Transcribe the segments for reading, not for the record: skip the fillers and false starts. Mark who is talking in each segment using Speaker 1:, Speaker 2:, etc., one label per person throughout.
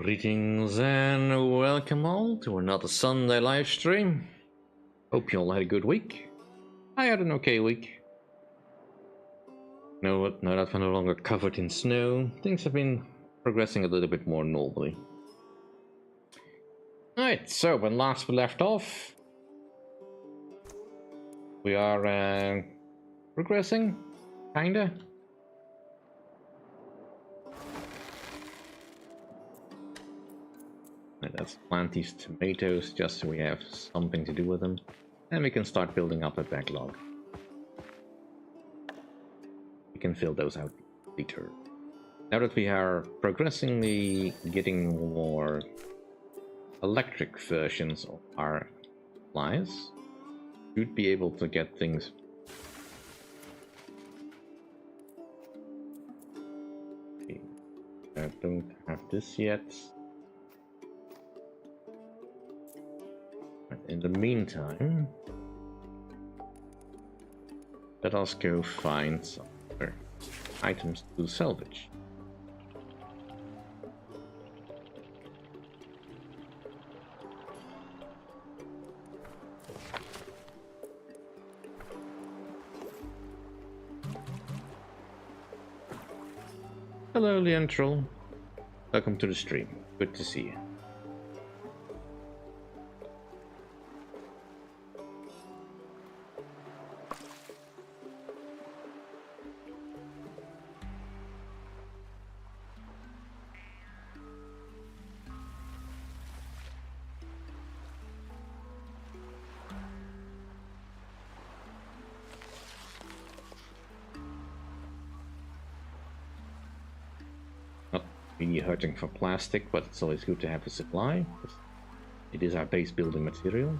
Speaker 1: Greetings and welcome all to another Sunday live stream. Hope you all had a good week. I had an okay week. Now that we're no longer covered in snow, things have been progressing a little bit more normally. Alright, so when last we left off, we are progressing, kinda. Let's plant these tomatoes just so we have something to do with them. And we can start building up a backlog. We can fill those out later. Now that we are progressively getting more electric versions of our supplies, we should be able to get things. Okay. I don't have this yet. In the meantime, let us go find some other items to salvage. Hello, Leontrol. Welcome to the stream. Good to see you. Really hurting for plastic, but it's always good to have a supply. It is our base building material.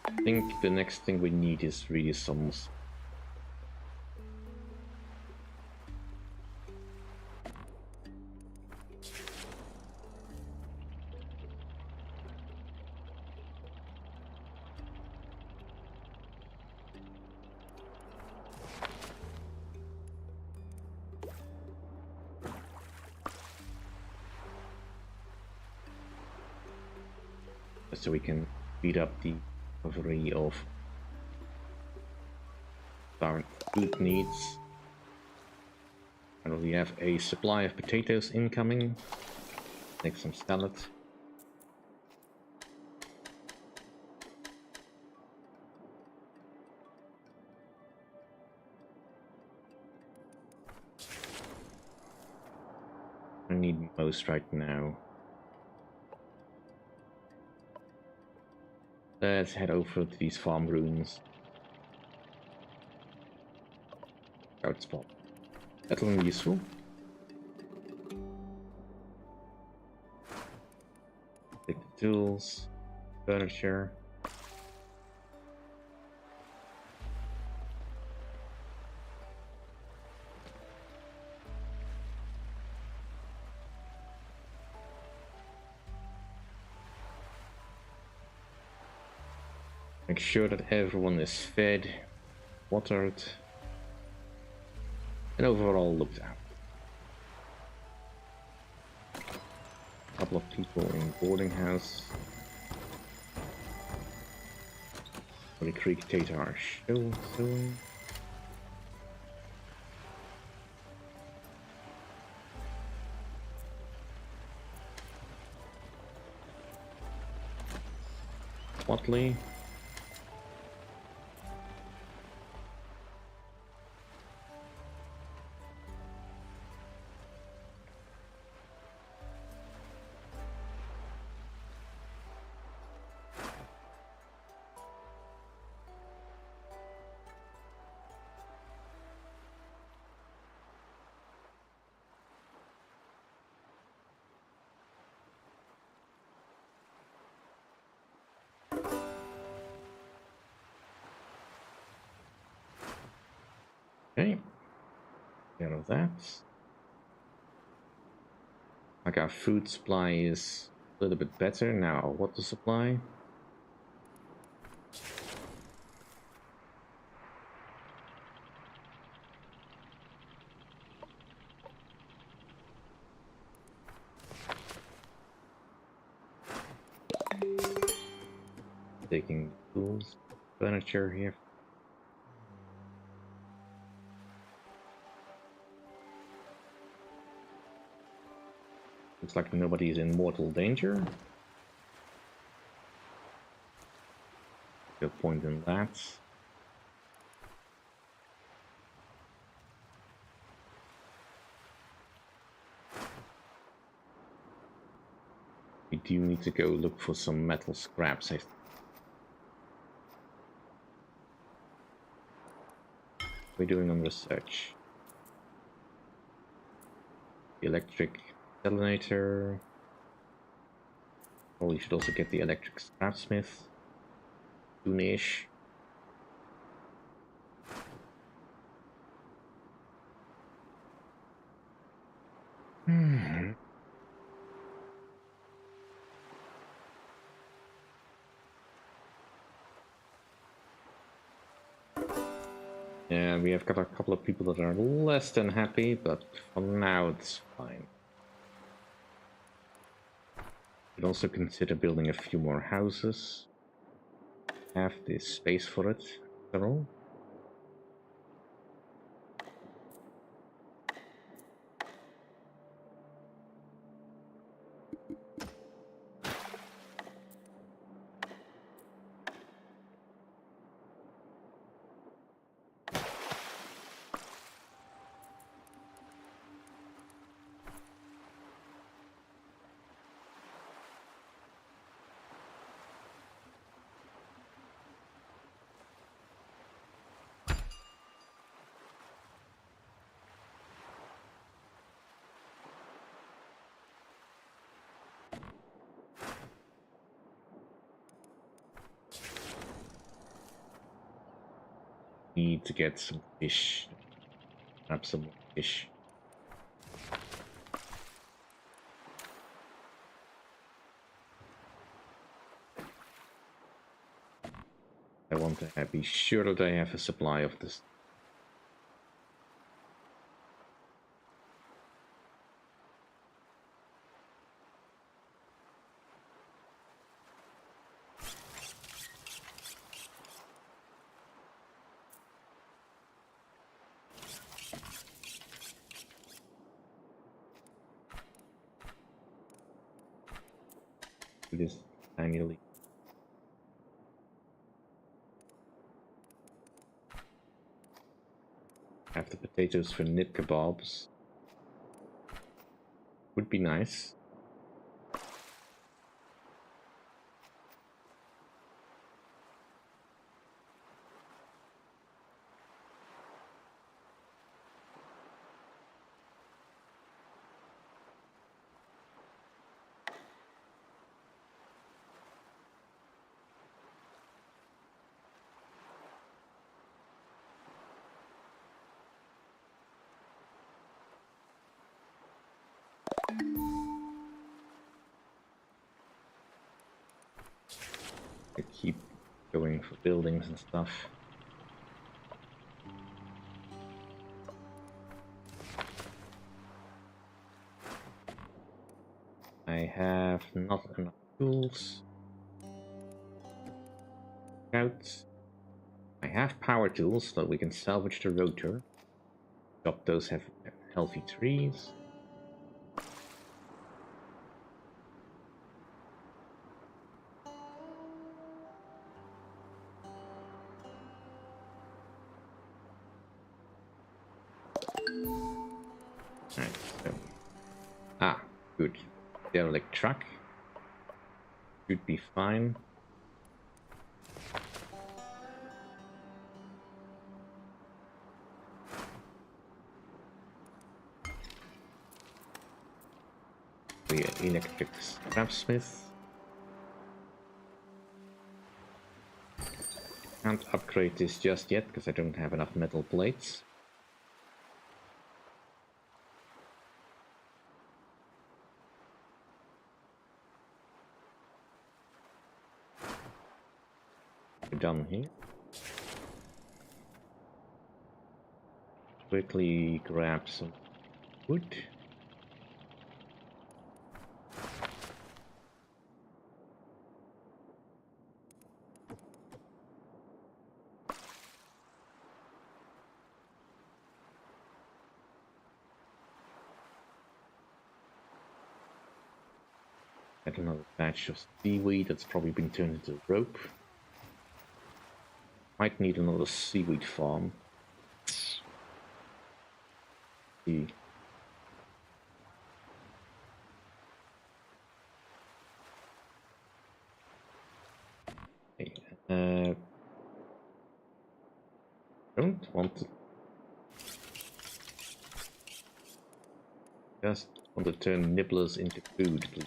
Speaker 1: I think the next thing we need is really some so we can speed up the recovery of our food needs. And we have a supply of potatoes incoming. Make some salad. I need most right now. Let's head over to these farm ruins. Scout spot. That'll be useful. Take the tools, furniture. Make sure that everyone is fed, watered, and overall looked at. A couple of people in boarding house. The Creek data are showing. Watley. Okay, care of that. Like our food supply is a little bit better now. Our water supply. Taking tools, furniture here. Looks like nobody's in mortal danger. Good point in that. We do need to go look for some metal scraps. We're doing on research. The electric detonator. Oh, we should also get the electric scrapsmith. Soonish. Yeah, we have got a couple of people that are less than happy, but for now it's fine. We could also consider building a few more houses. Have the space for it, after all. Need to get some fish. Grab some fish. I want to be sure that I have a supply of this. This annually. Have the potatoes for nib kebabs. Would be nice. I keep going for buildings and stuff. I have not enough tools. Scouts. I have power tools so we can salvage the rotor. Chop those healthy trees. Right, so. Good. Derelict truck. Should be fine. The electric scrapsmith. Can't upgrade this just yet because I don't have enough metal plates. we're done here. Quickly grab some wood. Get another batch of seaweed that's probably been turned into rope. Might need another seaweed farm. See. Okay, don't want to. Just want to turn nibblers into food, please.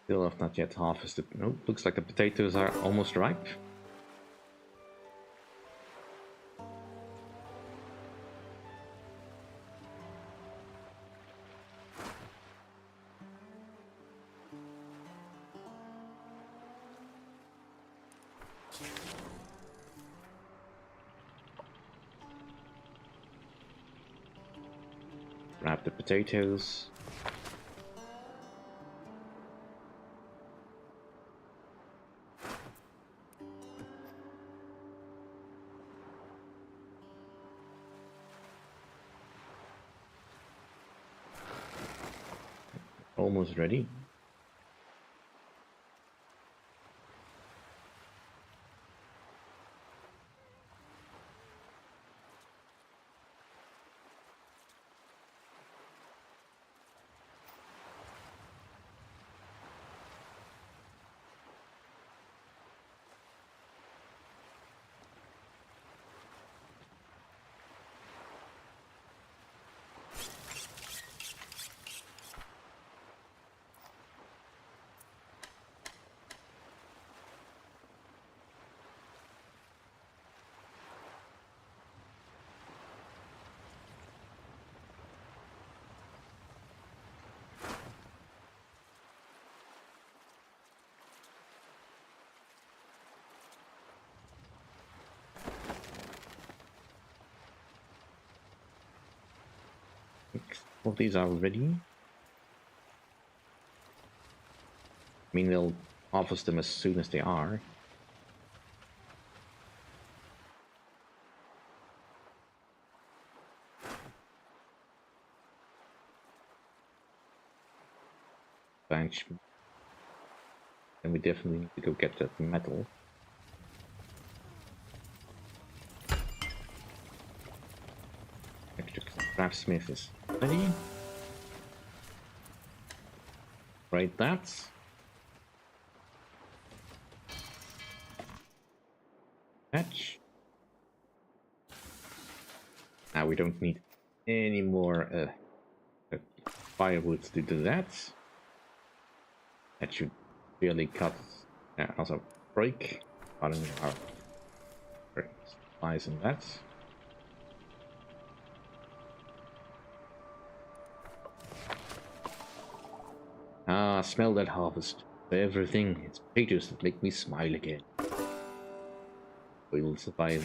Speaker 1: Still have not yet harvested. No, looks like the potatoes are almost ripe. Grab the potatoes. Almost ready. All of these are ready. I mean, they'll harvest them as soon as they are. Bench. And we definitely need to go get that metal. Extra craftsmith is ready. Right, that. Patch. Now we don't need any more firewood to do that. That should really cut. Also break. Pardon our supplies and that. Ah, smell that harvest. Everything. It's potatoes that make me smile again. We'll survive.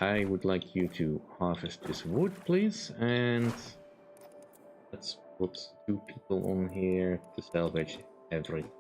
Speaker 1: I would like you to harvest this wood, please, and let's put 2 people on here to salvage everything.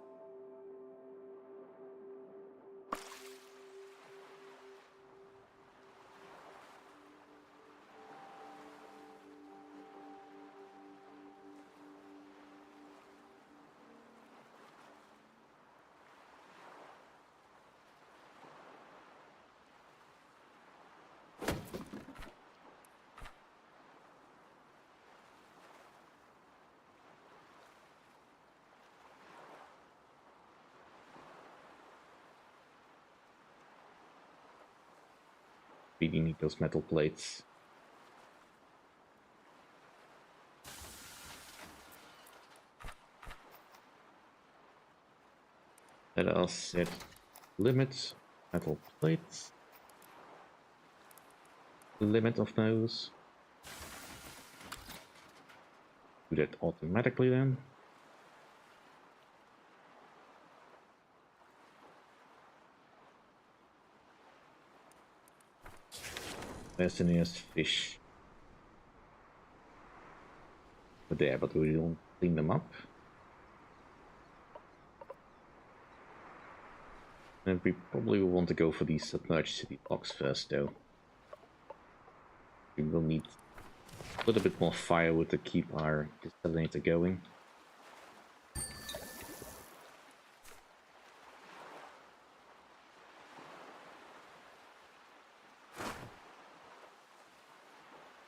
Speaker 1: really need those metal plates. Let us set limits, metal plates, limit of those. Do that automatically then. Where's the nearest fish? But there, but we don't clean them up. And we probably will want to go for these submerged city blocks first, though. We will need a little bit more firewood to keep our desalinator going.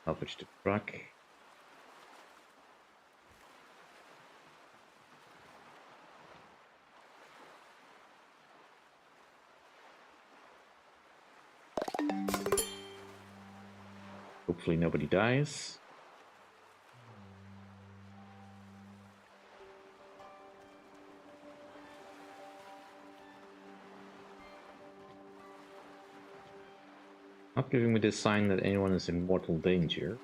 Speaker 1: Salvage the truck. Hopefully nobody dies. Not giving me the sign that anyone is in mortal danger.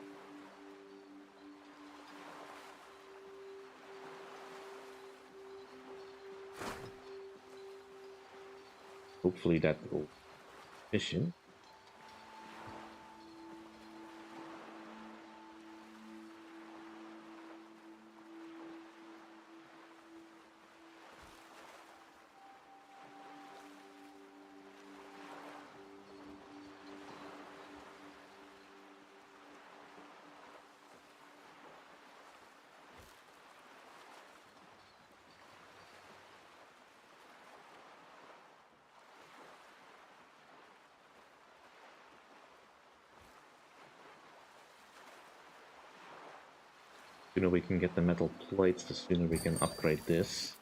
Speaker 1: Hopefully that will be sufficient. The sooner we can get the metal plates, the sooner we can upgrade this.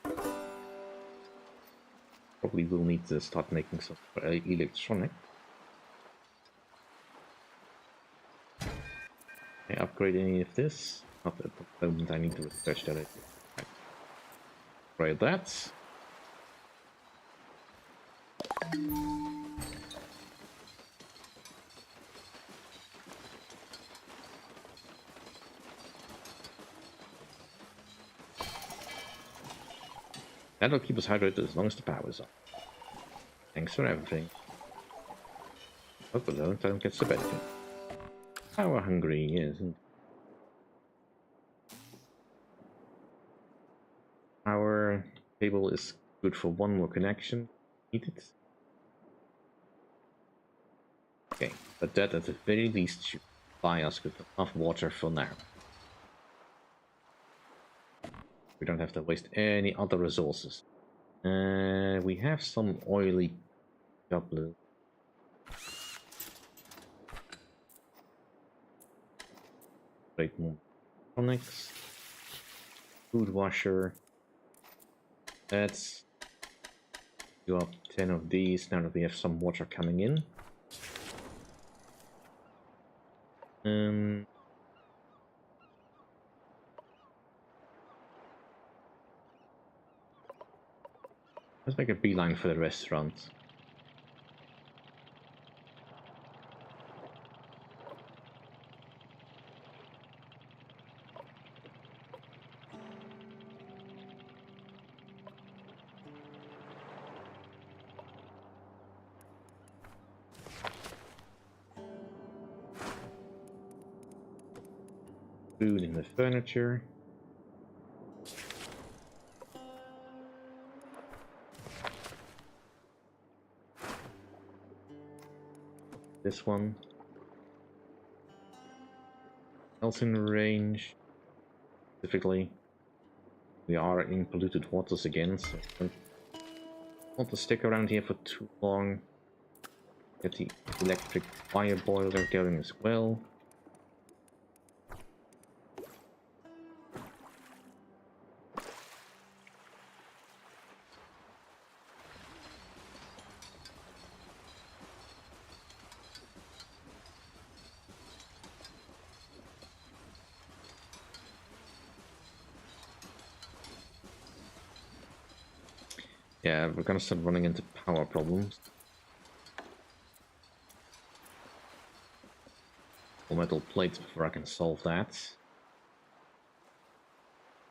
Speaker 1: Probably will need to start making some electronic. Can I upgrade any of this? Not at the moment, I need to research that. Right. Upgrade that. That'll keep us hydrated as long as the power's on. Thanks for everything. Hope alone I don't get the benefit. Power hungry, yes. Power cable is good for one more connection. Need it. Okay, but that at the very least should supply us with enough water for now. We don't have to waste any other resources. We have some oily goblet. Great more electronics. Food washer. Let's do up 10 of these now that we have some water coming in. Let's make a beeline for the restaurant. Food in the furniture. This one. Else in range. Specifically, we are in polluted waters again, so I don't want to stick around here for too long. Get the electric fire boiler going as well. Yeah, we're gonna start running into power problems. Or metal plates before I can solve that.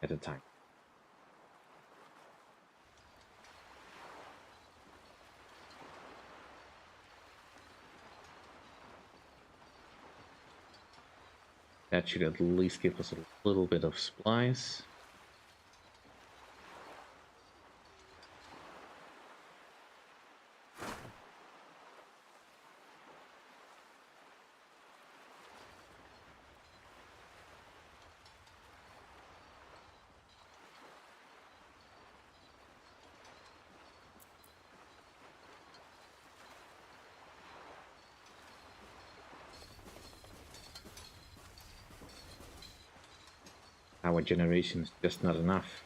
Speaker 1: At a time. That should at least give us a little bit of supplies. Power generation is just not enough.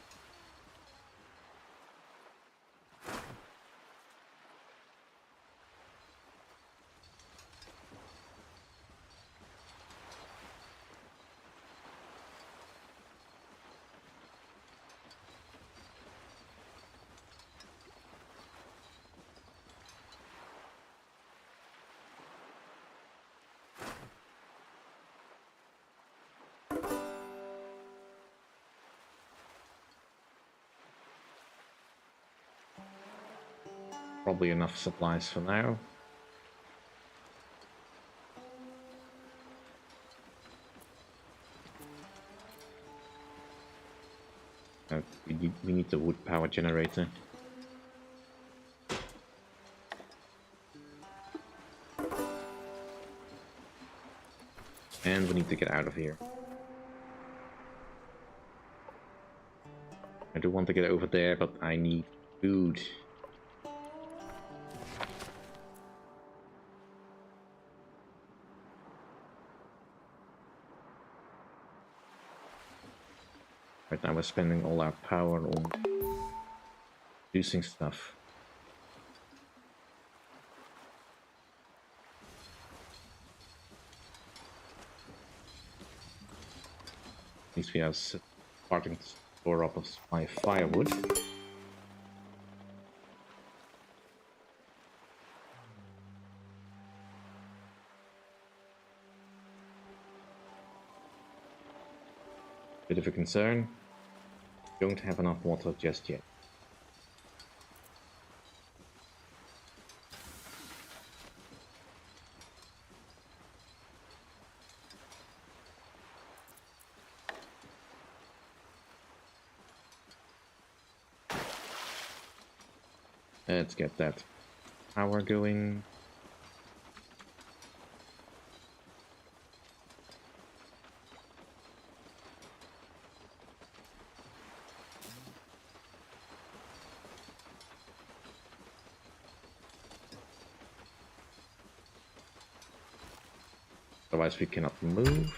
Speaker 1: Probably enough supplies for now. We need the wood power generator. And we need to get out of here. I do want to get over there, but I need food. Right now we're spending all our power on producing stuff. At least we are starting to store up a supply of firewood. Bit of a concern. Don't have enough water just yet. Let's get that power going. Otherwise we cannot move.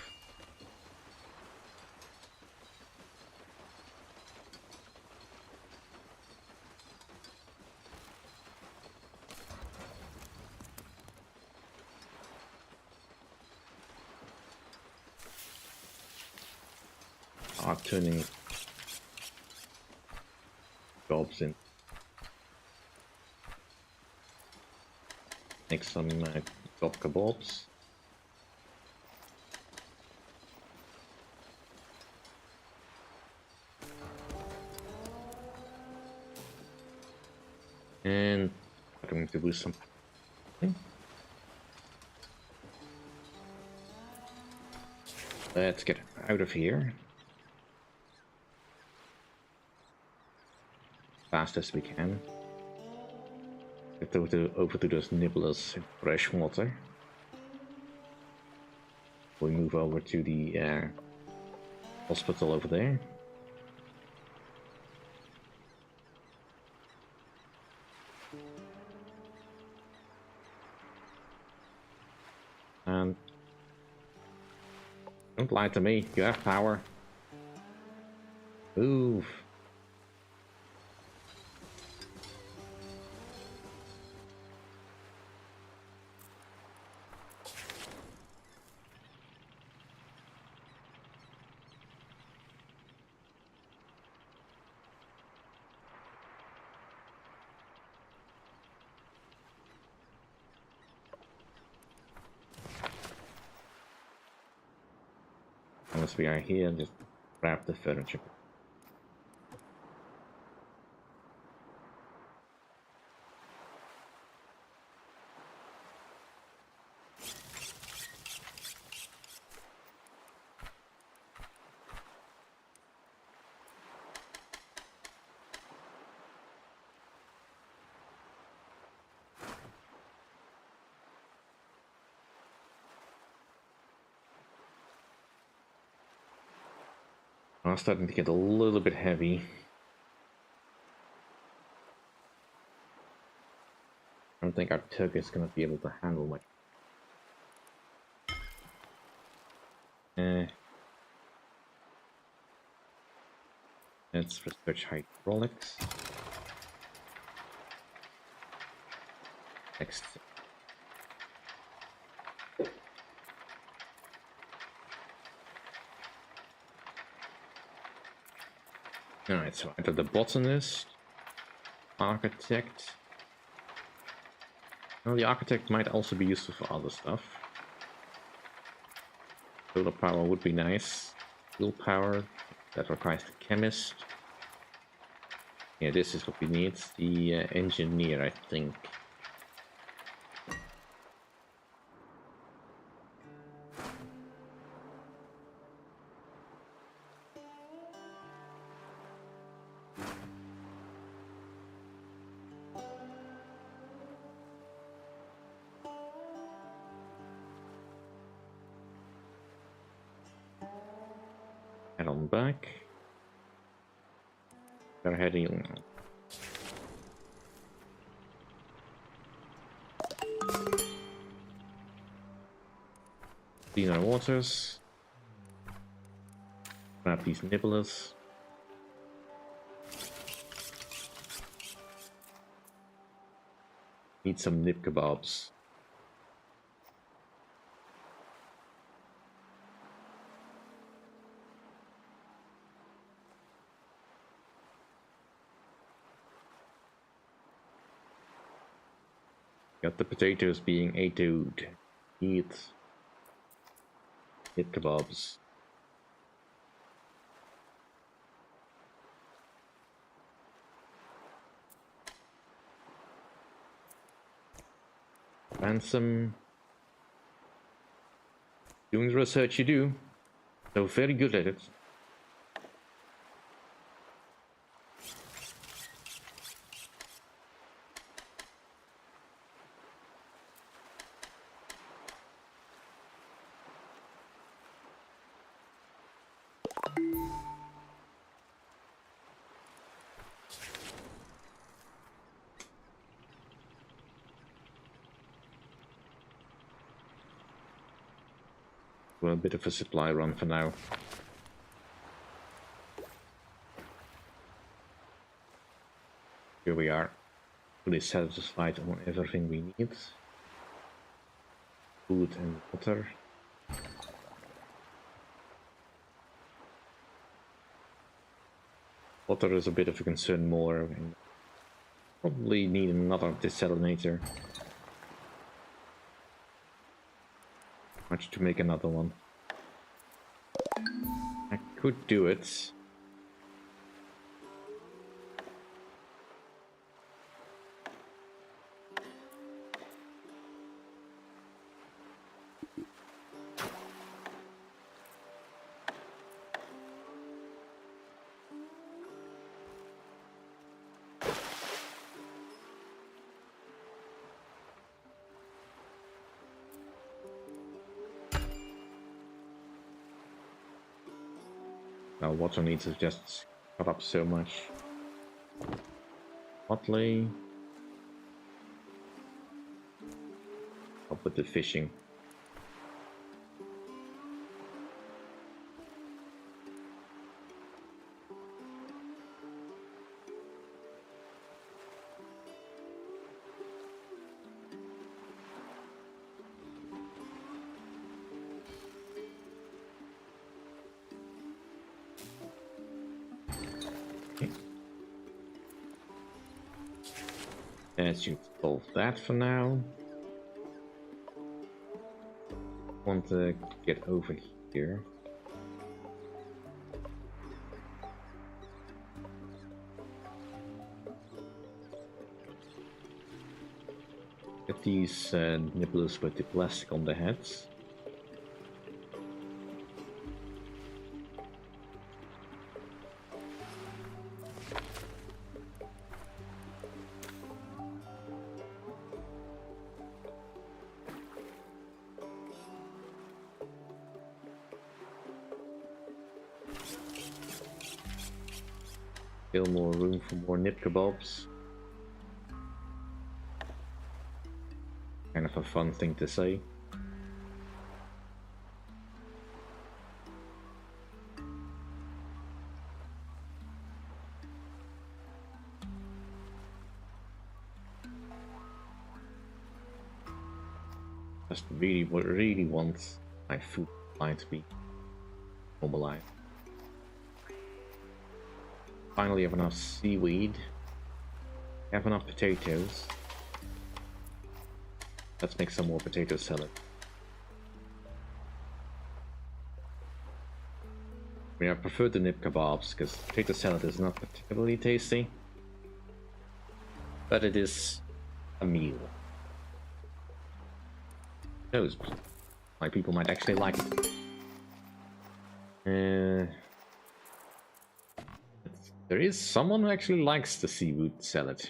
Speaker 1: Are turning jobs in. Make some job kebabs. And I'm going to do some. Let's get out of here. Fast as we can. Get over to those nibblers in fresh water. We move over to the hospital over there. And don't lie to me, you have power. Move. long as we are here, just grab the furniture. I'm starting to get a little bit heavy. I don't think our tug is going to be able to handle much. Let's research hydraulics. Next. Alright, so either the botanist, architect. Well, the architect might also be useful for other stuff. Solar power would be nice. Fuel power, that requires the chemist. Yeah, this is what we need. The engineer, I think. Head on back. We're heading. Clean our waters. Grab these nibblers. Need some nib kebabs. Got the potatoes being A2'd. Eat nib kebabs. Ransom. Doing the research you do. So very good at it. Well, a bit of a supply run for now. Here we are, fully satisfied on everything we need. Food and water. Water is a bit of a concern more, and probably need another desalinator. Much to make another one. I could do it. Now water needs to just cut up so much. Hotly. Up with the fishing. Let's solve that for now. Want to get over here. Get these nibblers with the plastic on their heads. Still more room for more nib kebabs. Kind of a fun thing to say. Just really want my food line to be normalized. Finally have enough seaweed. Have enough potatoes. Let's make some more potato salad. I mean, I prefer the nib kebabs because potato salad is not particularly tasty, but it is a meal. Who knows? My people might actually like it. There is someone who actually likes the seafood salad.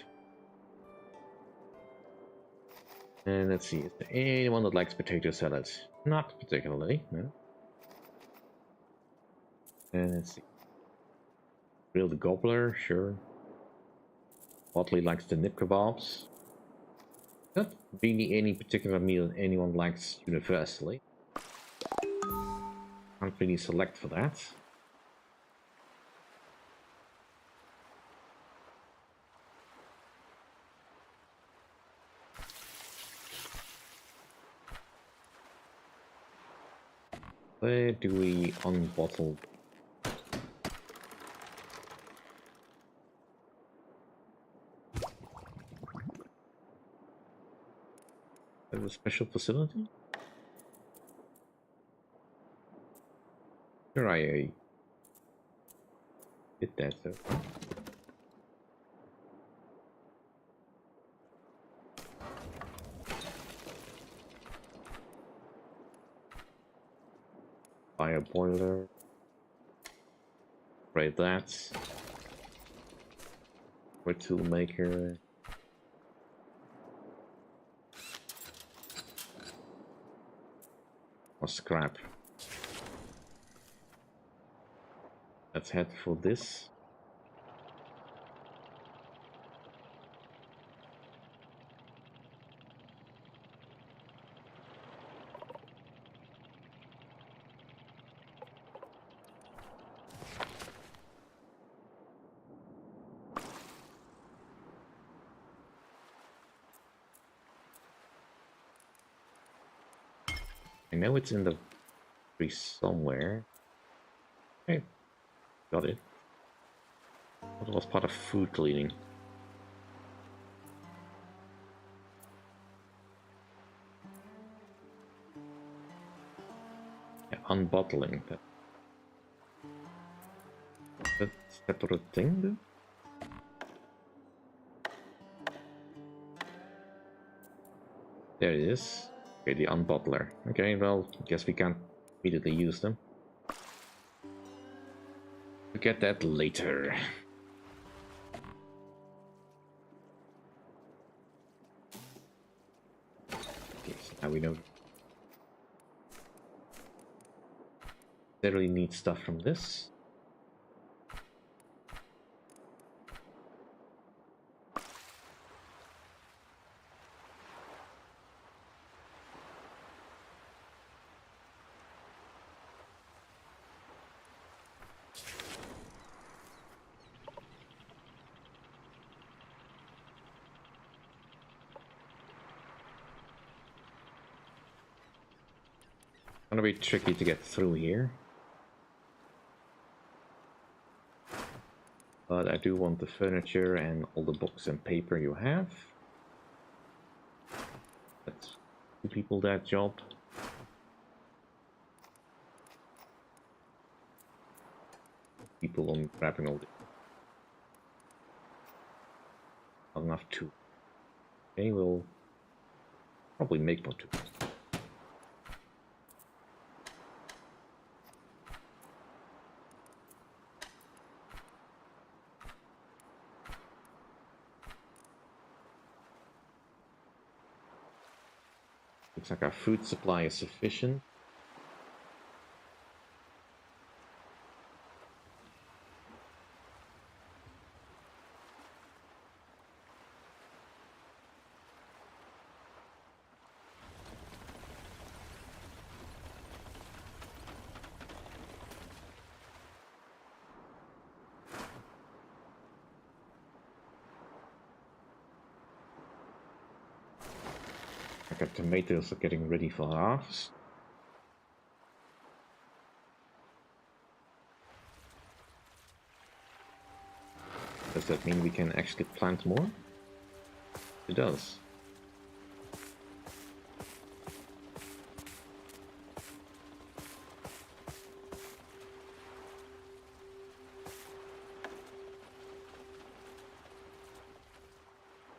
Speaker 1: And let's see, is there anyone that likes potato salad? Not particularly, no. And let's see. Grilled gobbler, sure. Oddly likes the nib kebabs. Not really any particular meal anyone likes universally. Can't really select for that. Where do we unbottle? Have a special facility? Sure, I did that though. Fire boiler. Right, that. For tool maker. Or scrap. Let's head for this. I know it's in the tree somewhere. Okay, got it. It was part of food cleaning. Yeah, unbottling. That's a separate thing, though? There it is. Okay, the unbottler. Okay, well, guess we can't immediately use them. We'll get that later. Okay, so now we know. They really need stuff from this. Gonna be tricky to get through here. But I do want the furniture and all the books and paper you have. Let's give people that job. People on grabbing all the... Not enough to... Okay, we'll probably make more too. Looks like our food supply is sufficient. Our tomatoes are getting ready for harvest. Does that mean we can actually plant more? It does.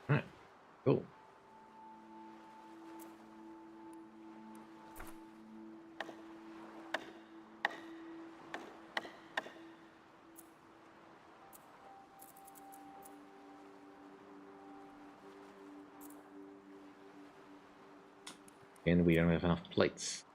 Speaker 1: Alright, cool. And we don't have enough plates.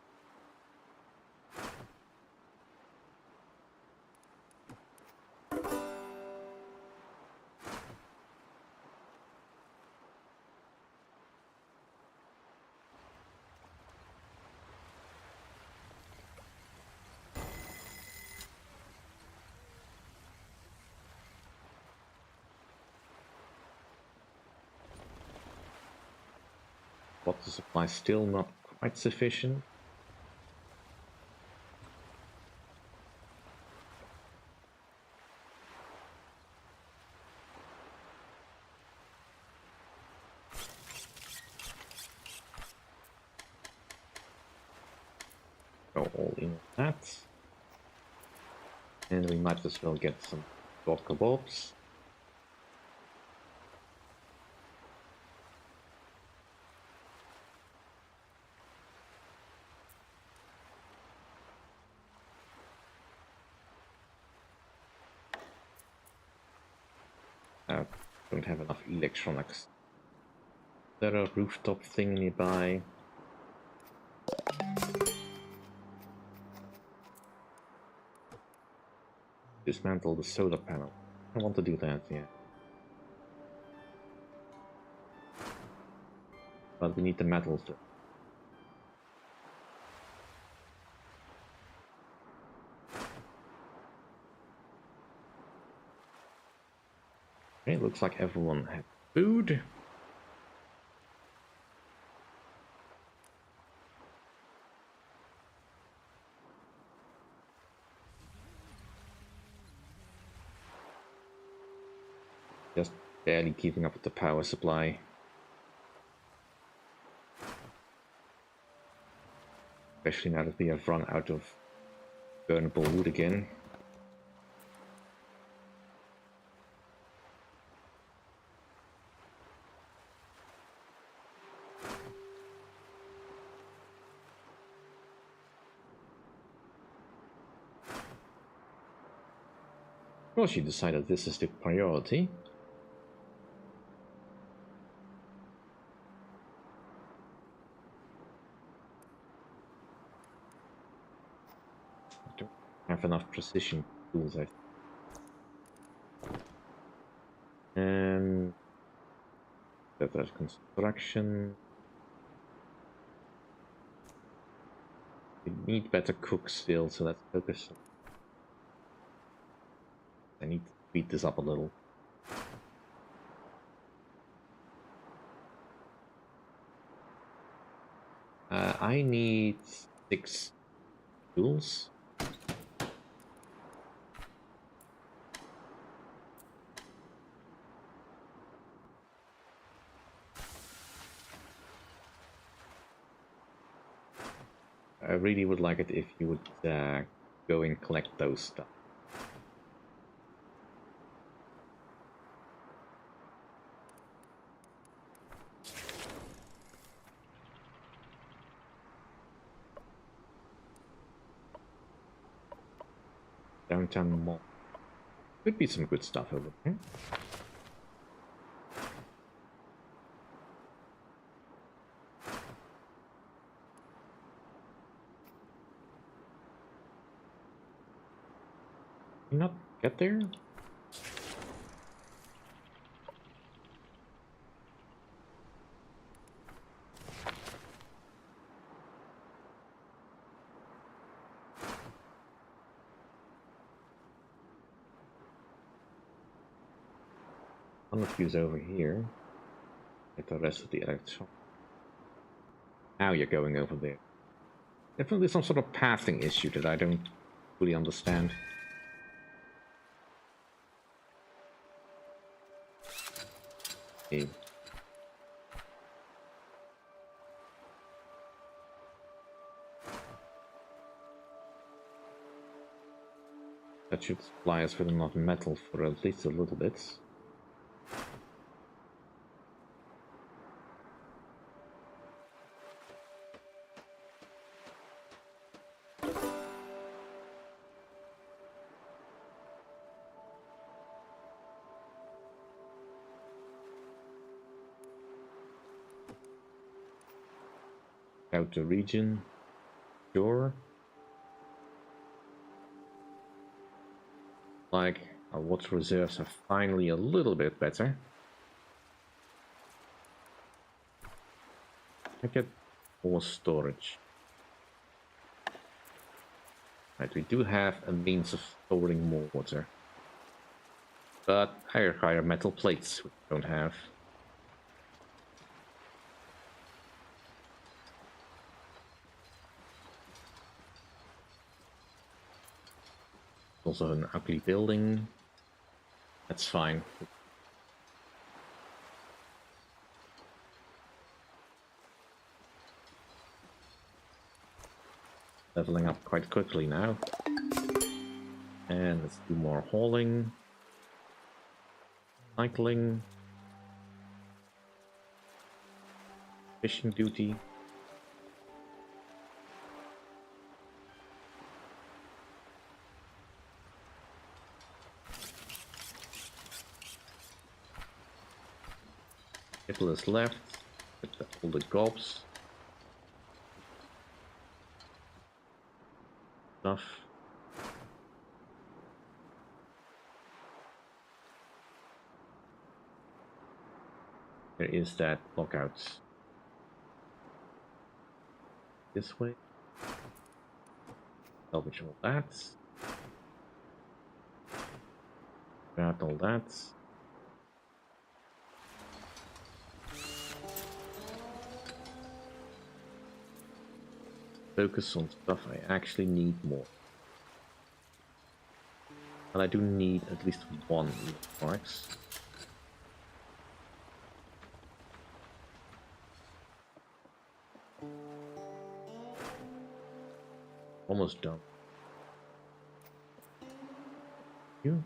Speaker 1: Water supply still not quite sufficient. Go all in on that. And we might as well get some dog kebabs. Don't have enough electronics. Is there a rooftop thing nearby? Dismantle the solar panel. I want to do that, yeah. But we need the metals though. Okay, looks like everyone had food. Just barely keeping up with the power supply. Especially now that we have run out of burnable wood again. Well, she decided this is the priority. I don't have enough precision tools, I think. There's construction. We need better cooks still, so let's focus. I need to speed this up a little. I need 6 tools. I really would like it if you would go and collect those stuff. Downtown mall. Could be some good stuff over there. Can you not get there? One of you's over here. Get the rest of the electron. Now you're going over there. Definitely some sort of pathing issue that I don't fully understand. Okay. That should supply us with enough metal for at least a little bit. Out the region. Sure. Like, our water reserves are finally a little bit better. I get more storage. Right, we do have a means of storing more water. But I require metal plates, which we don't have. Also an ugly building. That's fine. Leveling up quite quickly now. And let's do more hauling. Cycling. Fishing duty. Little is left. With all the gobs. Stuff. There is that lockout. This way. Salvage all that. Grab all that. Focus on stuff I actually need more. And I do need at least one marks. Almost done. You?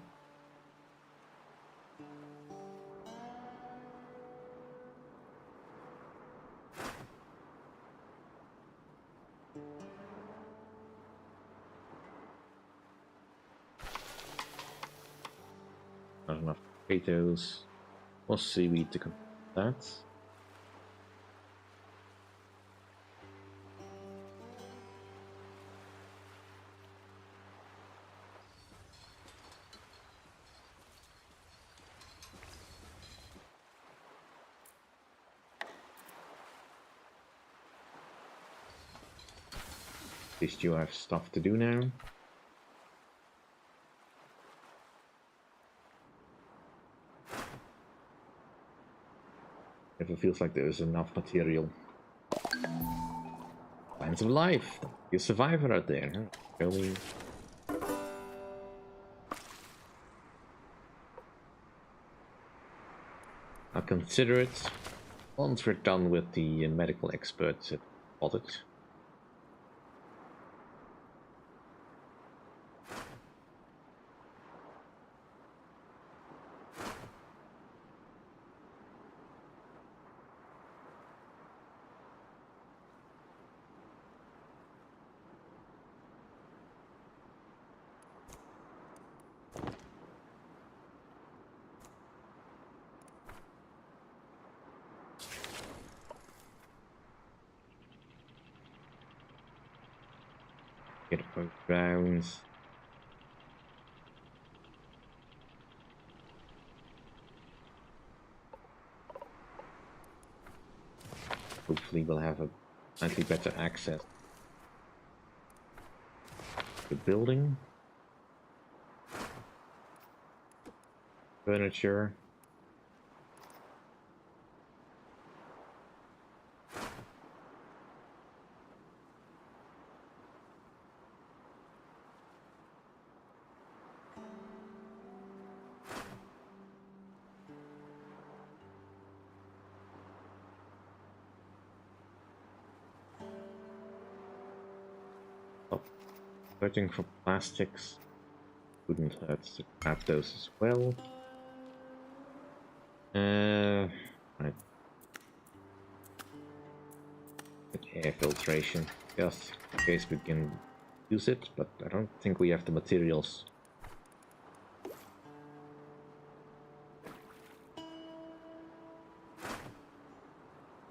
Speaker 1: Not enough potatoes or seaweed to complete that. At least you have stuff to do now. If it feels like there is enough material. Signs of life. You're a survivor out there. Huh? Shall we? I'll consider it once we're done with the medical experts audit. Get both rounds. Hopefully we'll have a slightly better access to the building. Furniture. Oh, searching for plastics. Wouldn't hurt to grab those as well. Right. Air filtration, just in case we can use it, but I don't think we have the materials.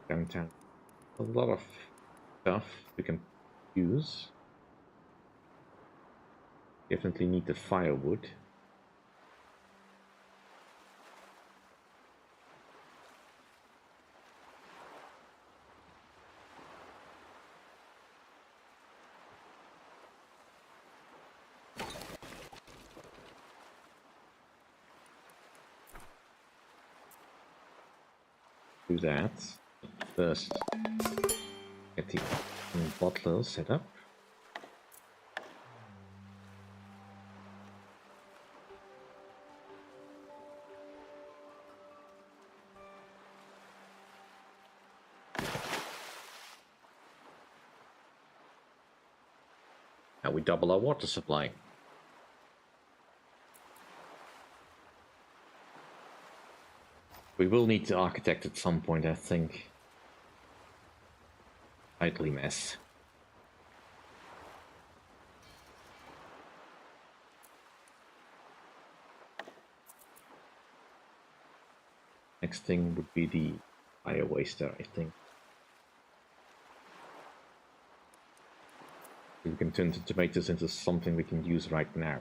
Speaker 1: Downtown, a lot of stuff we can use. Definitely need the firewood. Do that. First, get the bottler set up. Now we double our water supply. We will need to architect at some point, I think. Tightly mess. Next thing would be the fire waster, I think. We can turn the tomatoes into something we can use right now.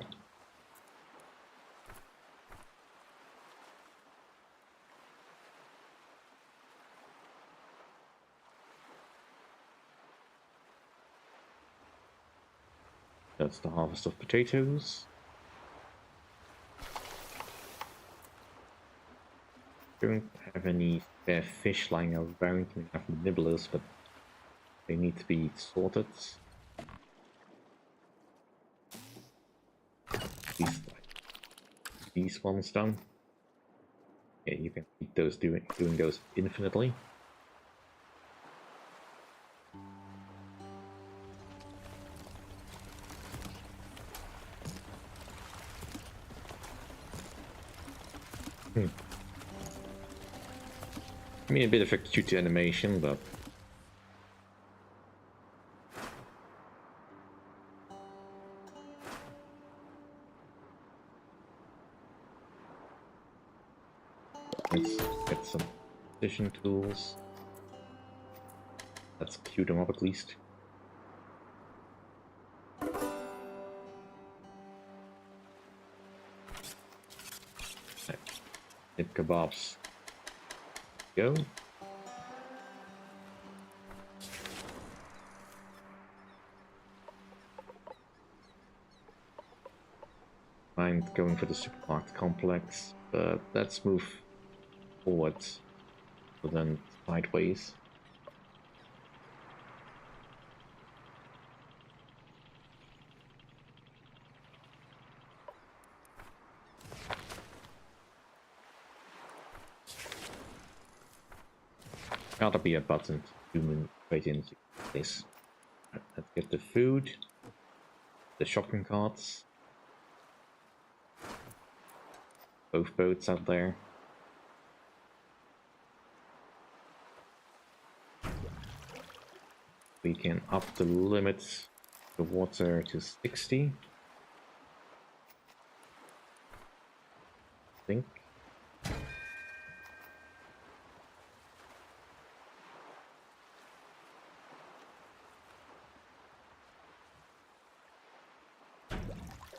Speaker 1: That's the harvest of potatoes. Don't have any spare fish lying around. We have nibblers, but they need to be sorted. These ones done. Yeah, you can keep those doing those infinitely. I mean, a bit of a cute animation, but let's get some precision tools. Let's cue them up at least. Hit kebabs. Go. Mind going for the supermarket complex, but let's move forward, but then sideways. Gotta be a button to zoom right into this. Right, let's get the food, the shopping carts, both boats out there. We can up the limit the water to 60. I think.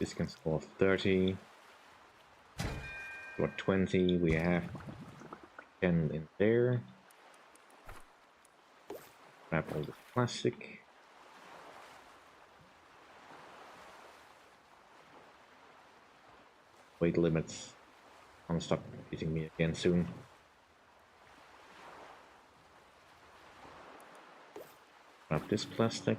Speaker 1: This can store 30. Or 20. We have 10 in there. Grab all the plastic. Weight limits. I'll stop hitting me again soon. Grab this plastic.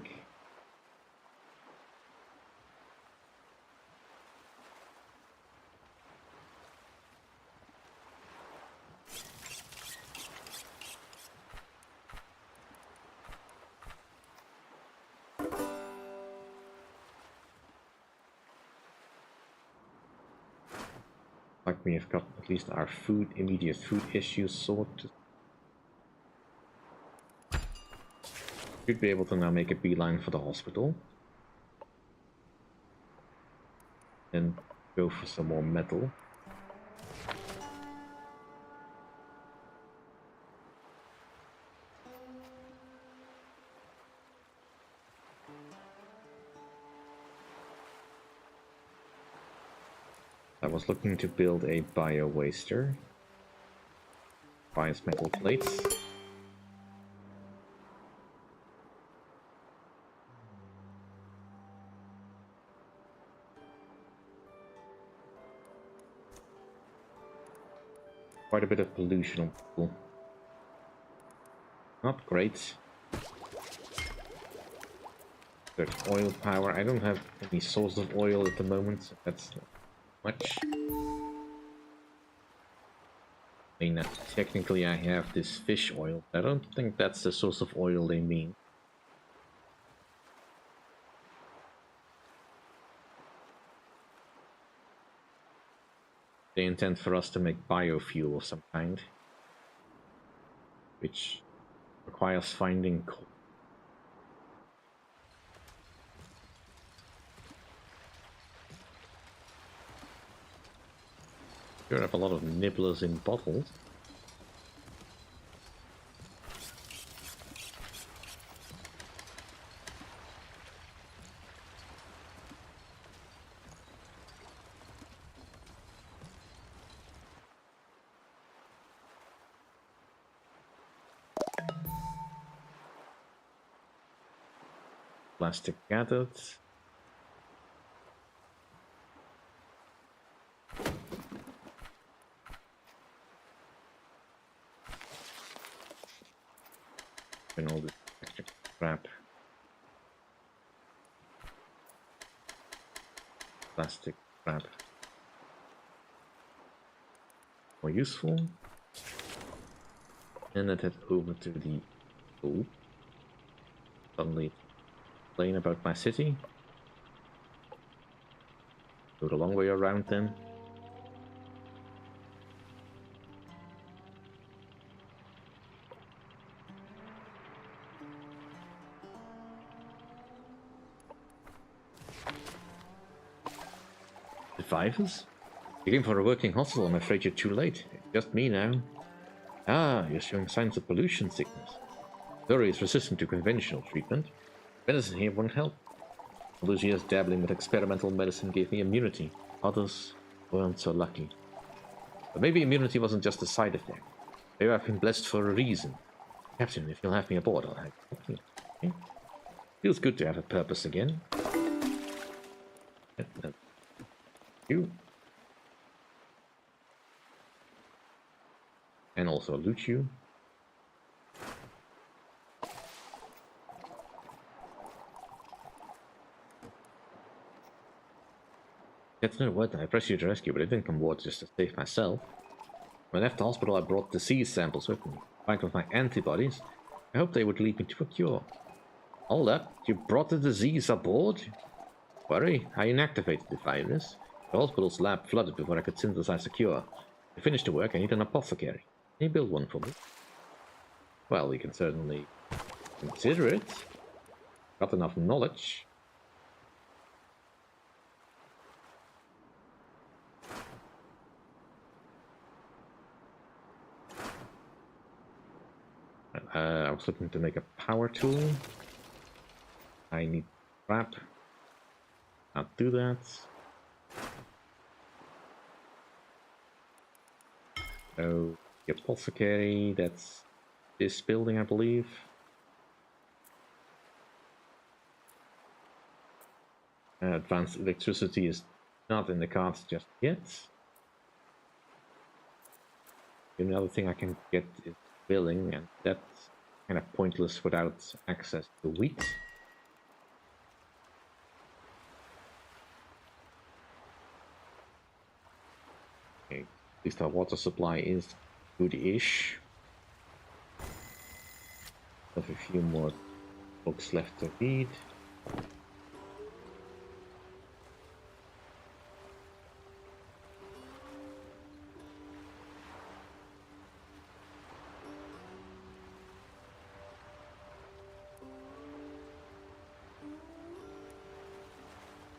Speaker 1: Like we have got at least our immediate food issues sorted. Should be able to now make a beeline for the hospital. And go for some more metal. I was looking to build a bio-waster. Bias metal plates. Quite a bit of pollution on people. Not great. There's oil power. I don't have any source of oil at the moment, so that's not much. I mean, technically I have this fish oil. I don't think that's the source of oil they mean. They intend for us to make biofuel of some kind, which requires finding coal. Sure have a lot of nibblers in bottles. Plastic gathered. And all this extra crap. Plastic crap. More useful. And then head over to the... Oh. Suddenly complain about my city. Go the long way around then. Survivors? You came for a working hospital, I'm afraid you're too late. Just me now. Ah, you're showing signs of pollution sickness. Dory is resistant to conventional treatment. Medicine here won't help. All those years dabbling with experimental medicine gave me immunity. Others weren't so lucky. But maybe immunity wasn't just a side effect. Maybe I've been blessed for a reason. Captain, if you'll have me aboard, I'll have you. Okay. Feels good to have a purpose again. You. And also loot you. That's no word. I pressed you to rescue, but I didn't come aboard just to save myself. When I left the hospital, I brought disease samples with me. Combined with my antibodies, I hoped they would lead me to a cure. Hold up, you brought the disease aboard? Worry, I inactivated the virus. The hospital's lab flooded before I could synthesize a cure. To finish the work, I need an apothecary. Can you build one for me? Well, we can certainly consider it. Got enough knowledge. I was looking to make a power tool. I need crap. I'll do that. So the apothecary, that's this building, I believe. Advanced electricity is not in the cards just yet. Another thing I can get is billing, and that's kind of pointless without access to wheat. Okay, at least our water supply is good-ish. Have a few more books left to read.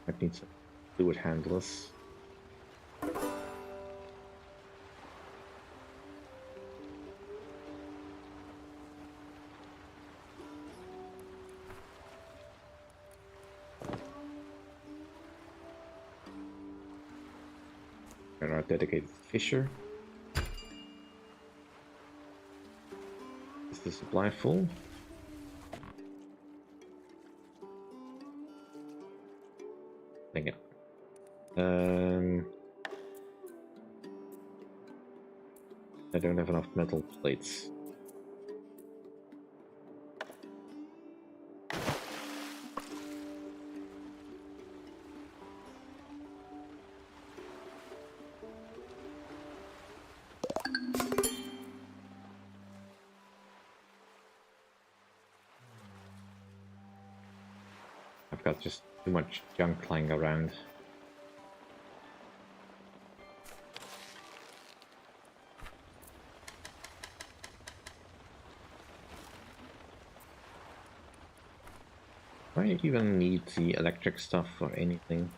Speaker 1: I need some fluid handlers. And our dedicated fisher. Is the supply full? Dang it. I don't have enough metal plates. I've got just too much junk lying around. Do I even need the electric stuff or anything?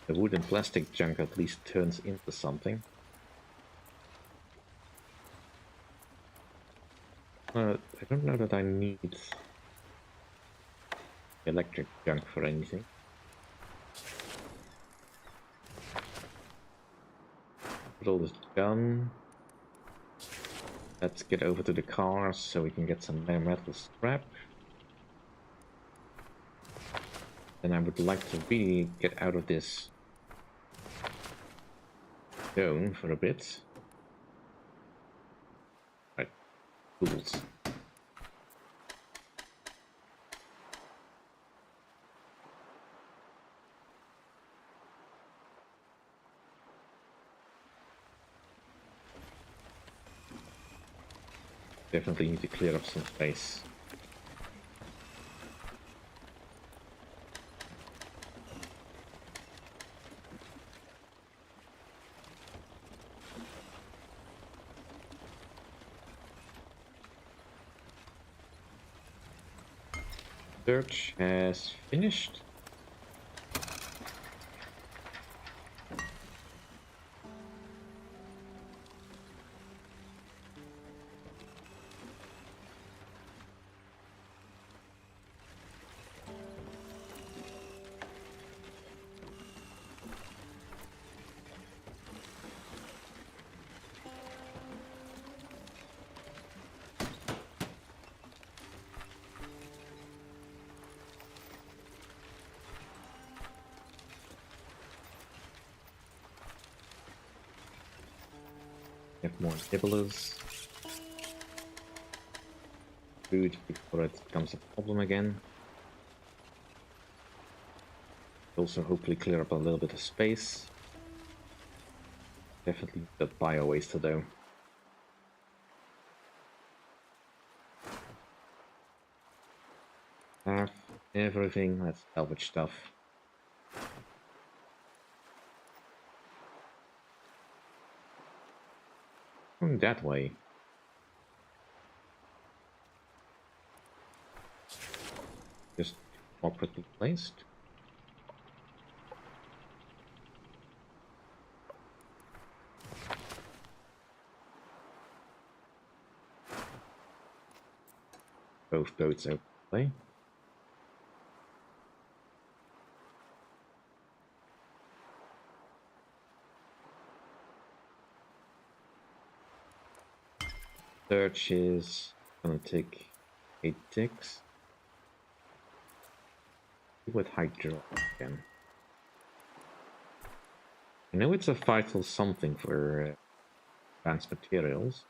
Speaker 1: The wood and plastic junk at least turns into something. I don't know that I need electric junk for anything. Put all this done. Let's get over to the cars so we can get some bare metal scrap. Then I would like to really get out of this zone for a bit. Right, tools. Definitely need to clear up some space. Search has finished. Get more nibblers. Food before it becomes a problem again. Also hopefully clear up a little bit of space. Definitely the bio waster though. Have everything, that's salvage stuff. Going that way. Just awkwardly placed. Both boats out of the way. Search is gonna take 8 ticks. With hydro again. I know it's a vital something for advanced materials.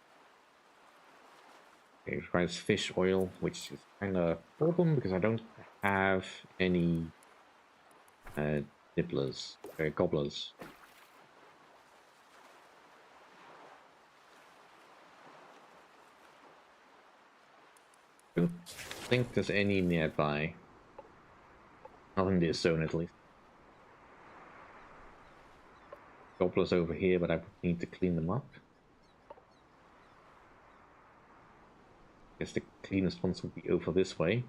Speaker 1: It requires fish oil, which is kind of a problem because I don't have any nibblers, gobblers. I don't think there's any nearby. Not in this zone, at least. Gobblers over here, but I would need to clean them up. Guess the cleanest ones would be over this way.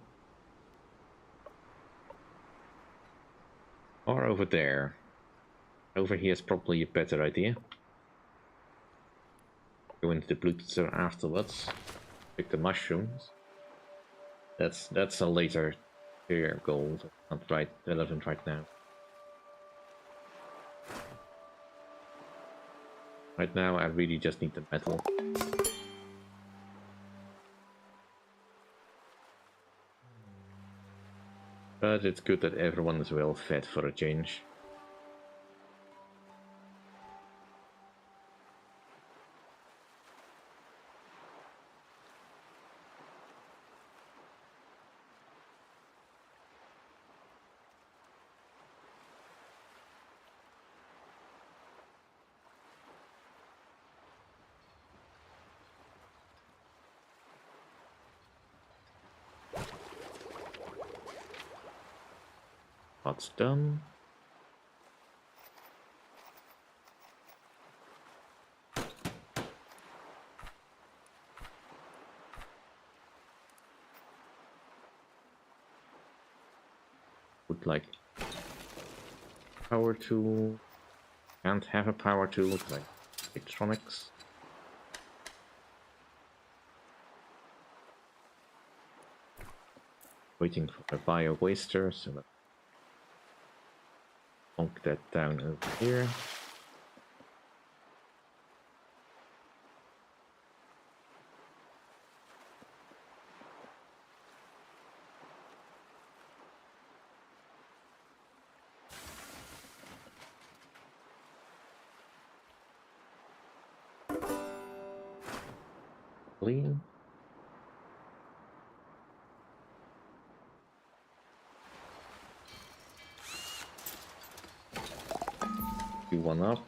Speaker 1: Or over there. Over here is probably a better idea. Go into the blue zone afterwards. Pick the mushrooms. That's a later tier goal, not right relevant right now. Right now I really just need the metal. But it's good that everyone is well fed for a change. What's done? Would like power tool. Can't have a power tool, like electronics. Waiting for a bio waster, so let's plonk that down over here. Clean. Do one up.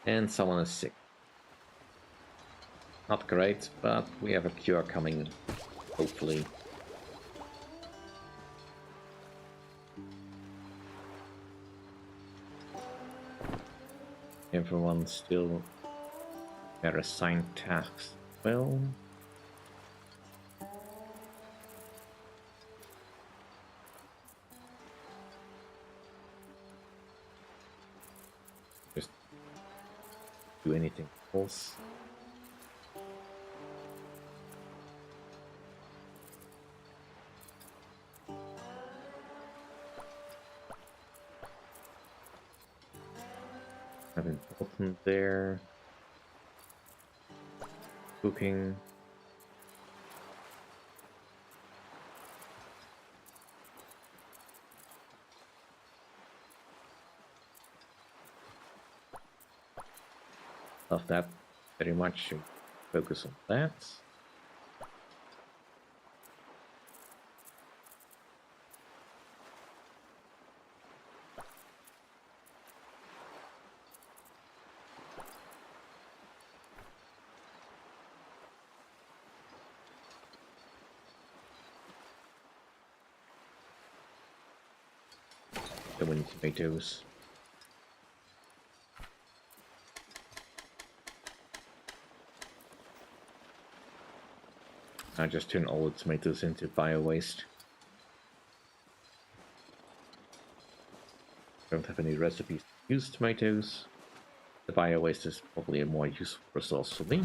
Speaker 1: And someone is sick. Not great, but we have a cure coming, hopefully. Everyone still their assigned tasks well. Just do anything else. Not important there. Cooking. Love that very much. Focus on that. So many tomatoes. I just turn all the tomatoes into bio waste. Don't have any recipes to use tomatoes. The bio waste is probably a more useful resource for me.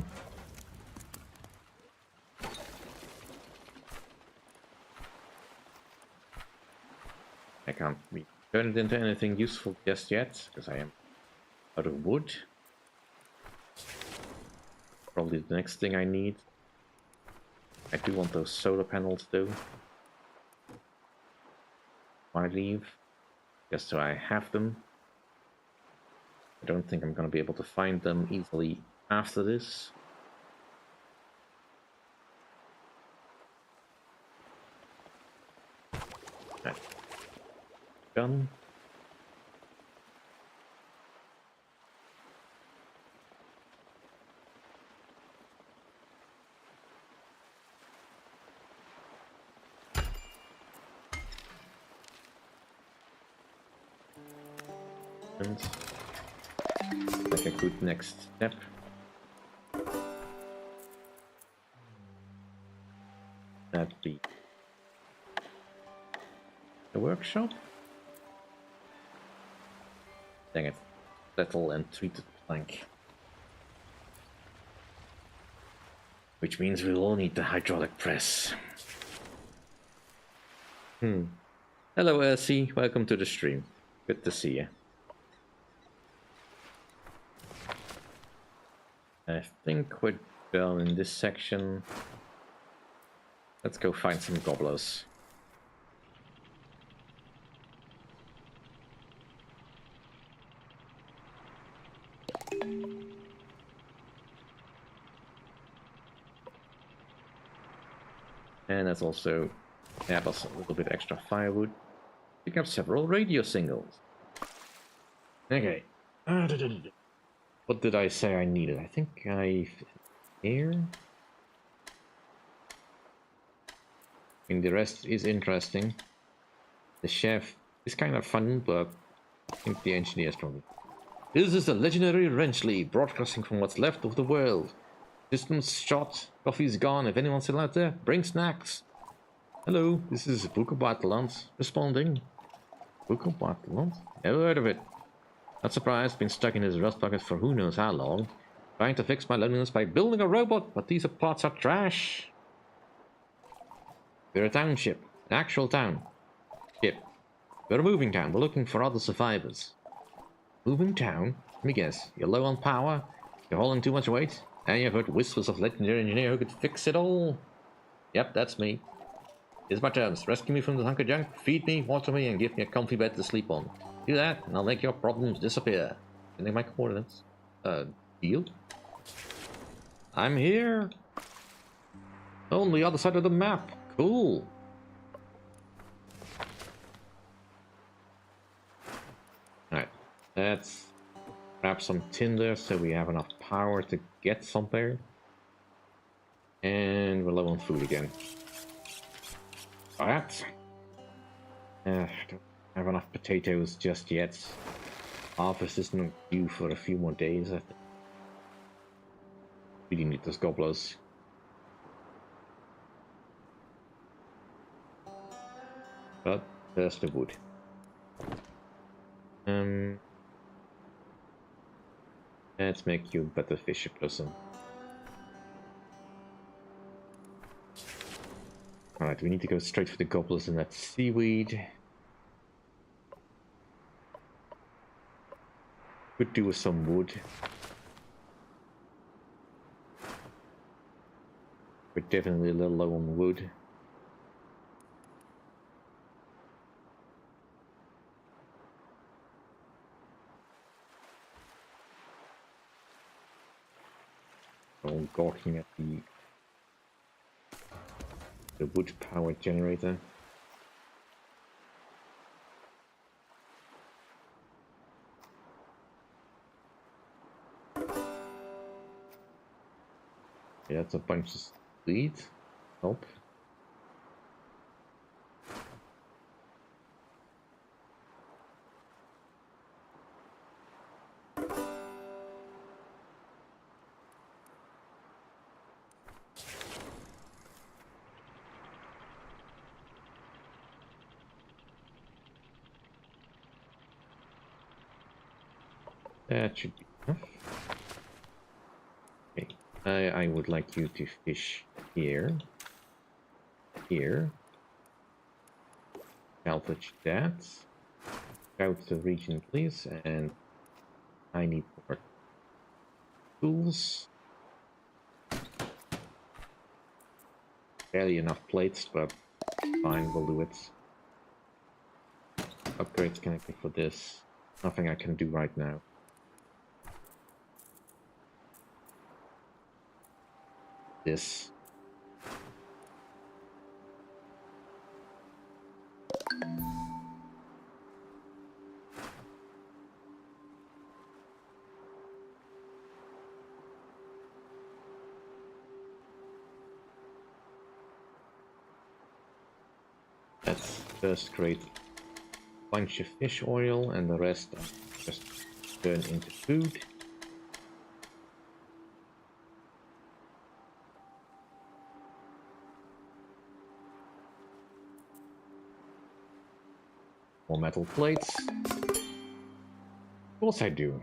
Speaker 1: I can't read turn it into anything useful just yet, because I am out of wood. Probably the next thing I need. I do want those solar panels though. When I leave, just so I have them. I don't think I'm going to be able to find them easily after this. Right. Done. Like a good next step. That'd be the workshop. Dang it. Metal and treated plank. Which means we'll all need the hydraulic press. Hello, Elsie. Welcome to the stream. Good to see you. I think we're done in this section. Let's go find some gobblers. And let's also add us a little bit extra firewood. Pick up several radio signals. Okay. What did I say I needed? I think here. I mean, the rest is interesting. The chef is kind of fun, but I think the engineer is probably. This is the legendary Wrenchley, broadcasting from what's left of the world. Systems shot, coffee's gone. If anyone's still out there, bring snacks. Hello, this is Buko Bartland responding. Buko Bartland? Never heard of it. Not surprised, been stuck in his rust bucket for who knows how long. Trying to fix my loneliness by building a robot, but these parts are trash. We're a township, an actual town. Ship. We're a moving town, we're looking for other survivors. Moving town? Let me guess, you're low on power, you're hauling too much weight, and you've heard whispers of legendary engineer who could fix it all. Yep, that's me. Here's my terms. Rescue me from the hunk of junk, feed me, water me, and give me a comfy bed to sleep on. Do that, and I'll make your problems disappear. Sending my coordinates. Deal? I'm here. On the other side of the map. Cool. Alright, let's grab some tinder so we have enough power to get somewhere. And we're low on food again. Alright. Don't have enough potatoes just yet. Harvest isn't due for a few more days, I think. Really need those gobblers. But there's the wood. Let's make you a better fisher person. Alright, we need to go straight for the gobblers and that seaweed. Could do with some wood. We're definitely a little low on wood. All gawking at the wood power generator. Yeah, that's a bunch of speed. Help. That should be enough. Okay. I would like you to fish here. Here. Salvage that. Scout the region, please, and I need more tools. Barely enough plates, but fine, we'll do it. Upgrades can I get for this? Nothing I can do right now. This. Let's first create a bunch of fish oil and the rest I'll just turn into food. More metal plates. Of course I do.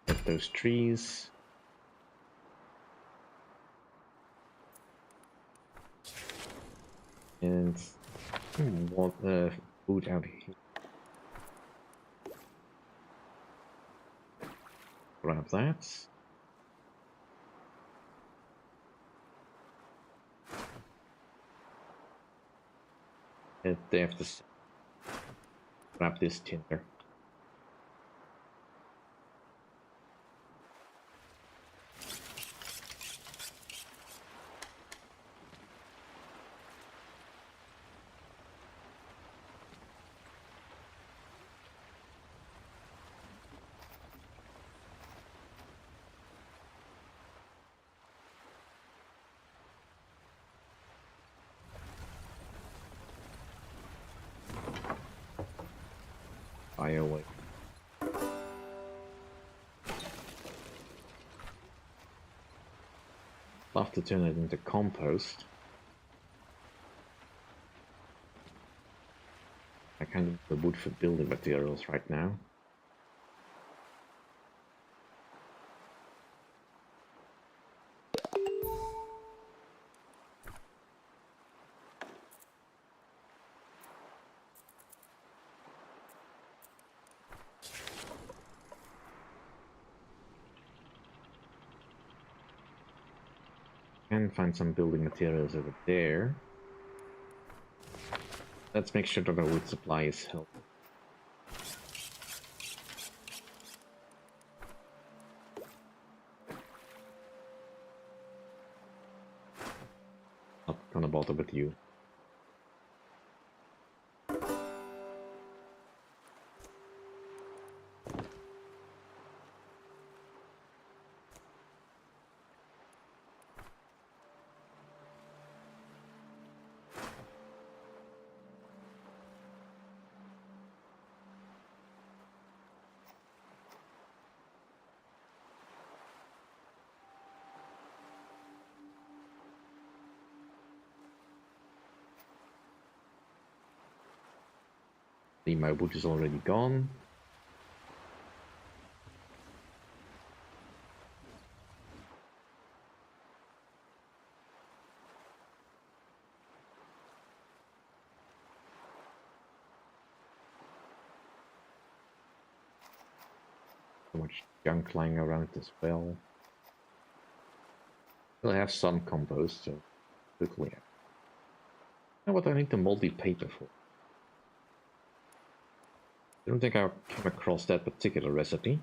Speaker 1: Get those trees. And want food out here. Grab that. And they have to grab this tinder. Fire away. Love to turn it into compost. I can't use the wood for building materials right now. Can find some building materials over there. Let's make sure that our wood supply is healthy. Not gonna bother with you. My wood is already gone. So much junk lying around as well. We'll have some compost, so quickly. Now what do I need the moldy paper for? I don't think I came across that particular recipe.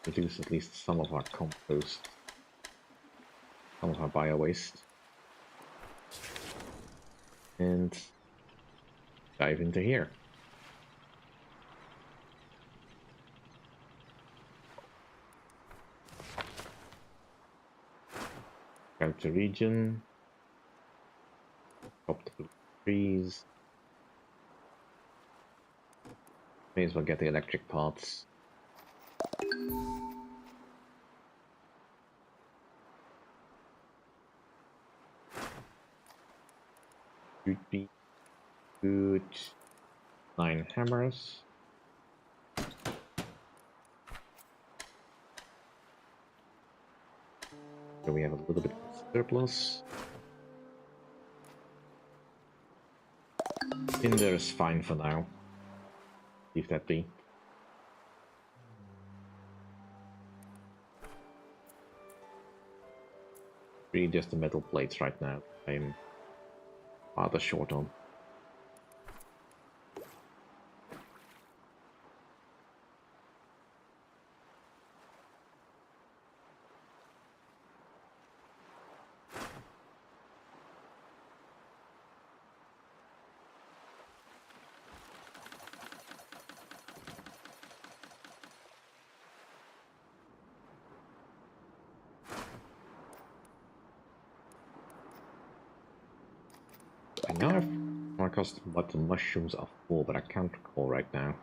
Speaker 1: Reduce at least some of our compost, some of our bio waste, and dive into here. Go to region, trees. May as well get the electric parts. Should be good. 9 hammers. So we have a little bit of surplus. Tinder is fine for now. Leave that be. Really just the metal plates right now. I'm rather short on. I know I've marked what the mushrooms are for, but I can't recall right now.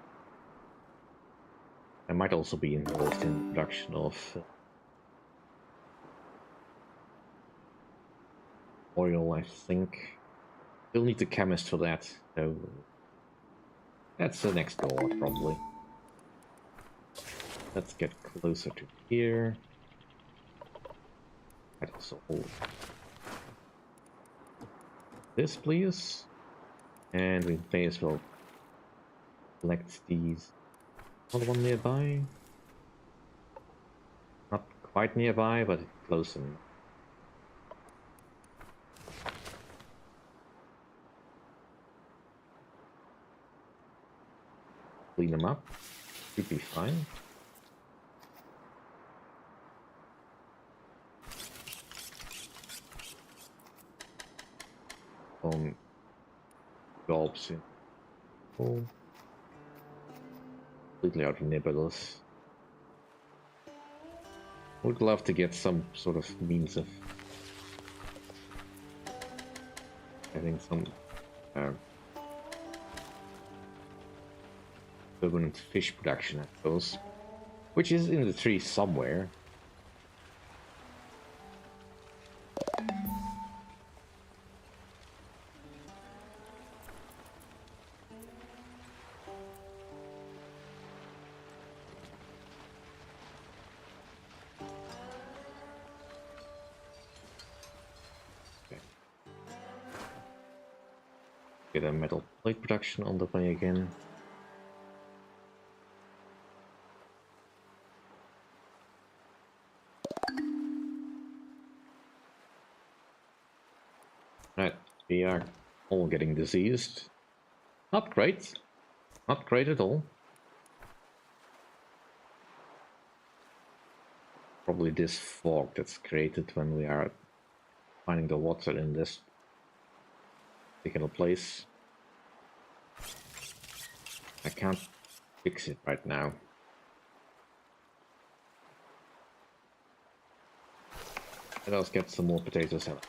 Speaker 1: I might also be involved in the production of oil, I think. Still need the chemist for that, so that's the next door, probably. Let's get closer to here. I'd also hold this, please. And we may as well select these. Another one nearby. Not quite nearby, but close enough. Clean them up. Should be fine. Jobs in. Oh. Completely out of nebulous. Would love to get some sort of means of having some permanent fish production, I suppose, which is in the tree somewhere. Get a metal plate production on the way again. Right, we are all getting diseased. Not great. Not great at all. Probably this fog that's created when we are finding the water in this particular place. I can't fix it right now. Let us get some more potatoes out.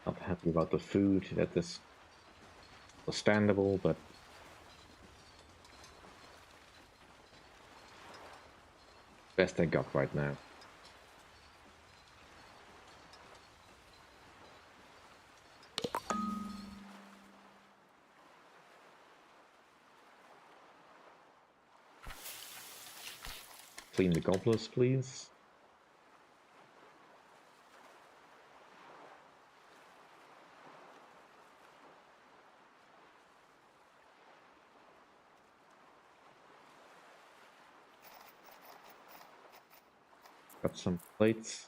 Speaker 1: Not happy about the food. That is understandable, but best I got right now. Clean the gobblers, please. Got some plates.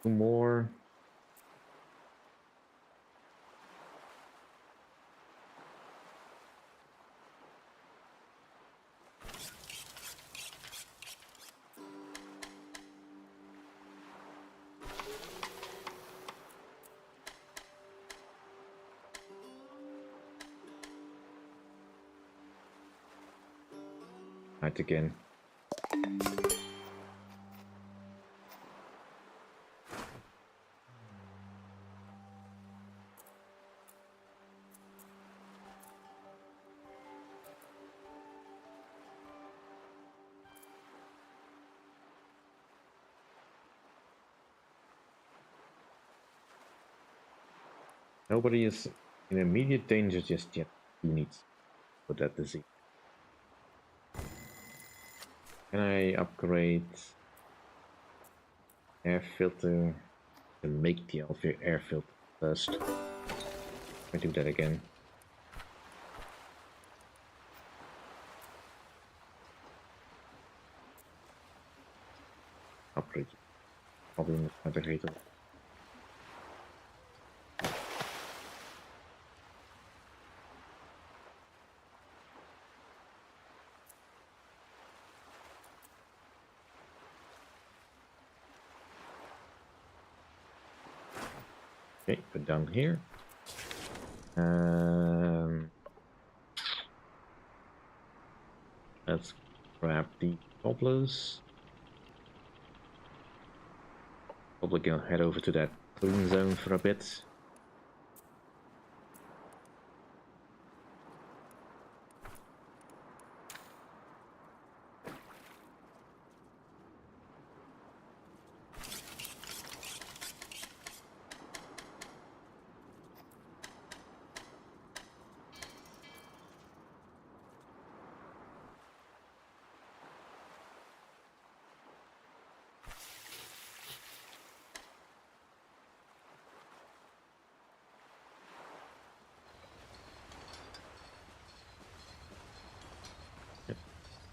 Speaker 1: 2 more. Right again. Nobody is in immediate danger just yet. Who needs for that disease? Can I upgrade air filter and make the air filter first? I do that again. Upgrade. Probably not navigator. Okay, put down here. Let's grab the cobblers. Probably gonna head over to that clean zone for a bit.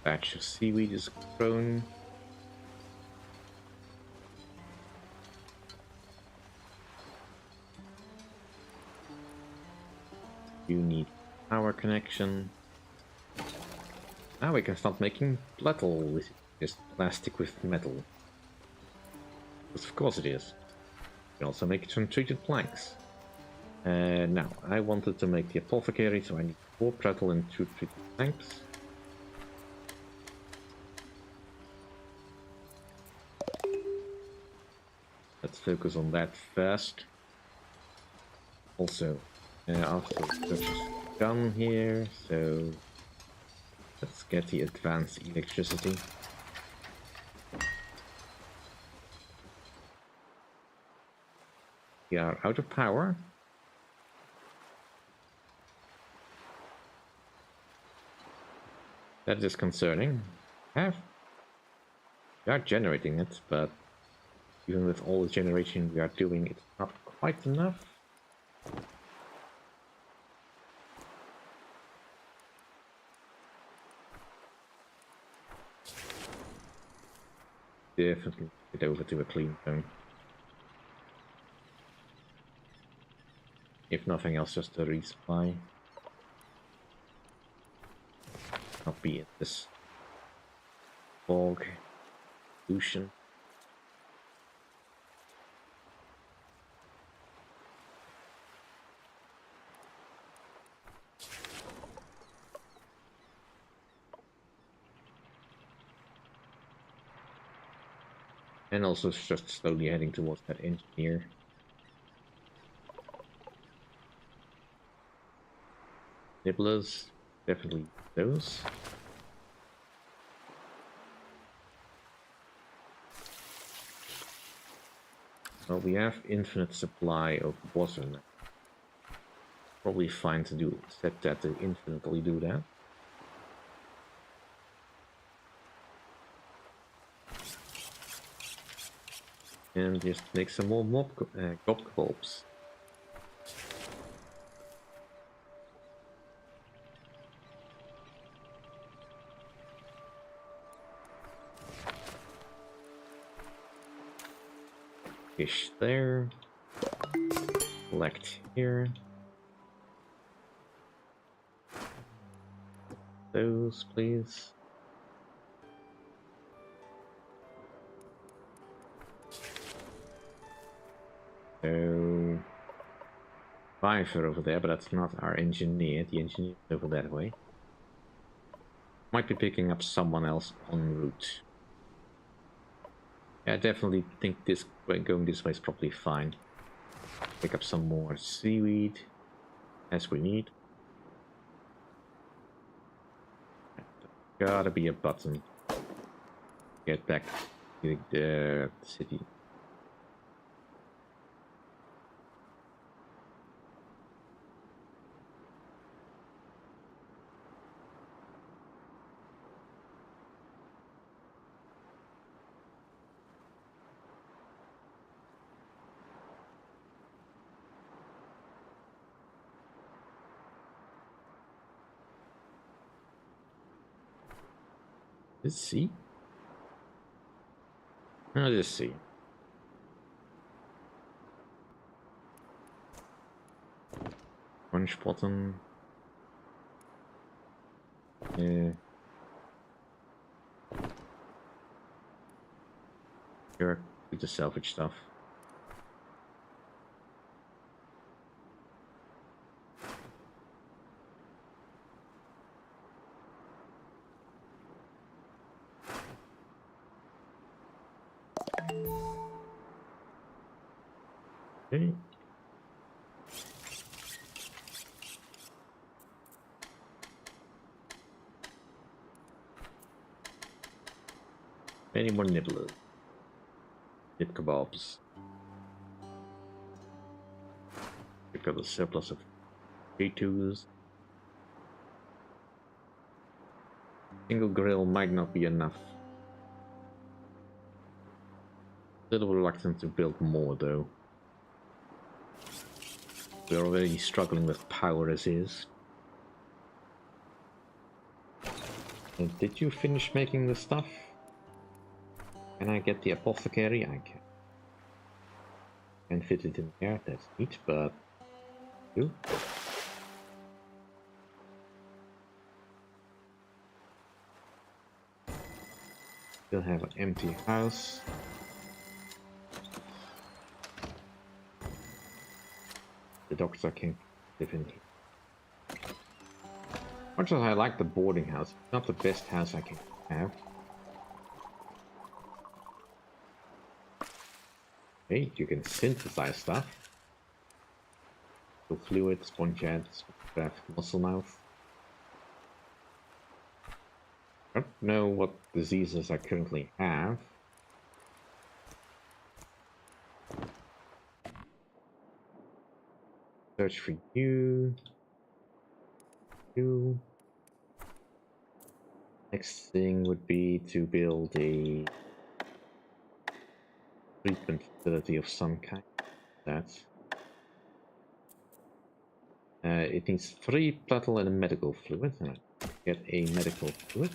Speaker 1: Batch of seaweed is grown. You need power connection. Now we can start making metal with just plastic with metal. Because of course it is. We can also make it from treated planks. Now, I wanted to make the apothecary, so I need 4 metal and 2 treated planks. Let's focus on that first. Also, after the done here, so let's get the advanced electricity. We are out of power. That is concerning. We are generating it, but even with all the generation we are doing, it's not quite enough. Definitely get over to a clean zone. If nothing else, just a resupply. Not be in this fog pollution. And also just slowly heading towards that engineer. Nibblers, definitely those. Well, we have infinite supply of water now. Probably fine to set that to infinitely do that. And just make some more gob bulbs. Fish there. Collect here. Those, please. So, Viper over there, but that's not our engineer. The engineer is over that way. Might be picking up someone else en route. Yeah, I definitely think this going this way is probably fine. Pick up some more seaweed as we need. Gotta be a button. Get back to the city. Let's see. Let's see. Orange button. Yeah. Here, with the salvage stuff. Okay. Any more nibblers? Nib kebabs. We've got a surplus of K2s. Single grill might not be enough. A little reluctant to build more though. We're already struggling with power as is. And did you finish making the stuff? Can I get the apothecary? I can. Can fit it in there, that's neat, but... You? Still have an empty house. The doctor can live in here. Much as I like the boarding house, it's not the best house I can have. Hey, you can synthesize stuff. So fluid, sponge heads, craft muscle mouth. I don't know what diseases I currently have. Search for you. You. Next thing would be to build a treatment facility of some kind. That's it needs 3 plattle and a medical fluid. And I get a medical fluid.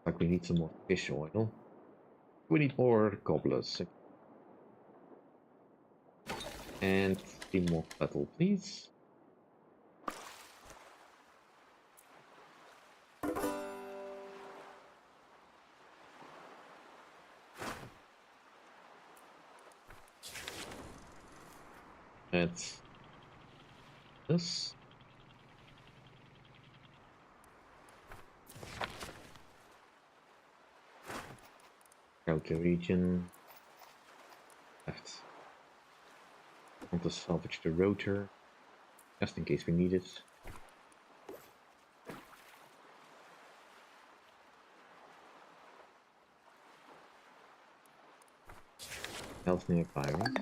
Speaker 1: Like we need some more fish oil. We need more gobblers. And 3 more plattle, please. That's this. Out the region. Left. Want to salvage the rotor, just in case we need it. Health nearby, right?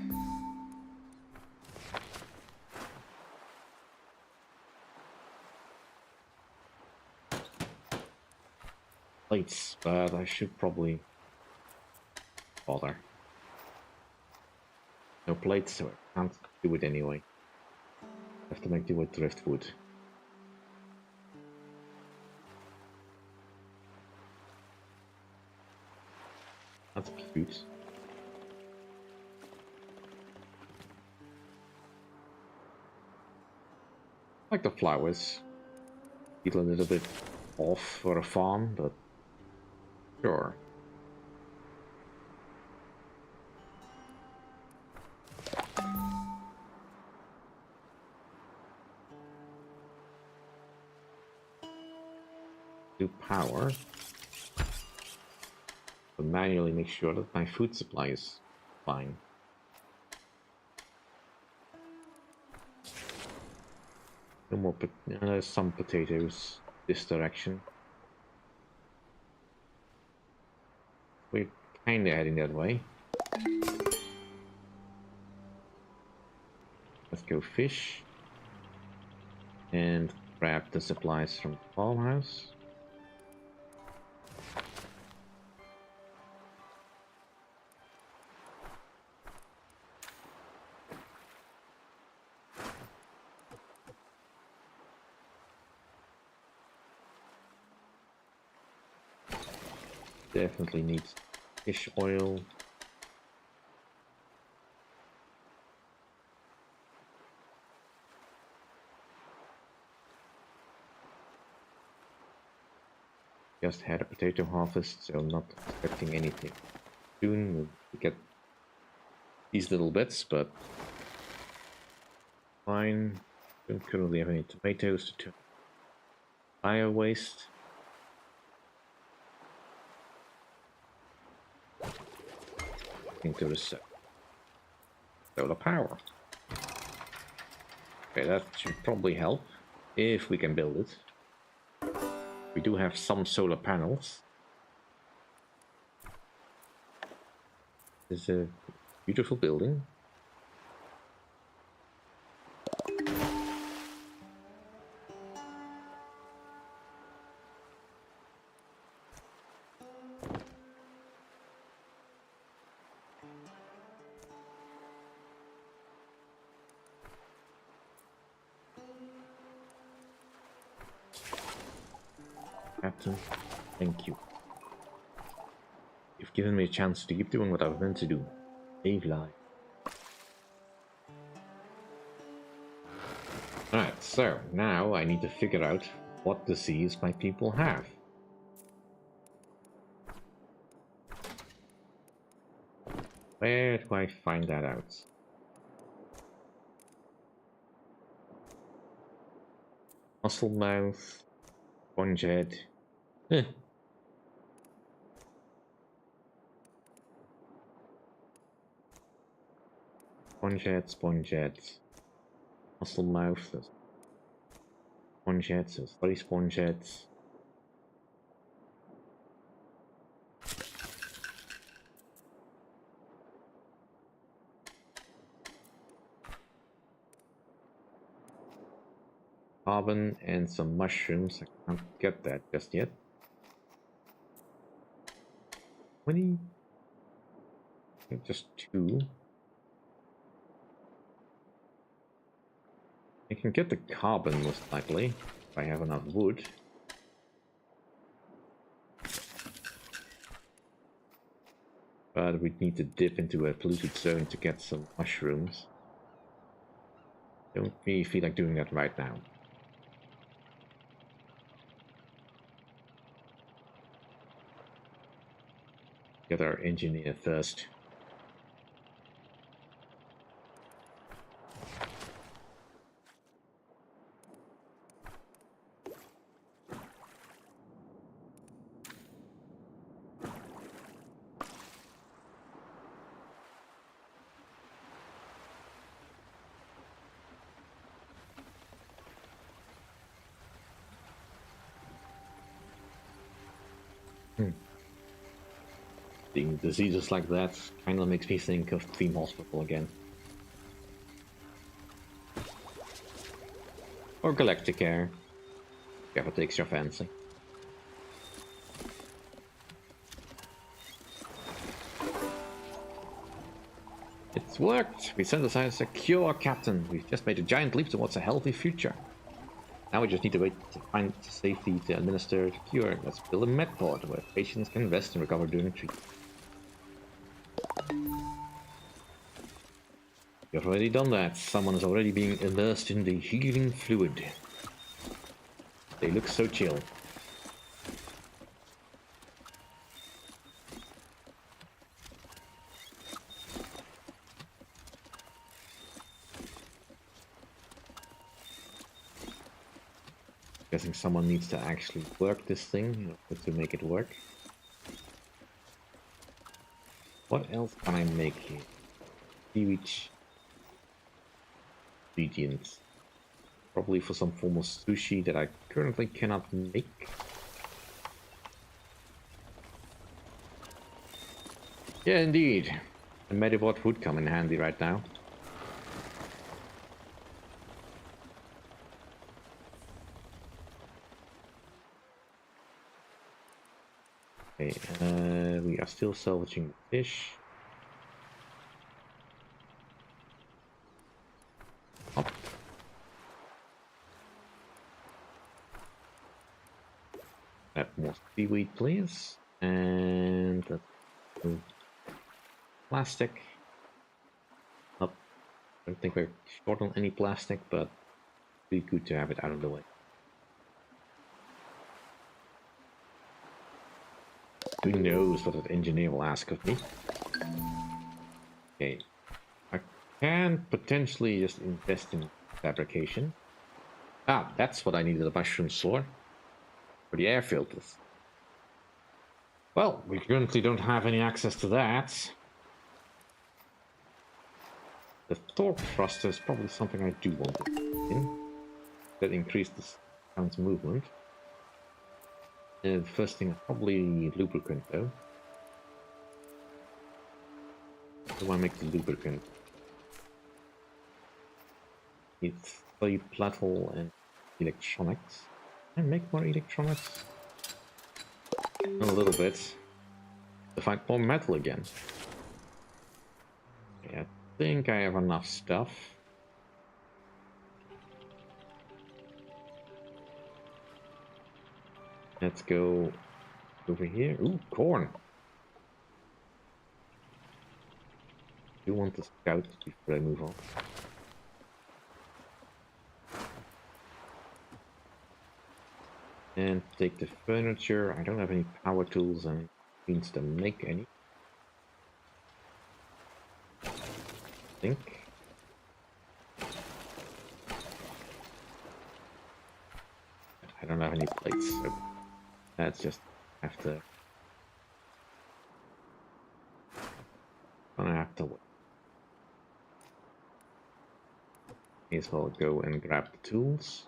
Speaker 1: Plates, but I should probably bother. No plates, so I can't do it anyway. I have to make do with driftwood. That's cute. I like the flowers. Feel a little bit off for a farm, but sure. to power. But manually make sure that my food supply is fine. No more, some potatoes this direction. We're kinda heading that way. Let's go fish. And grab the supplies from the farmhouse. Definitely needs fish oil. Just had a potato harvest, so I'm not expecting anything soon. We'll get these little bits, but fine. Don't currently have any tomatoes to turn fire waste. Into the solar power. Okay, that should probably help if we can build it. We do have some solar panels. It's a beautiful building. Captain, thank you. You've given me a chance to keep doing what I was meant to do. Save lives. Alright, so now I need to figure out what disease my people have. Where do I find that out? Muscle mouth, sponge head. Sponge head. Muscle mouth, sponge head, so 3 sponge heads. Carbon and some mushrooms. I can't get that just yet. 20? Just 2. I can get the carbon most likely if I have enough wood. But we'd need to dip into a polluted zone to get some mushrooms. Don't really feel like doing that right now. Get our engineer first. Seeing diseases like that kind of makes me think of Theme Hospital again. Or Galactic Air, whichever takes your fancy. It's worked! We synthesized a secure, Captain. We've just made a giant leap towards a healthy future. Now we just need to wait to find safety to administer the cure. Let's build a medport where patients can rest and recover during treatment. You've already done that. Someone is already being immersed in the healing fluid. They look so chill. Guessing someone needs to actually work this thing in order to make it work. What else can I make here? Seaweed ingredients. Probably for some form of sushi that I currently cannot make. Yeah, indeed. A medibot would come in handy right now. Okay, we are still salvaging the fish. Up. Add more seaweed, please. And let's do plastic. Up. I don't think we're short on any plastic, but it'd be good to have it out of the way. Who knows what that engineer will ask of me? Okay. I can potentially just invest in fabrication. Ah, that's what I needed the mushrooms for the air filters. Well, we currently don't have any access to that. The torque thruster is probably something I do want to put in. That increased the sound's movement. The first thing is probably lubricant though. How do I make the lubricant? It's a platform and electronics. Can I make more electronics? A little bit. To find more metal again. Okay, I think I have enough stuff. Let's go over here. Ooh, corn. I do want to scout before I move on. And take the furniture. I don't have any power tools and means to make any. I think. I don't have any plates, so that's just have to. Gonna have to wait. May as well go and grab the tools.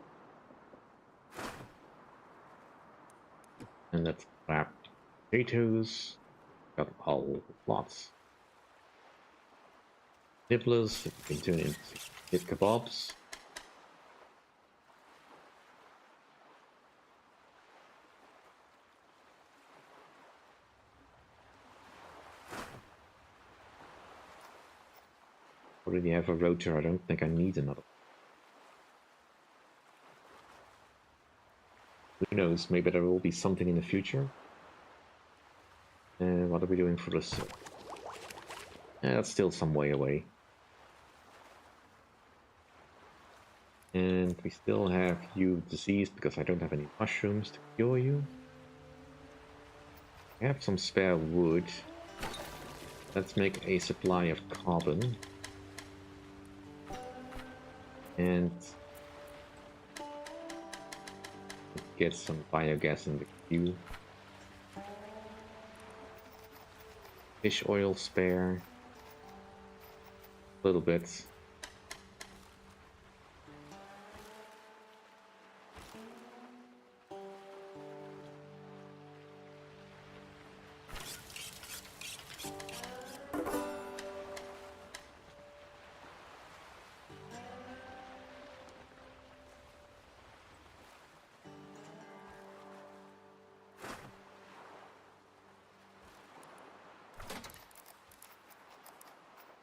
Speaker 1: And let's grab potatoes. Got all lots. Nibblers, that we can turn into hit kebabs. Already have a rotor, I don't think I need another. Who knows, maybe there will be something in the future. What are we doing for this? That's still some way away. And we still have you diseased because I don't have any mushrooms to cure you. I have some spare wood. Let's make a supply of carbon. And get some biogas in the queue. Fish oil spare. A little bit.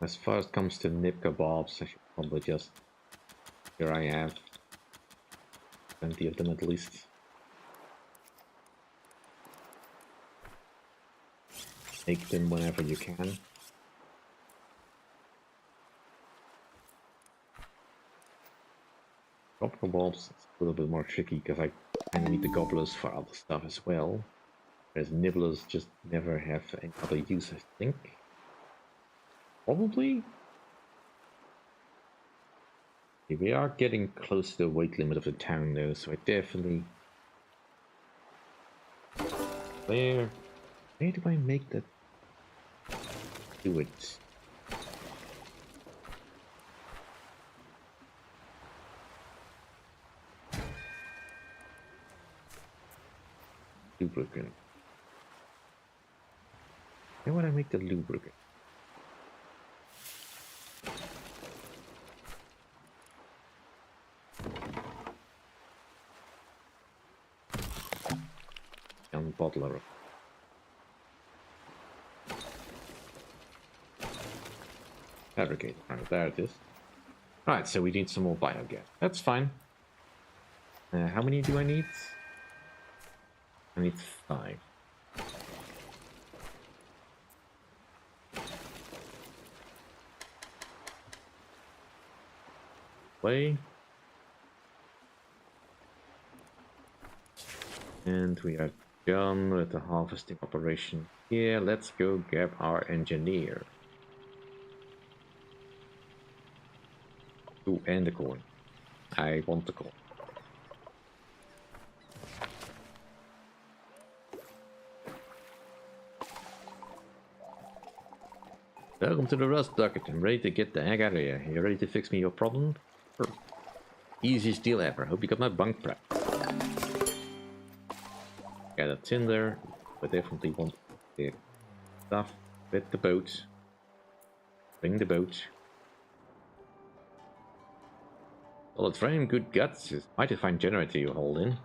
Speaker 1: As far as it comes to nib kebabs, I should probably just... Here I have 20 of them at least. Make them whenever you can. Drop kebabs, it's a little bit more tricky because I kind of need the gobblers for other stuff as well. Whereas nibblers just never have any other use, I think. Probably? Okay, we are getting close to the weight limit of the town though, so I definitely Where do I make that do it? Lubricant. Where would I make the lubricant? And bottler. Fabricate. Right, there it is. Alright, so we need some more biogas. That's fine. How many do I need? I need 5. Play. And we are done with the harvesting operation here. Let's go grab our engineer. Ooh, and the corn. I want the corn. Welcome to the rust bucket. I'm ready to get the heck out of here. You ready to fix me your problem? Sure. Easiest deal ever. Hope you got my bunk prep. Yeah, that's in there. But definitely want the stuff with the boat. Bring the boat. Solid frame, good guts. It's quite a fine generator you hold in.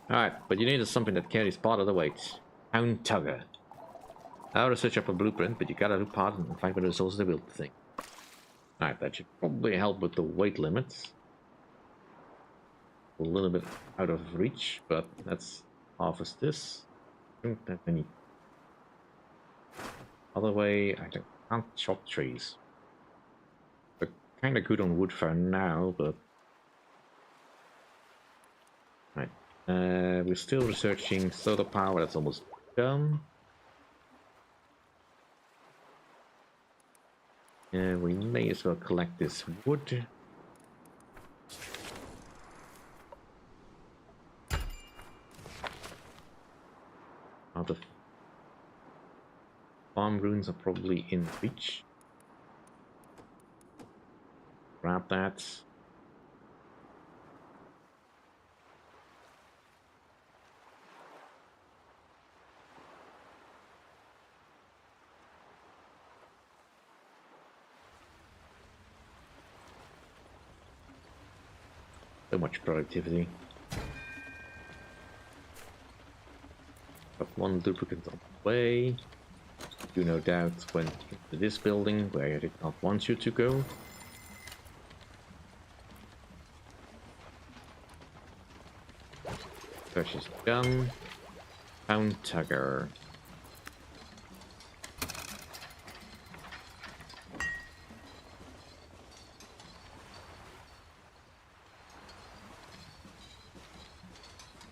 Speaker 1: Alright, but you need something that carries part of the weight. Hound tugger. I'll research up a blueprint, but you gotta do part and find the resources to build the thing. Alright, that should probably help with the weight limits. A little bit out of reach, but let's harvest this. Don't have any other way. I can't chop trees. We're kinda good on wood for now, but right. We're still researching solar power, that's almost done. We may as well collect this wood. The farm ruins are probably in reach. Grab that. So much productivity. Got one lubricant on the way. You no doubt went into this building where I did not want you to go. Search is done. Hound tugger.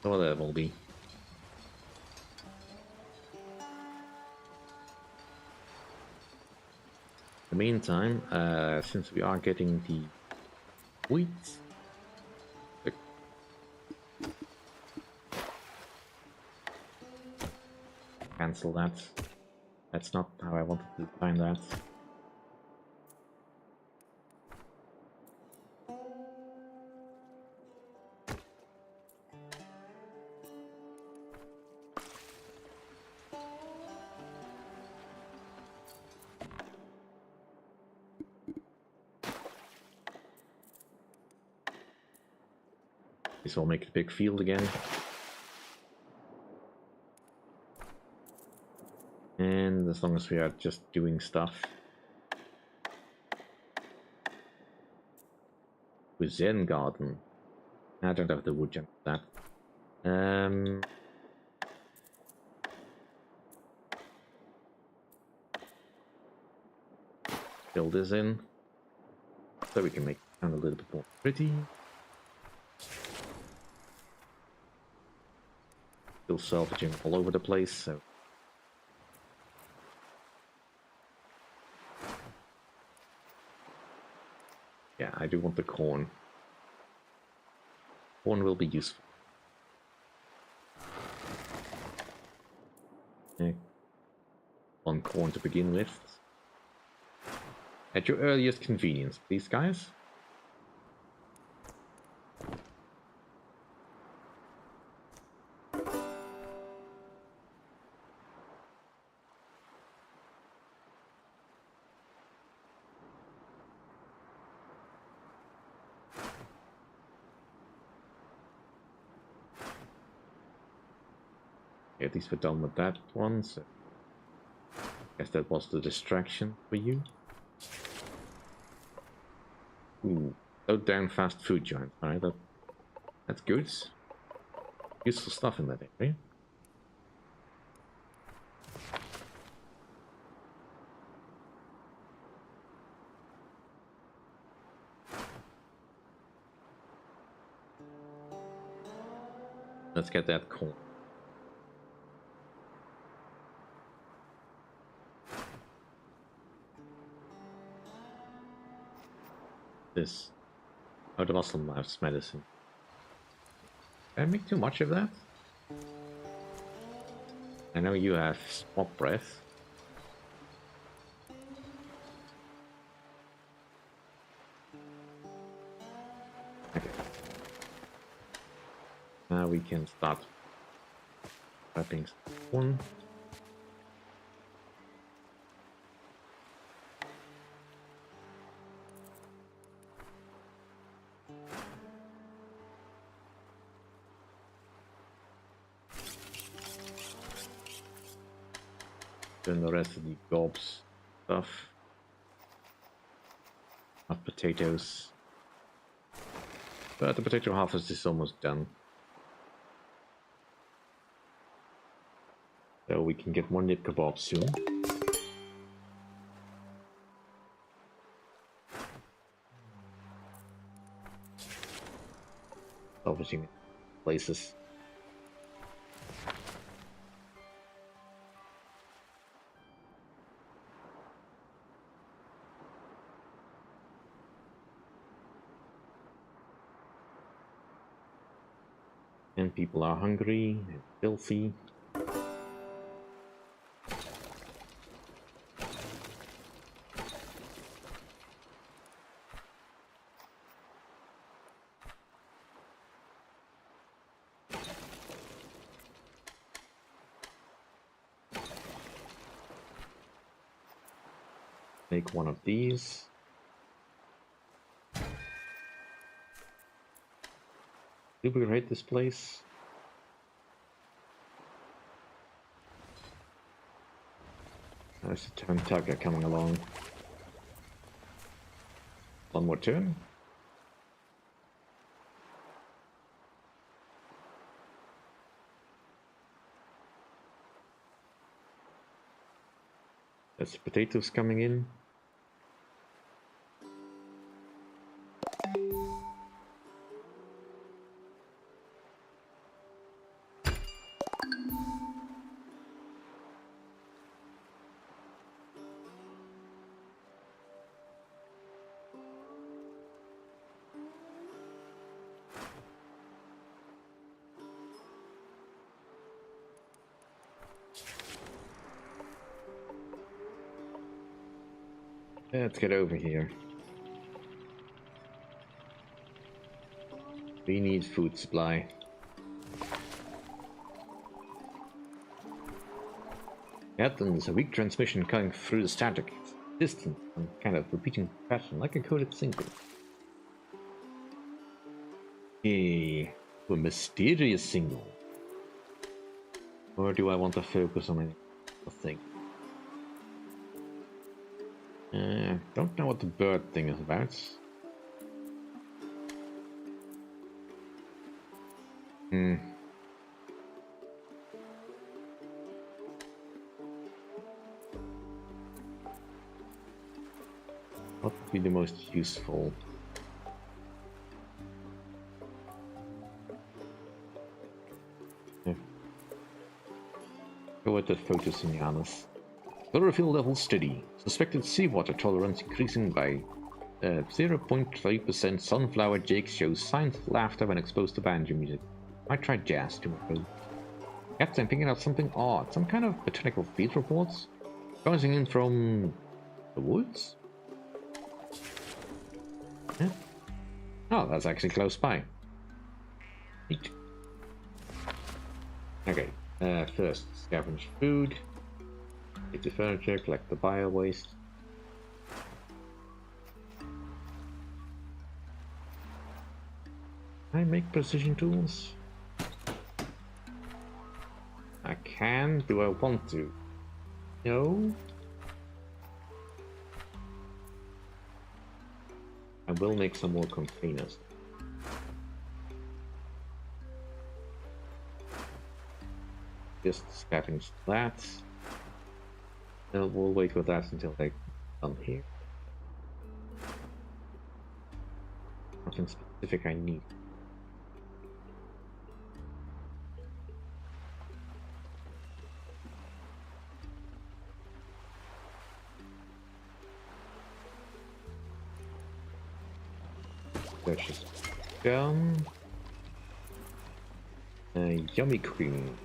Speaker 1: Oh, that will be. In the meantime, since we are getting the wheat, cancel that. That's not how I wanted to find that. This will make a big field again. And as long as we are just doing stuff. With Zen Garden. I don't have the wood jump for that. Fill this in. So we can make it sound a little bit more pretty. Still salvaging all over the place, so. Yeah, I do want the corn. Corn will be useful. 1 corn to begin with. At your earliest convenience, please, guys. At least we're done with that one, so I guess that was the distraction for you. Ooh, low down fast food giant. Alright, that's good. Useful stuff in that area. Let's get that corn. This out of muscle lives medicine. Can I make too much of that? I know you have swap breath. Okay. Now we can start wrapping one. Then the rest of the gobs stuff. Of potatoes. But the potato harvest is almost done. So we can get more nib kebab soon. Salvaging places. And people are hungry and filthy. Make one of these. Do we rate this place? There's a turn tugger coming along. One more turn. There's potatoes coming in. Let's get over here. We need food supply. Yep, and there's a weak transmission coming through the static. It's distant and kind of repeating pattern, like a coded single. A mysterious single. Or do I want to focus on any thing? Don't know what the bird thing is about. What would be the most useful? Yeah. Go with the photosynthesis. Chlorophyll level steady. Suspected seawater tolerance increasing by 0.3%. Sunflower Jake shows signs of laughter when exposed to banjo music. I tried jazz tomorrow. Yes, I'm thinking of something odd. Some kind of botanical field reports coming in from the woods? Yeah. Oh, that's actually close by. Neat. Okay, first scavenge food, get the furniture, collect the bio waste. I make precision tools? I can. Do I want to? No. I will make some more containers. Just scavenge that. We'll wait for that until they're done here. Nothing specific I need. Purchase gum. Yummy cream.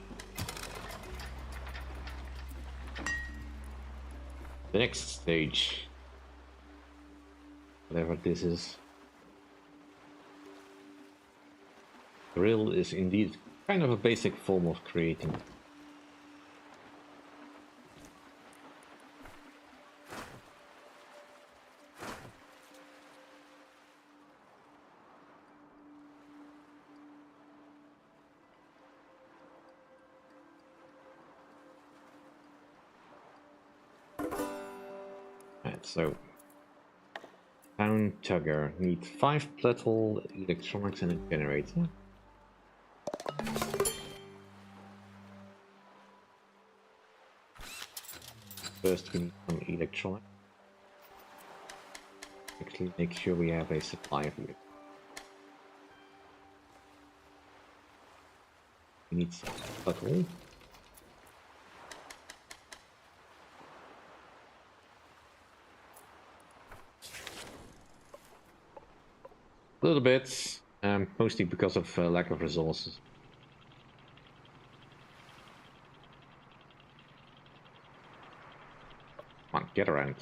Speaker 1: The next stage. Whatever this is. Grill is indeed kind of a basic form of creating. Right, so Town Tugger needs 5 metal electronics and a generator. First we need some electronics. Actually make sure we have a supply of it. We need some metal. A little bit, mostly because of lack of resources. Come on, get around.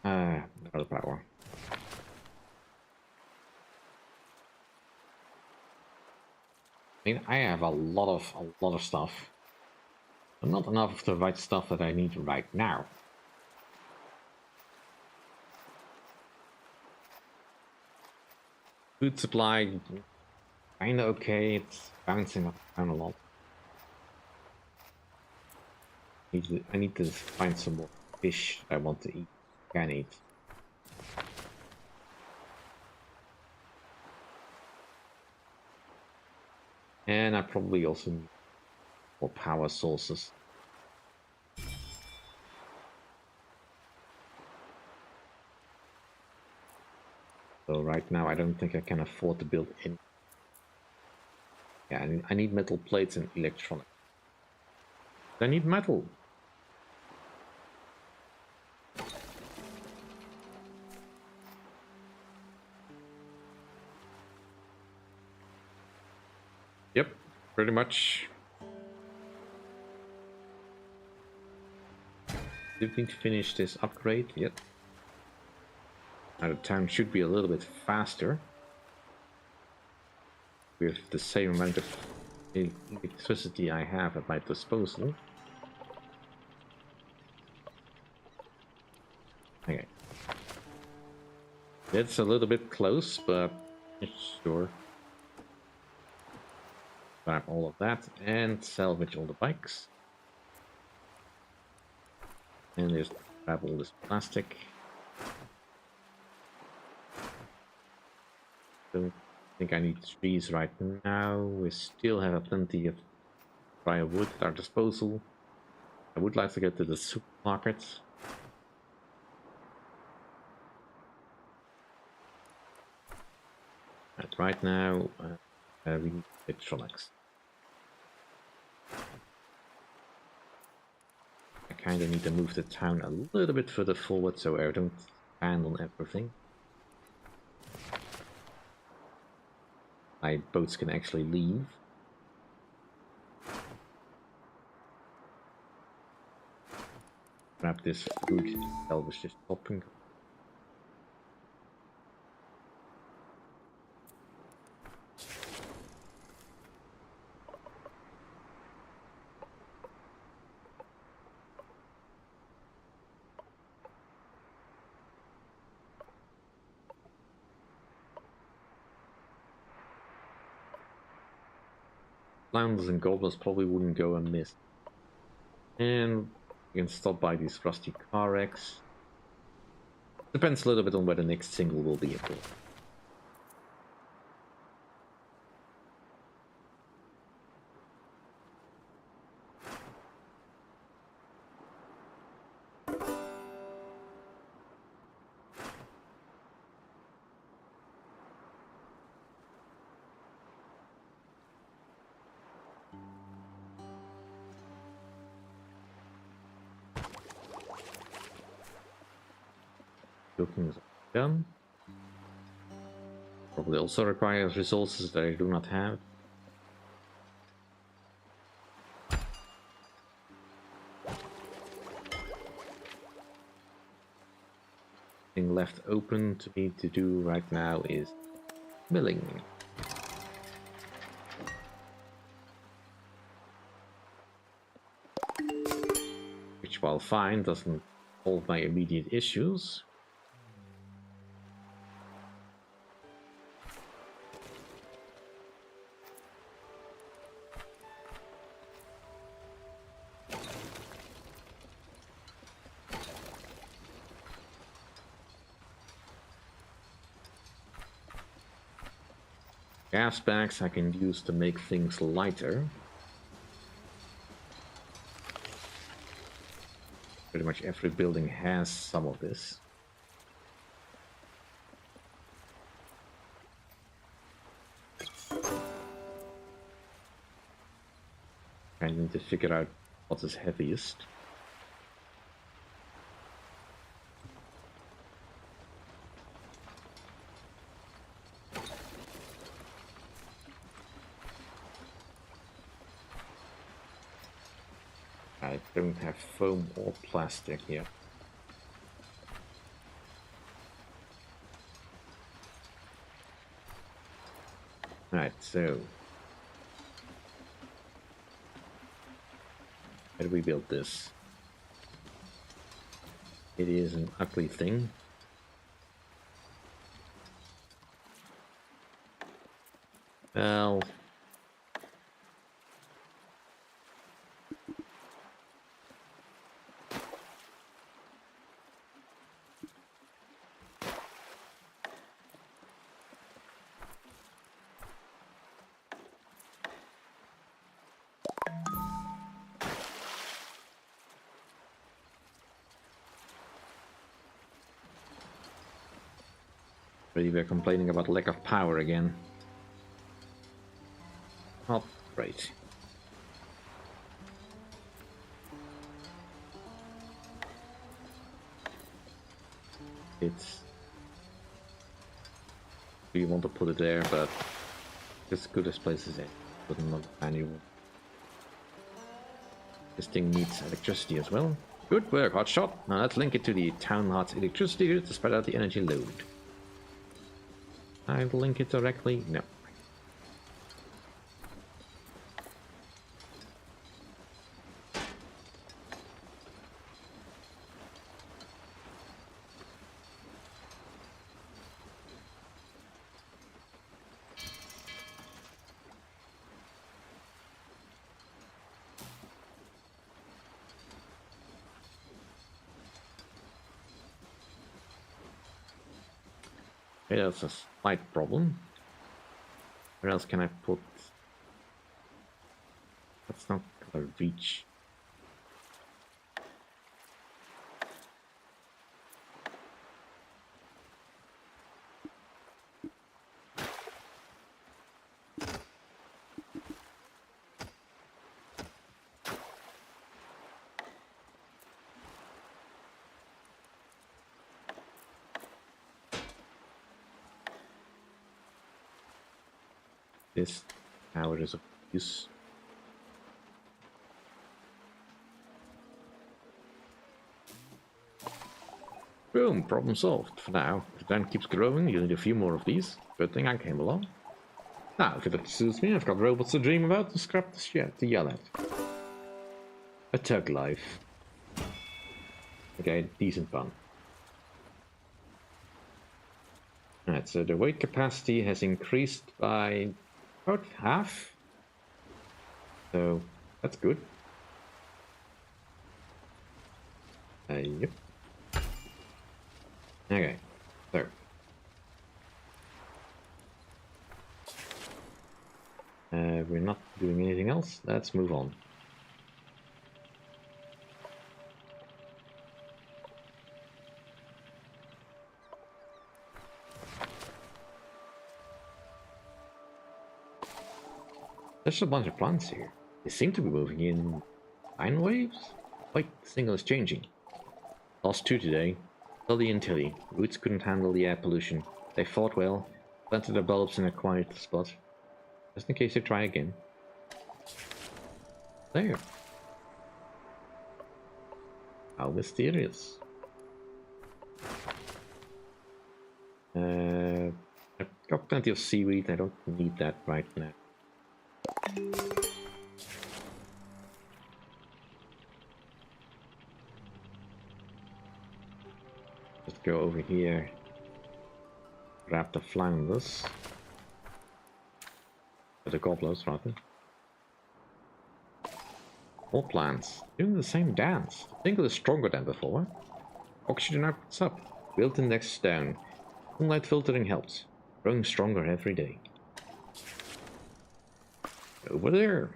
Speaker 1: Another power. I mean, I have a lot of stuff, but not enough of the right stuff that I need right now. Food supply, kinda okay. It's bouncing up down a lot. I need to find some more fish I want to eat. Can eat. And I probably also need more power sources. So right now I don't think I can afford to build any. Yeah, I need metal plates and electronics. I need metal. Yep, pretty much. Did we finish this upgrade yet? Now the town should be a little bit faster with the same amount of electricity I have at my disposal. Okay. It's a little bit close, but sure. Grab all of that and salvage all the bikes. And just grab all this plastic. Don't think I need trees right now. We still have plenty of dry wood at our disposal. I would like to get to the supermarket. But right now, we need electronics. I kind of need to move the town a little bit further forward so I don't stand on everything. My boats can actually leave. grab this food that was just popping. Clowns and goblins probably wouldn't go amiss. And you can stop by these rusty car wrecks. Depends a little bit on where the next single will be, of course. Cooking is done. Probably also requires resources that I do not have. Thing left open to me to do right now is milling. Which, while fine, doesn't solve my immediate issues. Gas bags I can use to make things lighter. Pretty much every building has some of this. I need to figure out what is heaviest. I don't have foam or plastic here. Right, so how do we build this? It is an ugly thing. Well, really we're complaining about lack of power again. Oh, great. It's... We want to put it there, but as good as place as it. Put another manual. This thing needs electricity as well. Good work, Hotshot. Now let's link it to the town hot's electricity grid to spread out the energy load. I'll link it directly? No. Okay, that's a slight problem. Where else can I put... That's not gonna reach. This tower is of use. Boom, problem solved for now. If the plant keeps growing, you'll need a few more of these. Good thing I came along. Now, if it suits me, I've got robots to dream about and scrap the shit to yell at. A tug life. Okay, decent fun. Alright, so the weight capacity has increased by about half. So, that's good. Yep. Okay, so. We're not doing anything else. Let's move on. There's a bunch of plants here. They seem to be moving in sine waves? Like the signal is changing. Lost two today. Tully and Tilly. Roots couldn't handle the air pollution. They fought well. Planted their bulbs in a quiet spot. Just in case they try again. There. How mysterious. I've got plenty of seaweed. I don't need that right now. Let's go over here. Grab the flounders. The gobblers, rather. More plants. Doing the same dance. The single is stronger than before. Oxygen output's up. Wilt index down. Sunlight filtering helps. Growing stronger every day. Over there.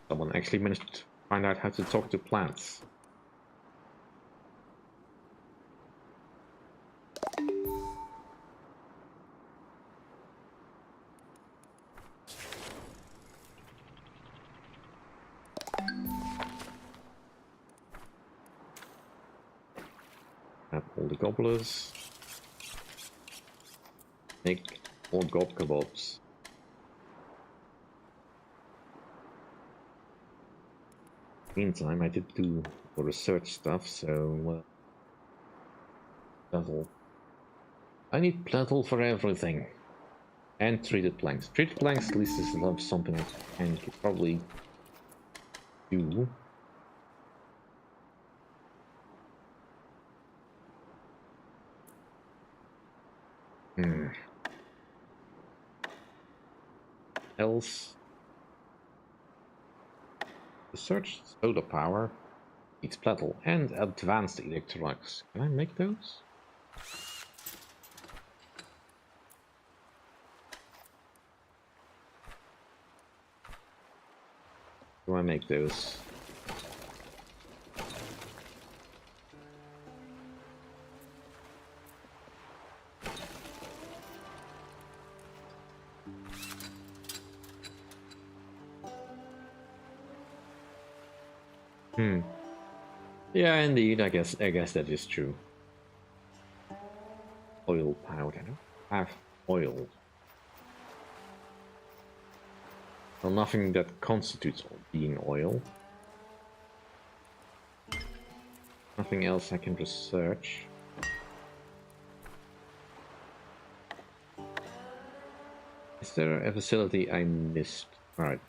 Speaker 1: Someone actually managed to find out how to talk to plants. Grab all the gobblers. Make more gob kebabs. Meantime, I did do more research stuff, so Pletal. I need Pletal for everything. And treated planks. Treated planks at least is something I can probably do. Else. Research solar power needs Pletal and advanced electronics. Can I make those? Do I make those? Yeah, indeed. I guess that is true. Oil powder. Have oil. Well, nothing that constitutes being oil. Nothing else I can research. Is there a facility I missed? Alright.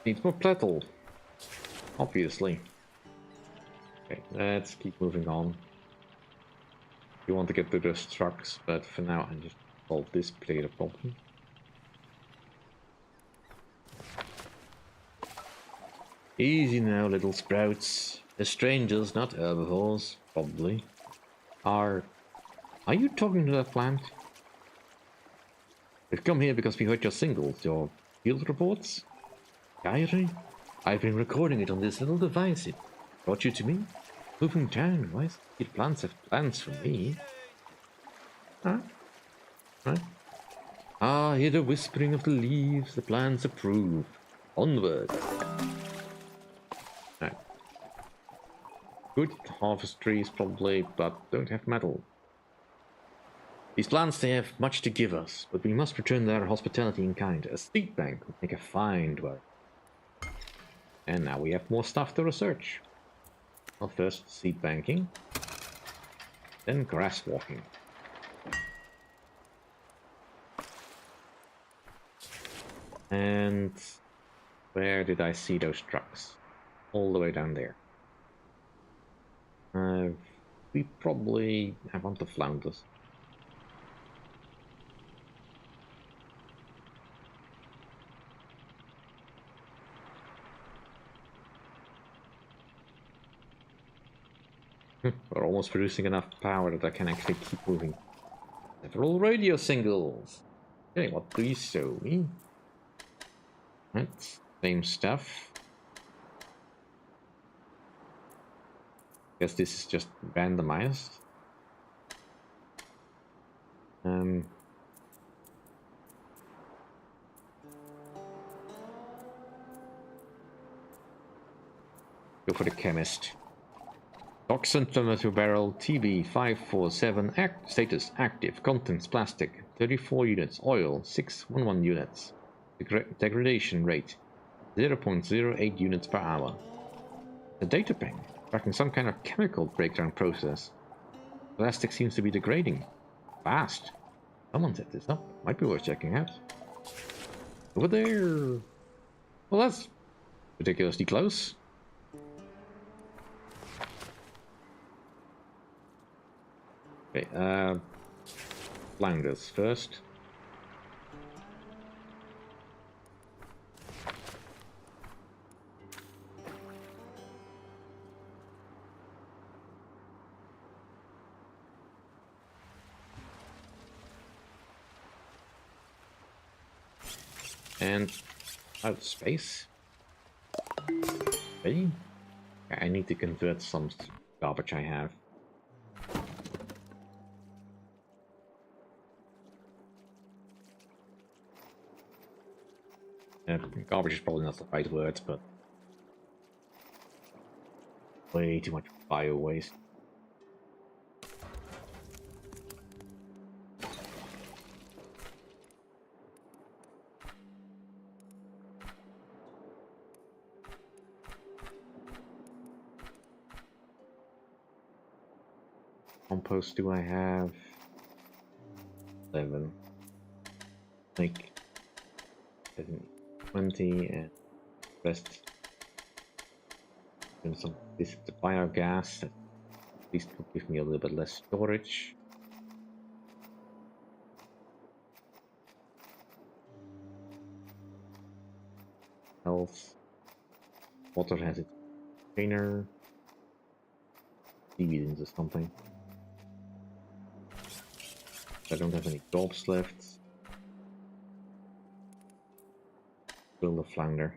Speaker 1: Needs more Pletal. Obviously. Okay, let's keep moving on. You want to get to those trucks, but for now I just solve this particular problem. Easy now, little sprouts. They're strangers, not herbivores, probably. Are you talking to that plant? We've come here because we heard your singles, your field reports. Diary? I've been recording it on this little device. It brought you to me. Moving town, why did plants have plans for me? Huh? Right? Ah, hear the whispering of the leaves, the plants approve. Onward. Right. Good harvest trees probably, but don't have metal. These plants, they have much to give us, but we must return their hospitality in kind. A steep bank would make a fine dwelling. And now we have more stuff to research. Well, first seed banking, then grass walking. And where did I see those trucks? All the way down there. We probably have on the flounders. We're almost producing enough power that I can actually keep moving. Several radio singles. Okay, what do you show me? Right, same stuff. Guess this is just randomized. Go for the chemist. Toxin thermometer barrel TB547 status active. Contents plastic 34 units. Oil 611 units. Degradation rate 0.08 units per hour. The data ping tracking some kind of chemical breakdown process. Plastic seems to be degrading fast. Someone set this up. Might be worth checking out. Over there. Well, that's ridiculously close. Okay, flounders first. And out of space. Okay. I need to convert some garbage I have. Garbage is probably not the right word, but way too much bio waste. Compost do I have? 11. Like 20 and rest. And some this is the biogas that at least will give me a little bit less storage. Health. Water has its container. Seaweed or something. I don't have any jobs left. Build a flounder.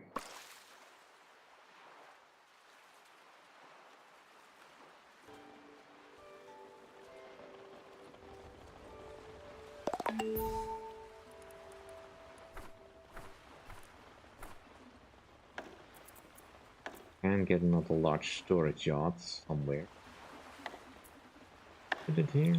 Speaker 1: And get another large storage yard somewhere. Put it here.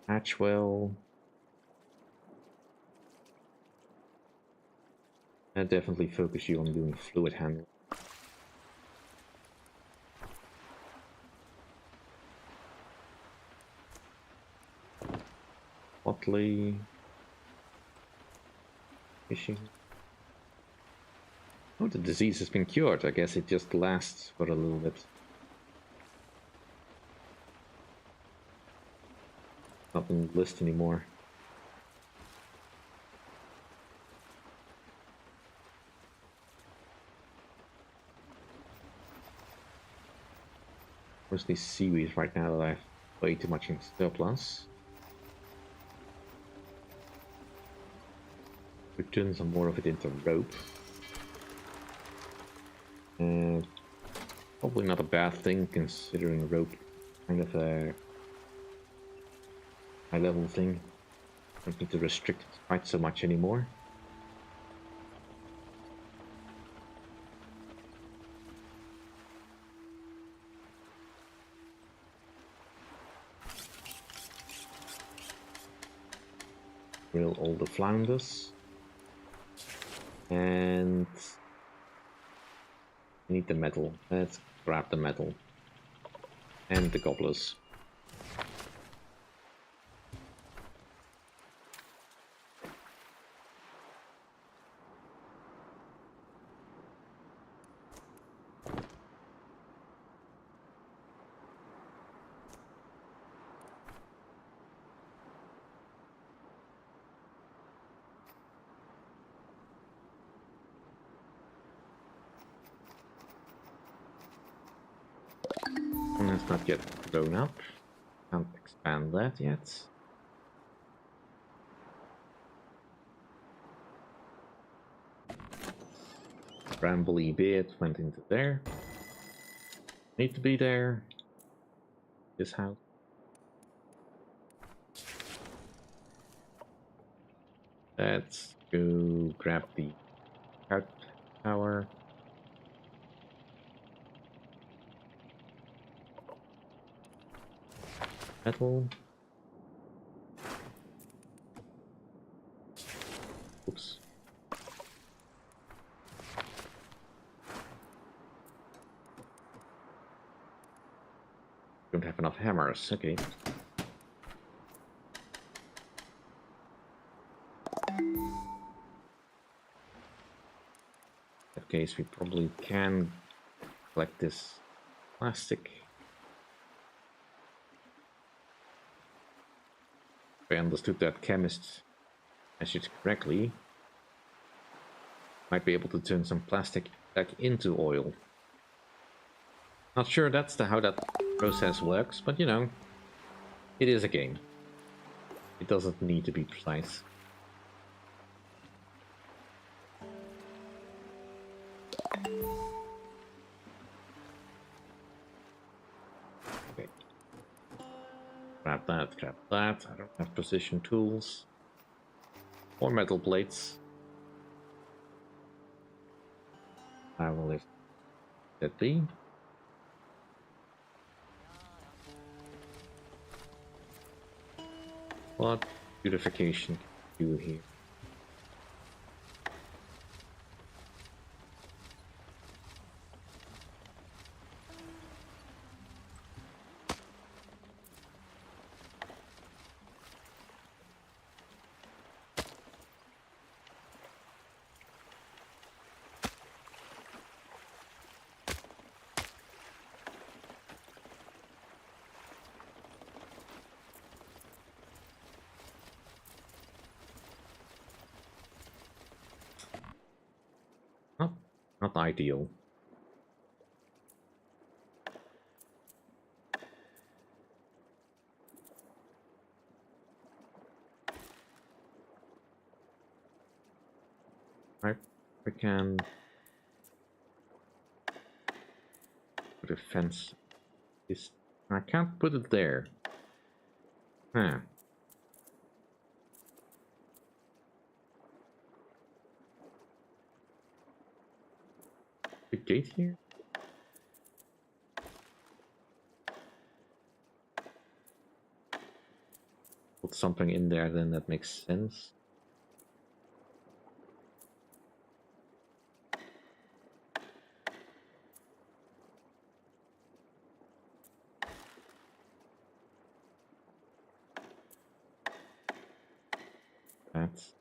Speaker 1: Hatchwell. I definitely focus you on doing fluid handling. Botley. Fishing. Oh, the disease has been cured. I guess it just lasts for a little bit. Not on the list anymore. Mostly seaweed right now that I have way too much in surplus. We turn some more of it into rope. And probably not a bad thing considering rope kind of a high level thing. Don't need to restrict it quite so much anymore. Drill all the flounders. And I need the metal. Let's grab the metal. And the gobblers. And it's not yet grown up. Can't expand that yet. Brambly beard went into there. Need to be there. This house. Let's go grab the card tower. Metal. Oops. Don't have enough hammers. Okay. In that case, we probably can collect this plastic. If I understood that chemist message correctly, might be able to turn some plastic back into oil. Not sure that's how that process works, but you know, it is a game. It doesn't need to be precise. Okay. Grab that, grab that. I don't have precision tools. Or metal plates. I will leave that be. What beautification can we do here? Not ideal. Right, we can put a fence. I can't put it there. Huh. The gate here? Put something in there, then that makes sense. That's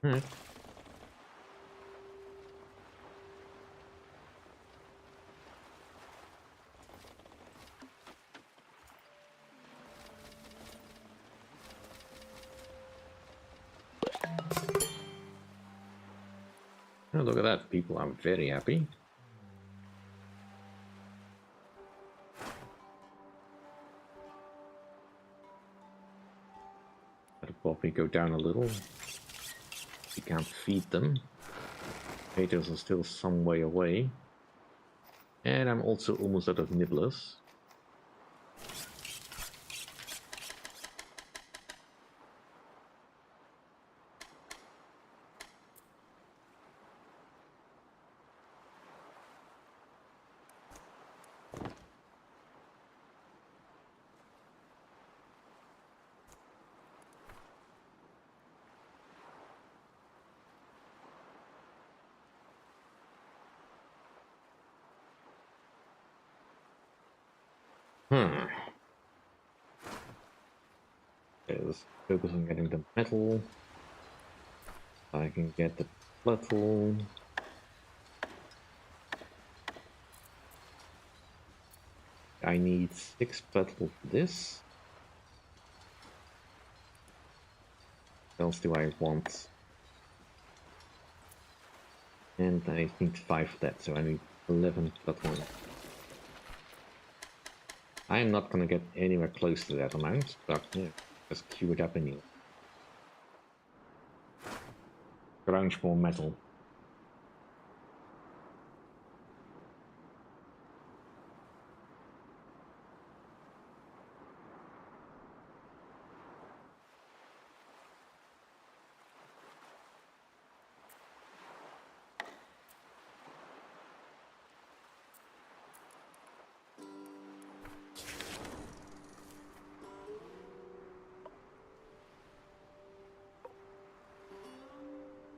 Speaker 1: alright. Oh, look at that. People are very happy. That'll probably go down a little. can't feed them. Potatoes are still some way away. And I'm also almost out of nibblers. Let's focus on getting the metal. I can get the metal. I need 6 metal for this. What else do I want? And I need 5 for that, so I need 11 metal. I'm not gonna get anywhere close to that amount, but yeah, just queue it up anyway. Crunch more metal.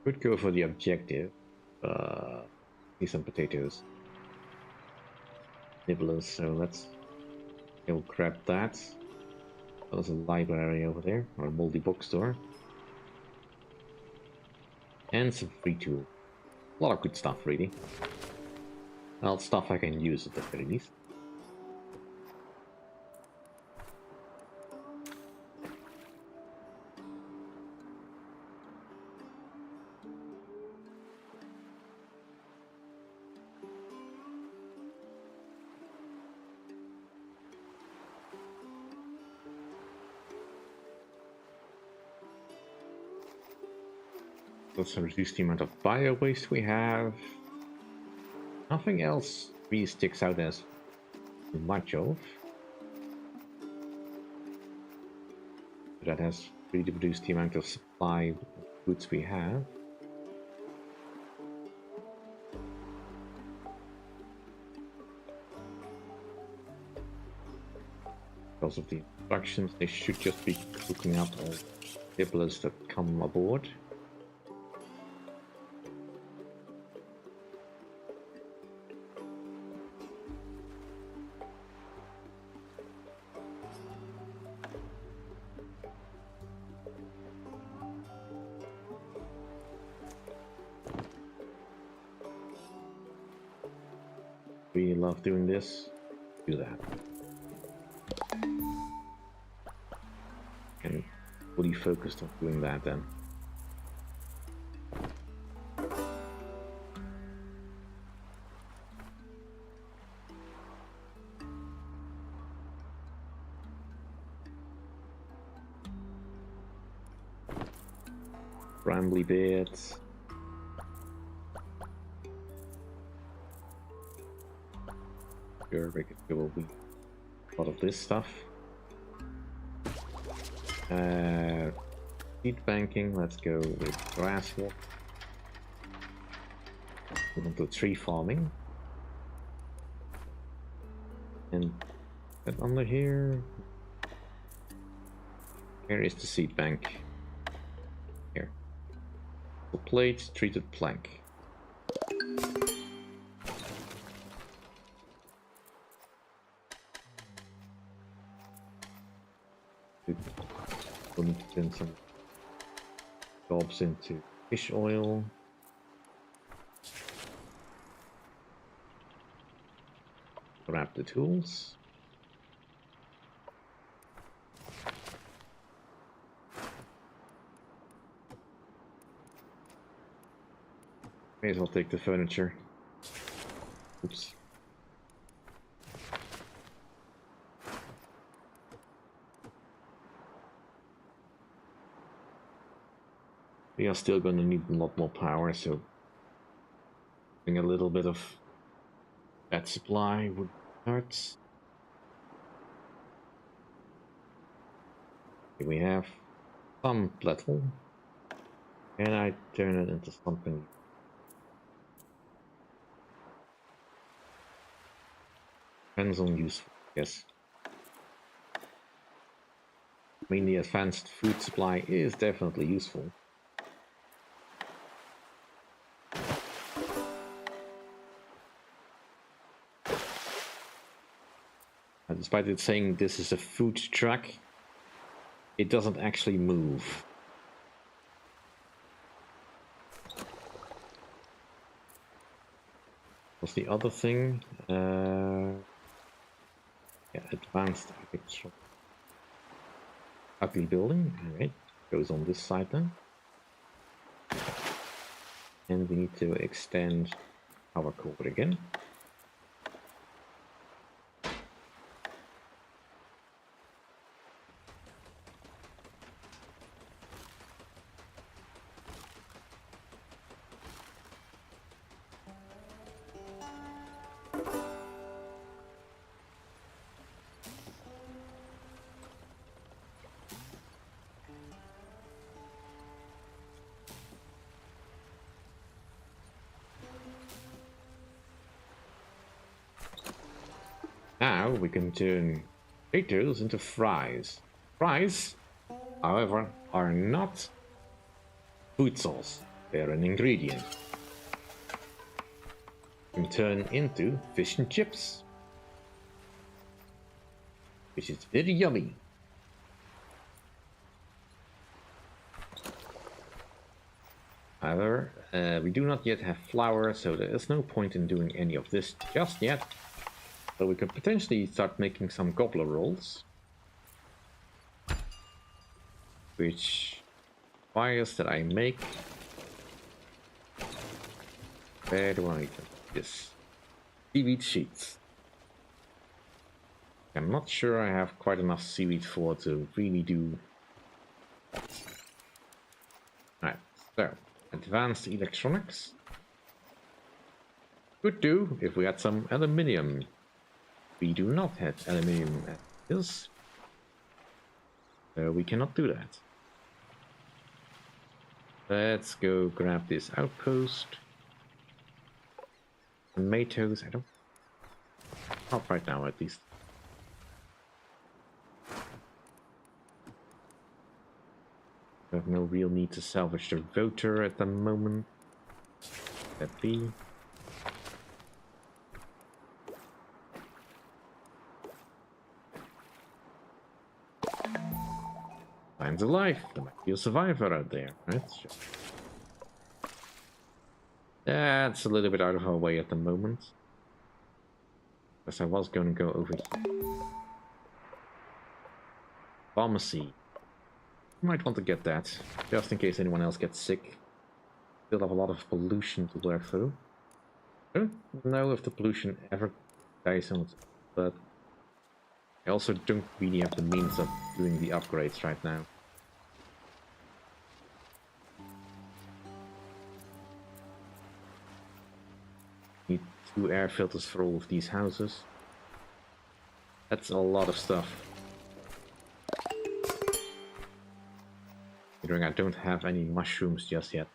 Speaker 1: Could go for the objective. Need some potatoes. Nibblers, so let's go grab that. There's a library over there, or a multi bookstore. And some free tools. A lot of good stuff, really. Well, stuff I can use at the very least. Let's reduce the amount of bio waste we have. Nothing else really sticks out as much of. That has really reduced the amount of supply of goods we have. Because of the instructions, they should just be cooking up all nibblers that come aboard. We love doing this. Do that. And fully focused on doing that then. Brambly bits. Sure, we could go with a lot of this stuff. Seed banking, let's go with grass walk. Move on to tree farming. And under here, where is the seed bank? Here. Plate, treated plank. We'll need to turn some jobs into fish oil. Grab the tools. May as well take the furniture. Oops. We are still going to need a lot more power, so having a little bit of that supply would hurt. Here we have some platform. Can I turn it into something? Depends on useful, yes. I mean, the advanced food supply is definitely useful. Despite it saying this is a food truck, it doesn't actually move. What's the other thing? Yeah, advanced architecture. Ugly building. Alright, goes on this side then. And we need to extend our cord again. Now we can turn potatoes into fries. Fries, however, are not food sauce. They're an ingredient. You can turn into fish and chips, which is very yummy. However, we do not yet have flour, so there is no point in doing any of this just yet. So we could potentially start making some gobbler rolls, which requires that I make... Where do I get this? Seaweed sheets. I'm not sure I have quite enough seaweed for to really do that. Alright, so advanced electronics. Could do if we had some aluminium. We do not have aluminium at this, so we cannot do that. Let's go grab this outpost. Tomatoes, I don't... Not right now, at least. We have no real need to salvage the voter at the moment. Let be. Signs of life. There might be a survivor out there, right? That's a little bit out of our way at the moment. Because I was going to go over here. Pharmacy. You might want to get that, just in case anyone else gets sick. Still have a lot of pollution to work through. I don't know if the pollution ever dies on its own, but I also don't really have the means of doing the upgrades right now. Need 2 air filters for all of these houses. That's a lot of stuff. Considering I don't have any mushrooms just yet.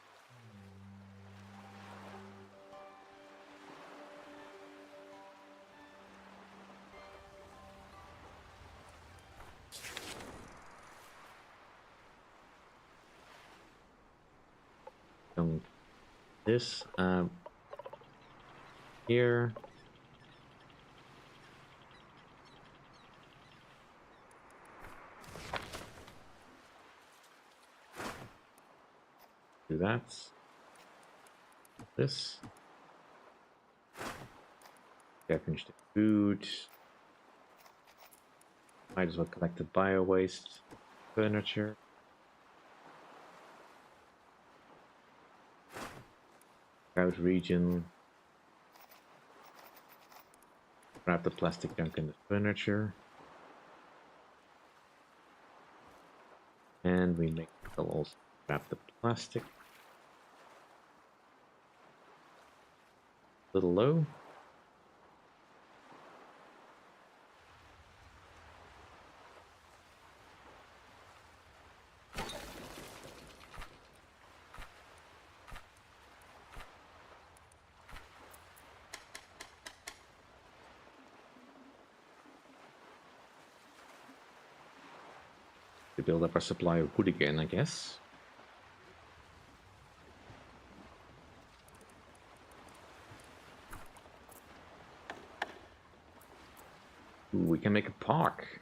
Speaker 1: This here. Do that. This. Scavenge the food. Might as well collect the bio waste. Furniture. Out region. Grab the plastic junk in the furniture. And we make also Grab the plastic. A little low. To build up our supply of wood again, I guess. Ooh, we can make a park.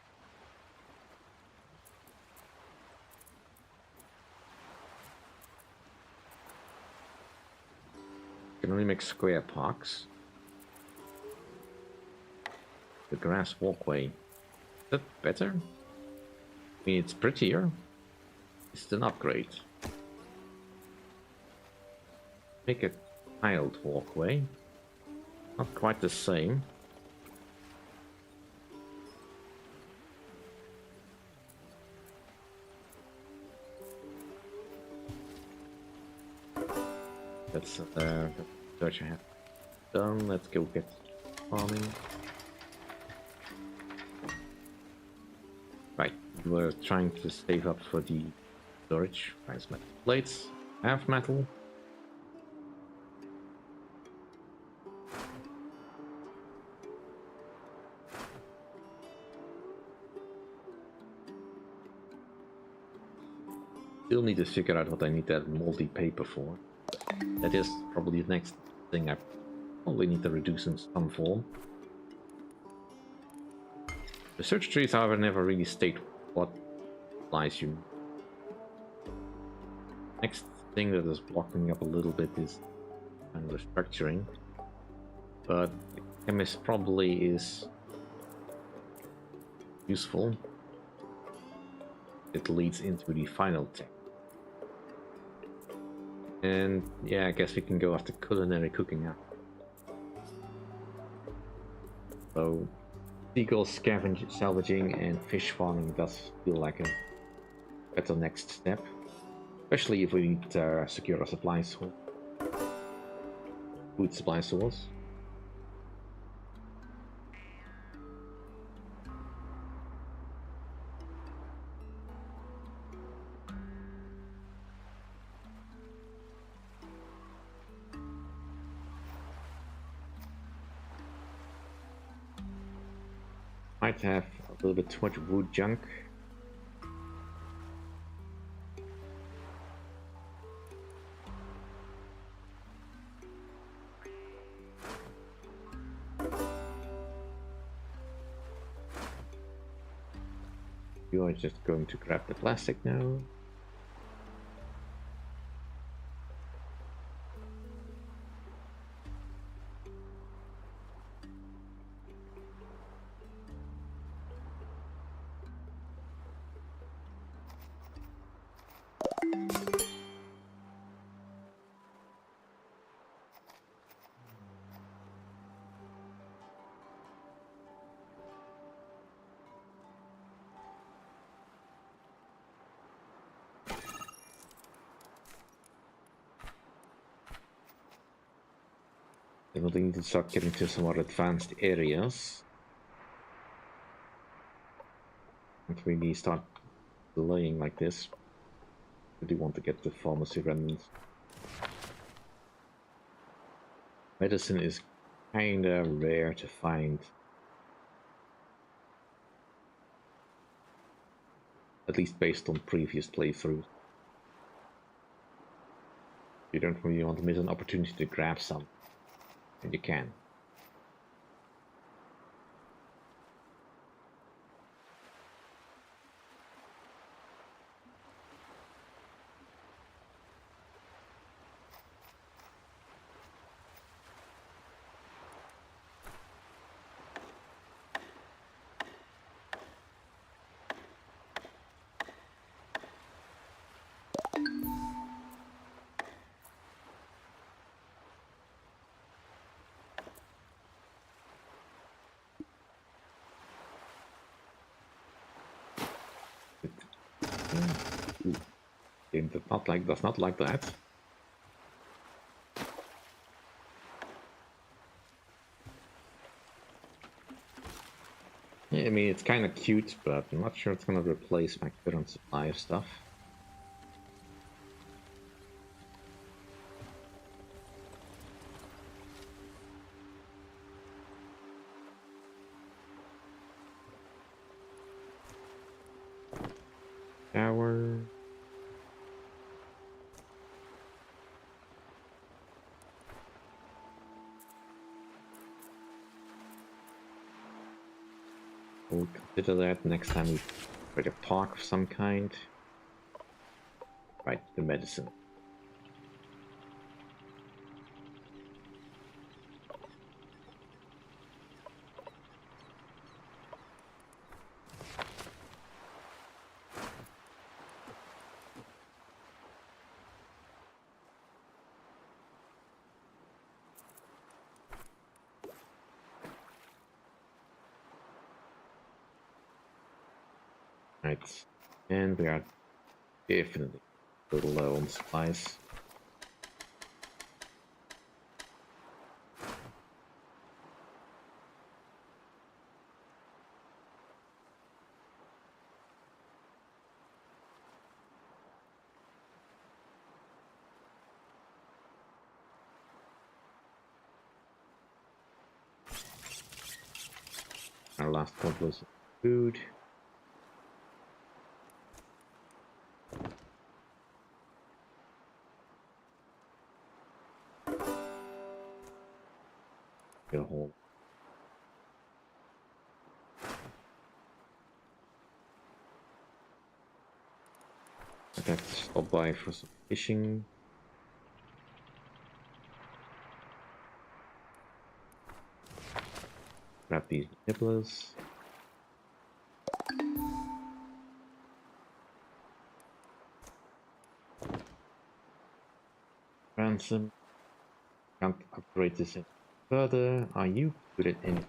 Speaker 1: We can only make square parks. The grass walkway. Is that better? I mean, it's prettier. It's an upgrade. Make a tiled walkway. Not quite the same. That's the search I have done. Let's go get farming. Right, we're trying to save up for the storage. Nice metal plates. Half metal. Still need to figure out what I need that moldy paper for. That is probably the next thing I probably need to reduce in some form. The search trees, however, never really state what lies you. Next thing that is blocking up a little bit is kind of the structuring. But MS probably is useful. It leads into the final tech. And yeah, I guess we can go after culinary cooking now. So seagull salvaging and fish farming does feel like a better next step. Especially if we need to secure a supply source. Food supply source. Might have a little bit too much wood junk. You are just going to grab the plastic now. Then we'll need to start getting to some more advanced areas. And really start delaying like this. I do want to get the pharmacy remnants. Medicine is kinda rare to find. At least based on previous playthroughs. You don't really want to miss an opportunity to grab some. And you can. Ooh. Game does not like that. Yeah, I mean, it's kind of cute, but I'm not sure it's gonna replace my current supply of stuff. Shower. We'll consider that next time we try to park of some kind. Right, the medicine. Right, and we are definitely a little low on supplies. Our last point was food. Get a whole. Okay, stop by for some fishing. Grab these nibblers. Ransom. Can't upgrade this any further. Are you good at any?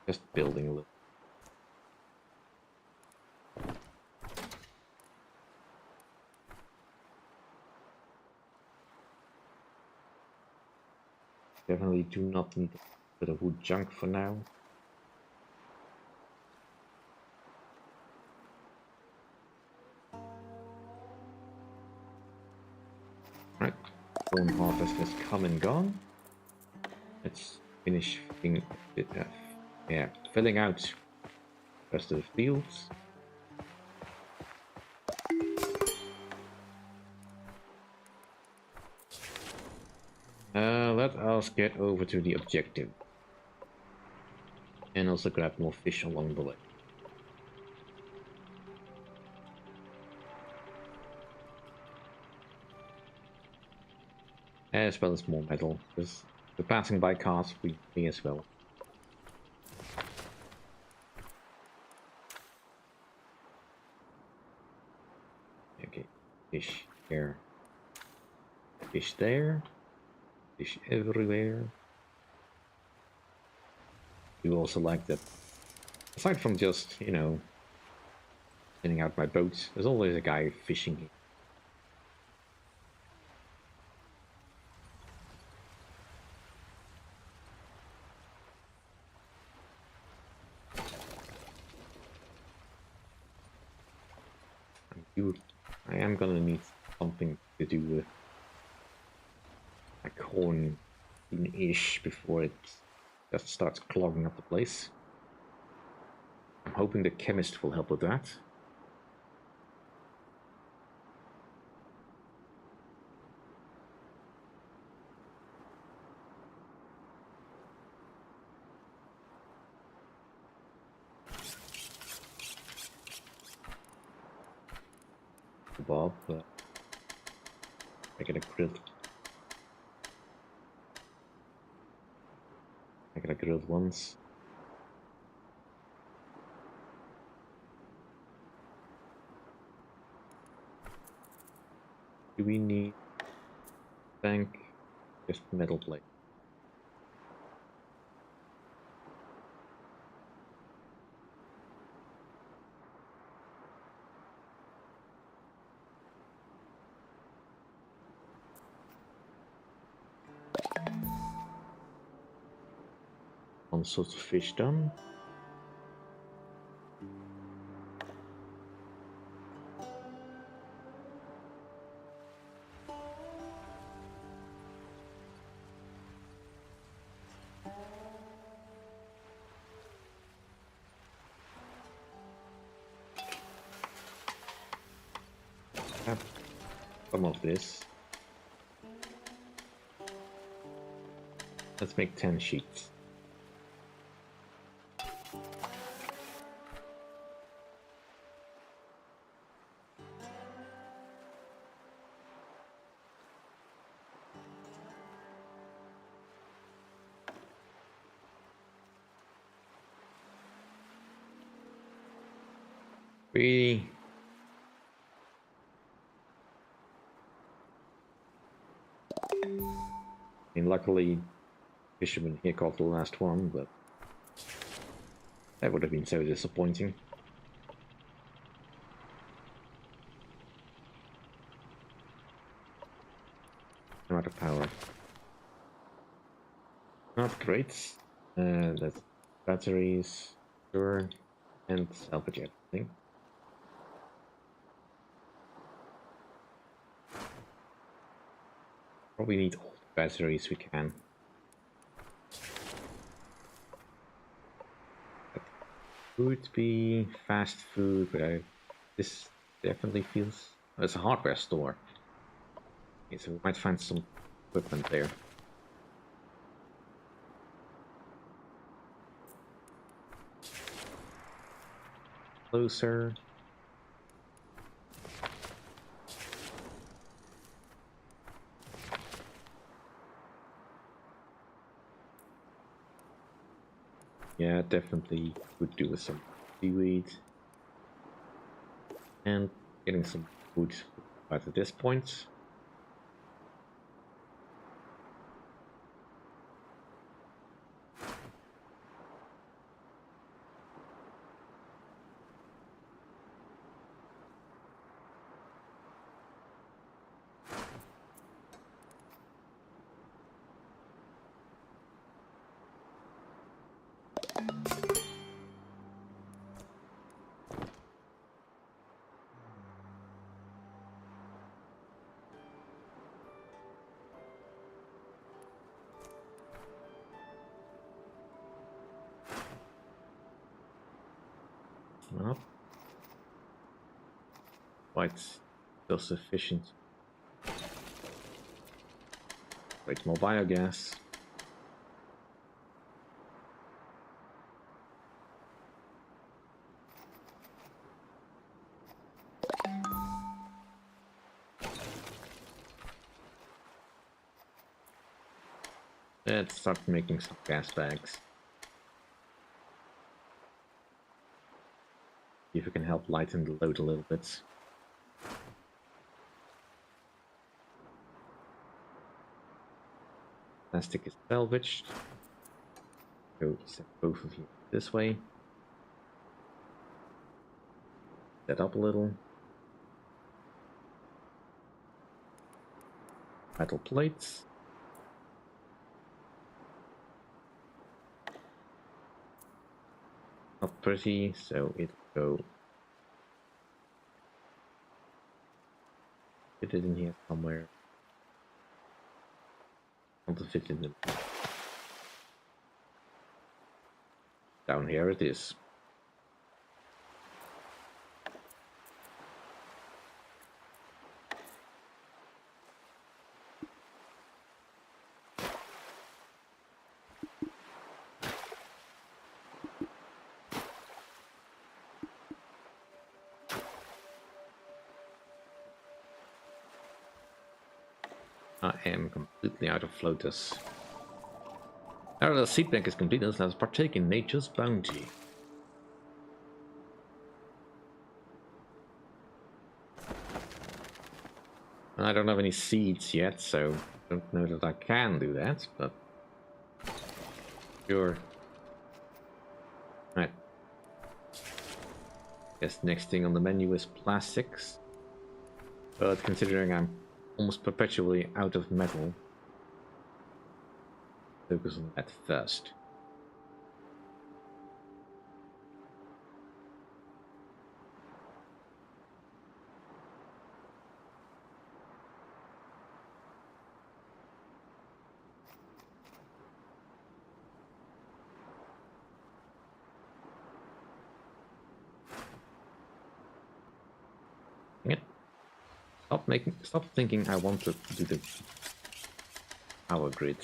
Speaker 1: Just building a little. Definitely do not need a bit of wood junk for now. Right, corn harvest has come and gone. Let's finish filling out the rest of the fields. Let us get over to the objective. And also grab more fish along the way. As well as more metal, because we're passing by cars, we may as well. Okay, fish here. Fish there. Fish everywhere. You also like that, aside from just, you know, sending out my boats, there's always a guy fishing here. I am gonna need something to do with my corn-ish before it just starts clogging up the place. I'm hoping the chemist will help with that. Bob, I get a grilled. I get a grilled once. Do we need bank? Just metal plate. One sort of fish done. Have some of this. Let's make 10 sheets. Luckily, fisherman here caught the last one, but that would have been so disappointing. I'm out of power. Not great. That's batteries, sure, and salvage everything. Probably need all the batteries we can. That would be fast food, but this definitely feels... Oh, it's a hardware store. Okay, so we might find some equipment there. Closer. Yeah, definitely could do with some seaweed. And getting some food right at this point. Not quite still sufficient. Create more biogas. Let's start making some gas bags. See if we can help lighten the load a little bit. Plastic is salvaged. Go set both of you this way. Set up a little. Metal plates. Not pretty, so it'll go. Fit it in here somewhere. Want to fit it in. Down here it is. I am completely out of floaters. Now that the seed bank is complete, let us partake in nature's bounty. I don't have any seeds yet, so I don't know that I can do that, but sure. Right. Guess next thing on the menu is plastics. But considering I'm almost perpetually out of metal, focus on that first. Stop thinking I want to do the power grid.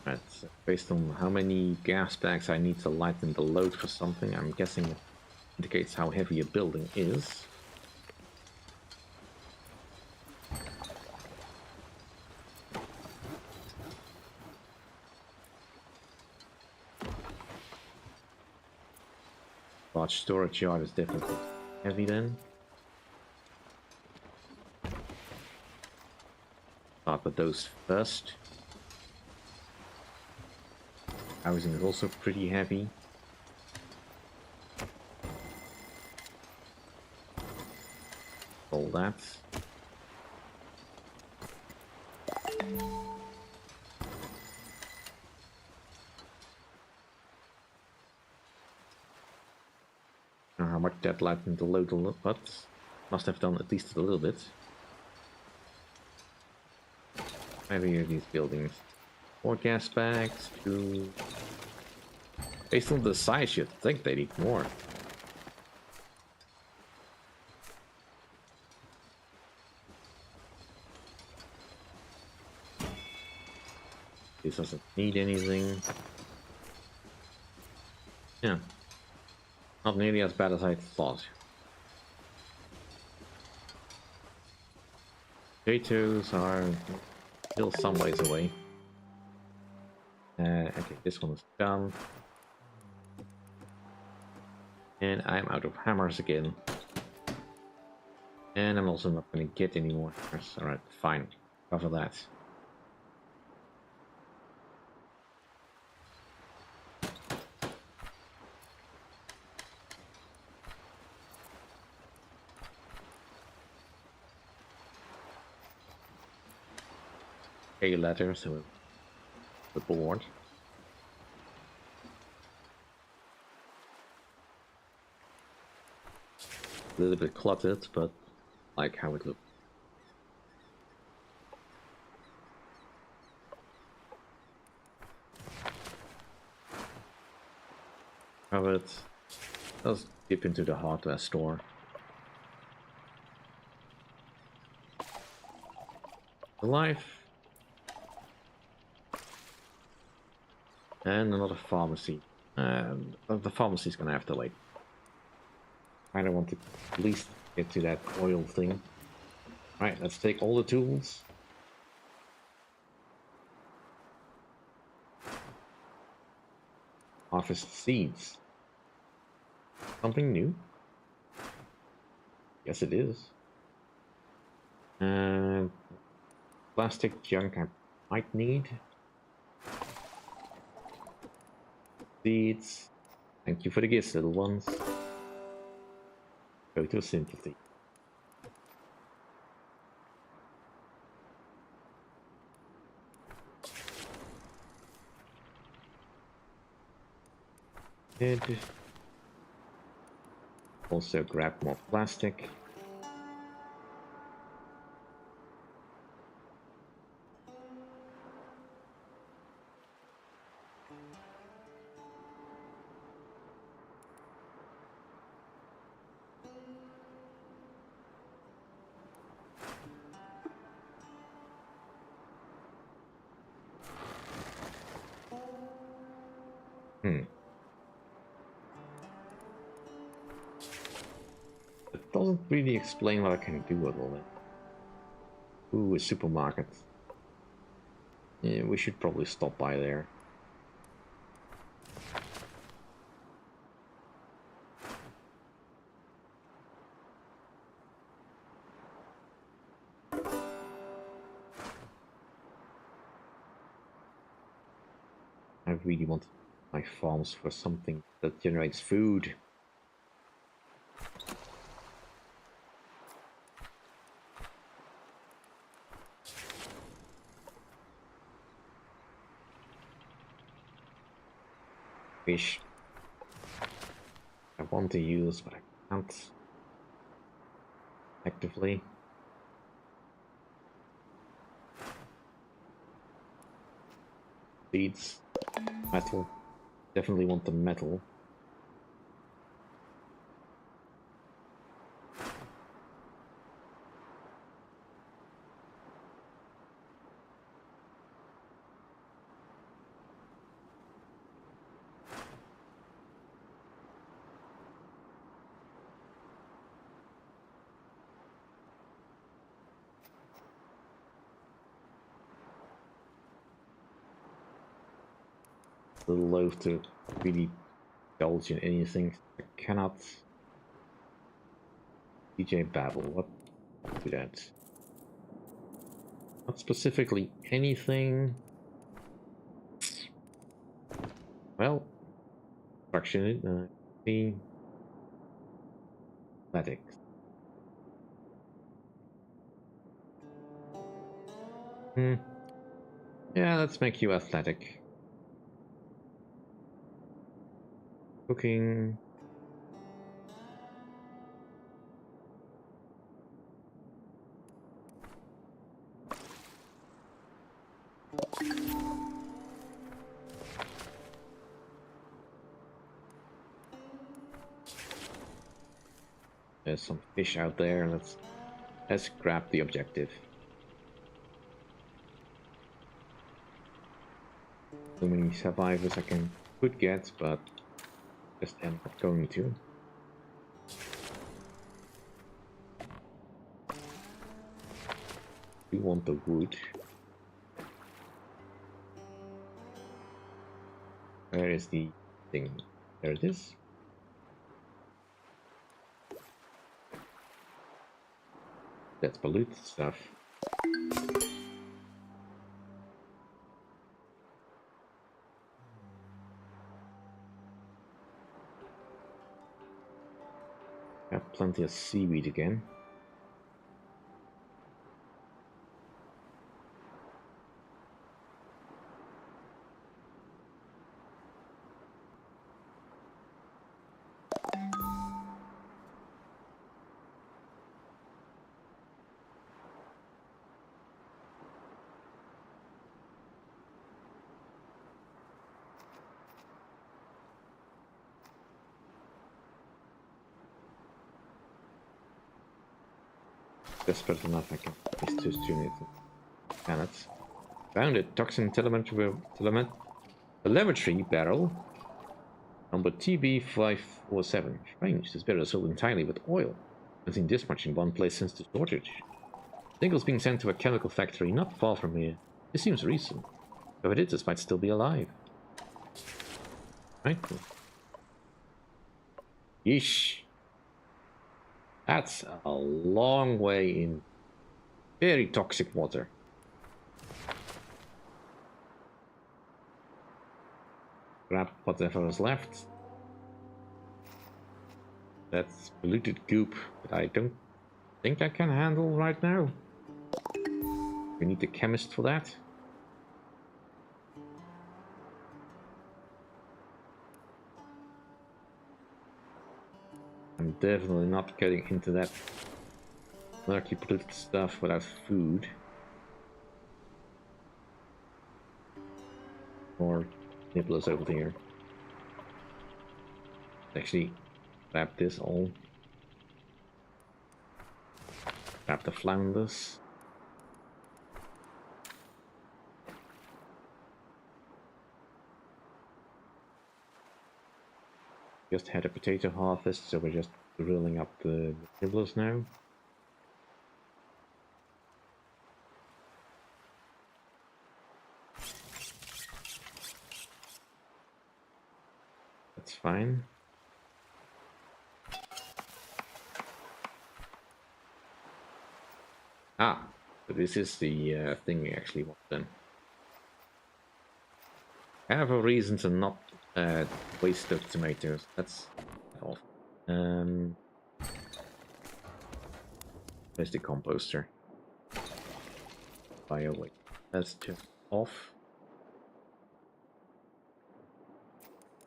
Speaker 1: Right, so based on how many gas bags I need to lighten the load for something, I'm guessing it indicates how heavy a building is. Large storage yard is definitely heavy then. Start with those first. Housing is also pretty heavy. All that. How much that lightened the load a little, but must have done at least a little bit. Maybe these buildings. 4 gas bags, 2. Based on the size, you'd think they need more. This doesn't need anything. Yeah. Not nearly as bad as I thought. Potatoes are still some ways away. Okay, this one is done. And I'm out of hammers again. And I'm also not going to get any more hammers. Alright, fine. Cover that. A letter, so the board. A little bit cluttered, but I like how it looks. Covered. Let's dip into the hardware store. Life. And another pharmacy. The pharmacy's gonna have to wait. I don't want to at least get to that oil thing. Alright, let's take all the tools. Harvest seeds. Something new? Yes, it is. And plastic junk I might need. Seeds. Thank you for the gifts, little ones. Go to sympathy. Good. Also grab more plastic. It doesn't really explain what I can do with all that. Ooh, a supermarket. Yeah, we should probably stop by there. I really want my farms for something that generates food. Fish. I want to use, but I can't actively. Seeds. Metal. Definitely want the metal. A little loath to really indulge in anything. I cannot. DJ Babel, what do that? Not specifically anything. Well, construction, the athletics. Yeah, let's make you athletic. Cooking. There's some fish out there. Let's grab the objective. So many survivors I could get, but just am not going to. We want the wood. Where is the thing? There it is. That's polluted stuff. Got plenty of seaweed again. Desperate enough, I can these two students. Cannot. Found it. Toxin telemetry barrel. Number TB547. Strange. This barrel is filled entirely with oil. I've seen this much in one place since the shortage. Nickels being sent to a chemical factory not far from here. This seems recent. If it is, this might still be alive. Right. Yeesh. That's a long way in very toxic water. Grab whatever is left. That's polluted goop that I don't think I can handle right now. We need the chemist for that. I'm definitely not getting into that murky polluted stuff without food. Or nibblers over here. Actually, grab this all. Grab the flounders. Just had a potato harvest, so we're just drilling up the nibblers now. That's fine. Ah, so this is the thing we actually want then. I have a reason to not waste those tomatoes. That's off. Where's the composter? Bio waste. That's just off.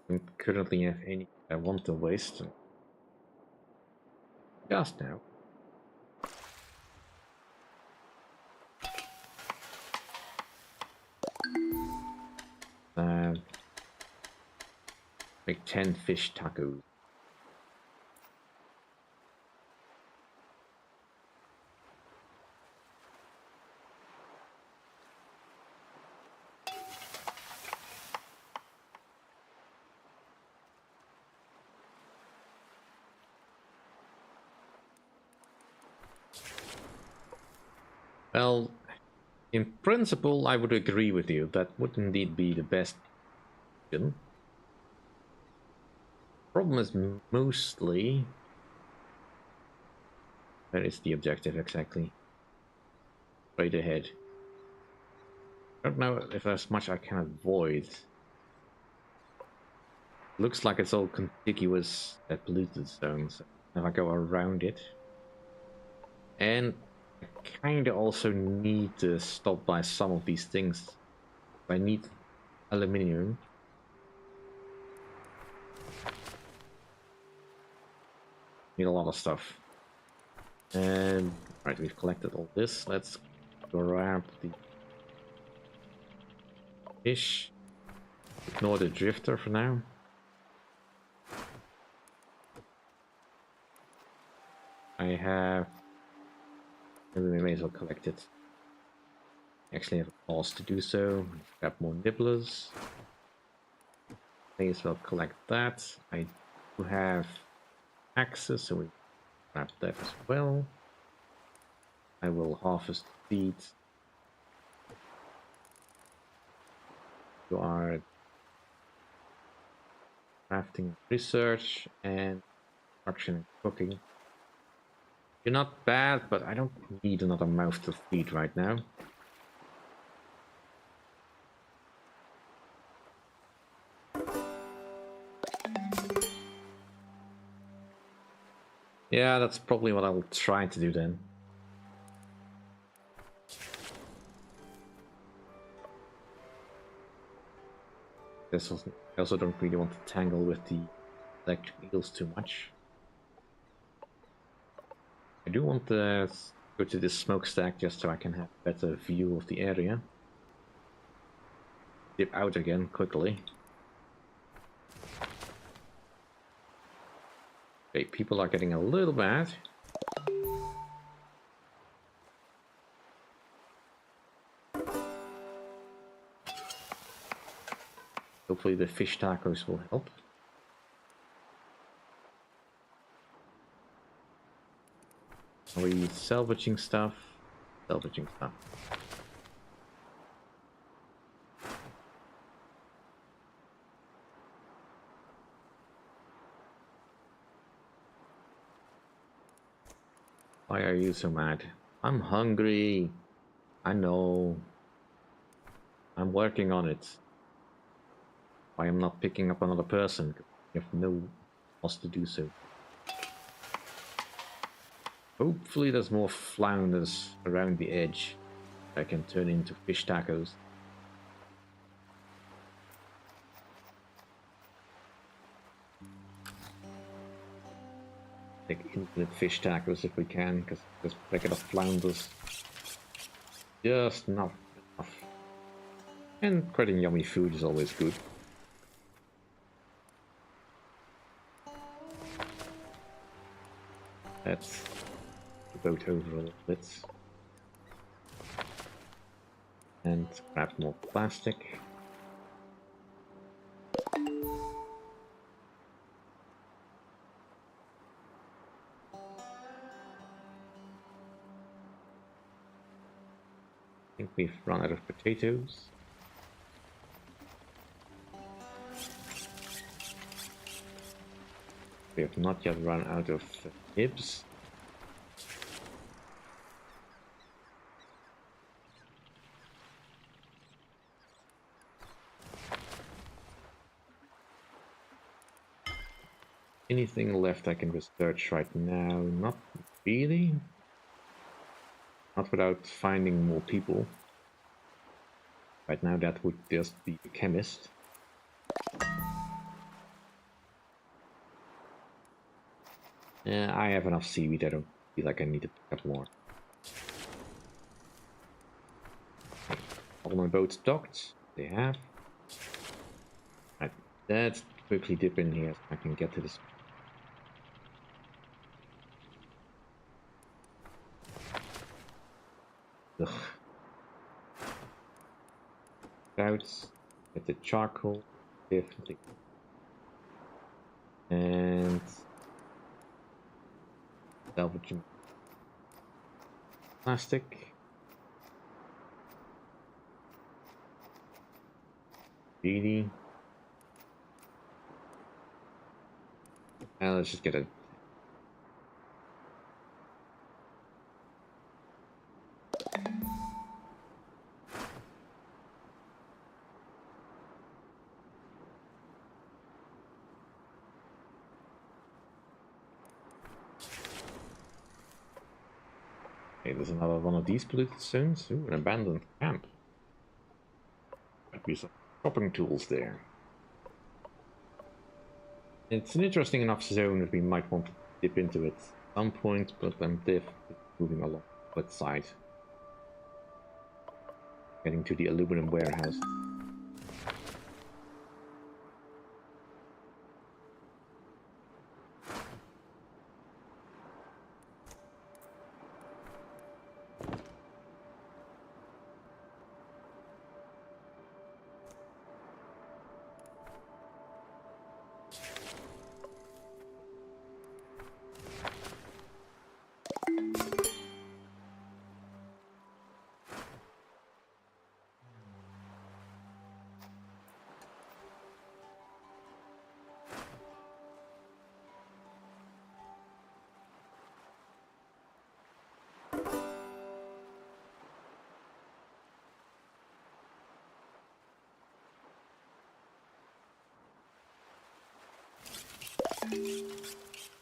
Speaker 1: Don't currently have any I want to waste. Just now. Make 10 fish tacos. Well, in principle, I would agree with you. That would indeed be the best option. Problem is mostly... Where is the objective exactly? Straight ahead. I don't know if there's much I can avoid. Looks like it's all contiguous polluted zones. If I go around it. And I kinda also need to stop by some of these things. I need aluminium. Need a lot of stuff. And right, we've collected all this. Let's grab the fish. Ignore the drifter for now. I have... Maybe we may as well collect it. Actually have a pause to do so. Grab more nibblers. May as well collect that. I do have axes, so we grab that as well. I will harvest seeds. You are crafting, research, and construction and cooking. You're not bad, but I don't need another mouth to feed right now. Yeah, that's probably what I will try to do then. I also don't really want to tangle with the electric eels too much. I do want to go to this smokestack just so I can have a better view of the area. Dip out again quickly. Okay, people are getting a little mad. Hopefully the fish tacos will help. Are we salvaging stuff? Salvaging stuff. Why are you so mad? I'm hungry. I know. I'm working on it. I am not picking up another person. You have no cause to do so. Hopefully there's more flounders around the edge I can turn into fish tacos. Like infinite fish tacos if we can, because this packet of flounders just not enough. And creating yummy food is always good. Let's boat over a little bit. And grab more plastic. I think we've run out of potatoes. We have not yet run out of nibs. Anything left I can research right now? Not really. Not without finding more people. Right now that would just be a chemist. I have enough seaweed, I don't feel like I need to pick up more. All my boats docked. They have. Right, that's quickly dip in here so I can get to this. Ugh. Sprouts, get the charcoal, definitely. And salvaging plastic. Really? Let's just get a... Okay, there's another one of these polluted zones. Ooh, an abandoned camp. Might be some shopping tools there. It's an interesting enough zone that we might want to dip into it at some point, but I'm definitely moving along that side. Getting to the aluminum warehouse.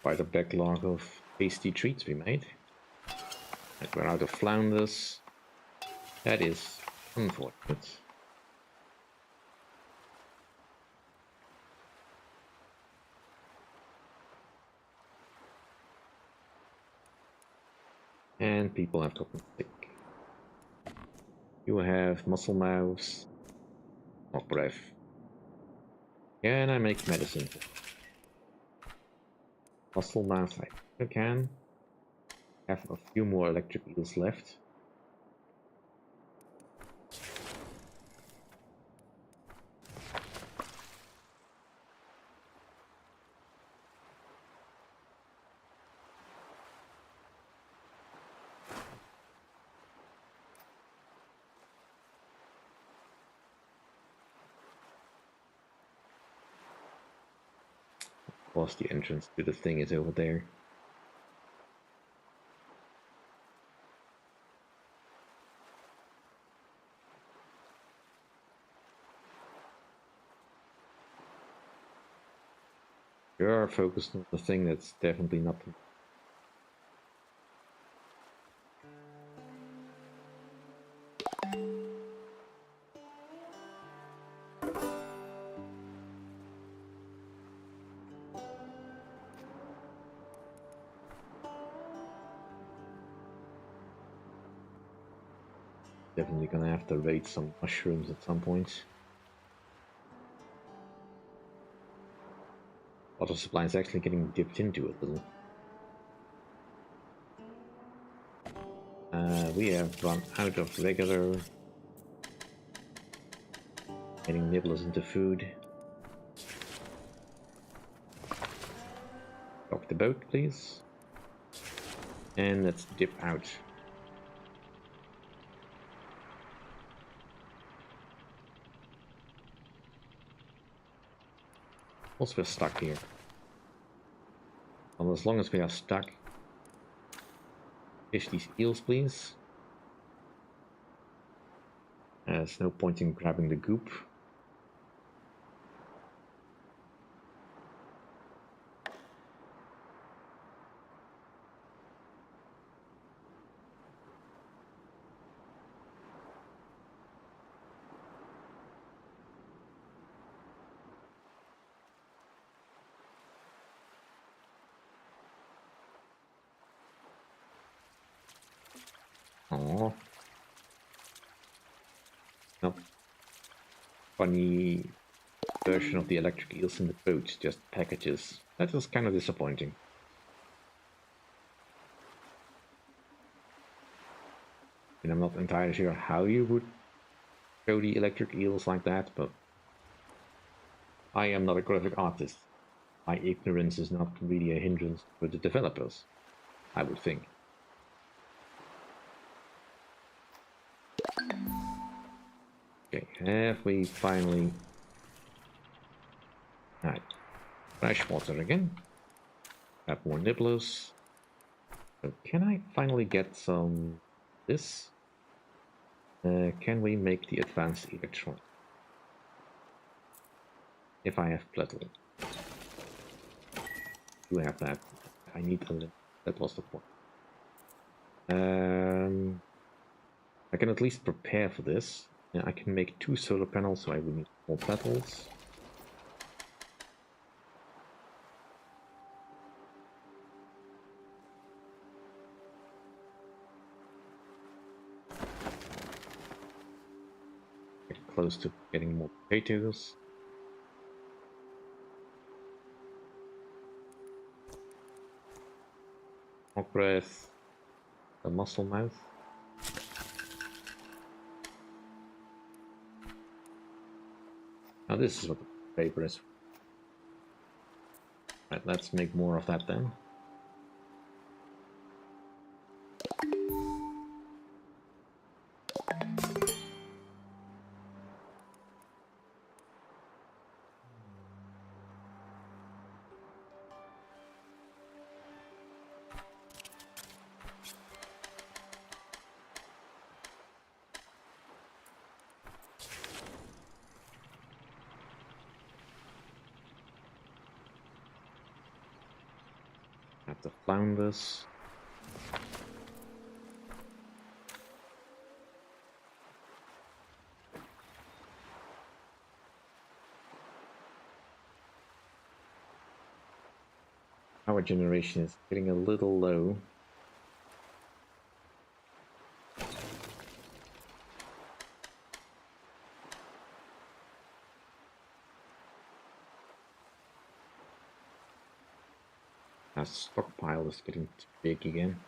Speaker 1: Quite a backlog of tasty treats we made. And we're out of flounders. That is unfortunate. And people have gotten sick. You have muscle mouths. Not breath. Can I make medicine? Muscle mouth, I can. Have a few more electric eels left. Of course, the entrance to the thing is over there. We are focused on the thing that's definitely not. Definitely gonna have to raid some mushrooms at some point. Water supply is actually getting dipped into a little. We have run out of regular getting nibblers into food. Dock the boat, please. And let's dip out. Also, we're stuck here. Well, as long as we are stuck, fish these eels, please. There's no point in grabbing the goop. Aww. Nope. Funny version of the electric eels in the boat, just packages. That was kind of disappointing. And I'm not entirely sure how you would show the electric eels like that, but I am not a graphic artist. My ignorance is not really a hindrance for the developers, I would think. Okay, have we finally... Alright, fresh water again. Have more nibblers. So can I finally get some... this? Can we make the advanced electron? If I have platinum. Do I have that? I need a limit. That was the point. I can at least prepare for this. Yeah, I can make 2 solar panels, so I will need more petals. Get close to getting more potatoes. More breath. The muscle mouth. Now this is what the paper is. Right, let's make more of that then. The flounders. Power generation is getting a little low. Our stockpile is getting too big again.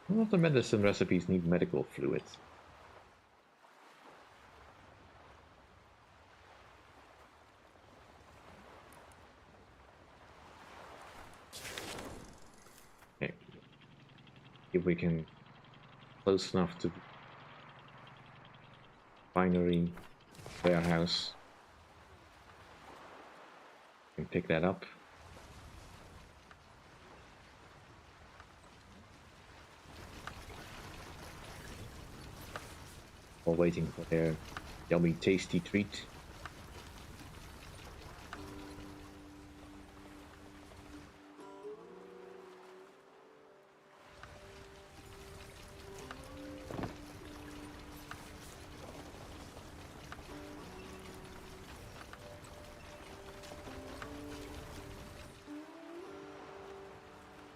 Speaker 1: Some of the medicine recipes need medical fluids. Okay. If we can close enough to the binary warehouse, we can pick that up. While waiting for their yummy tasty treat.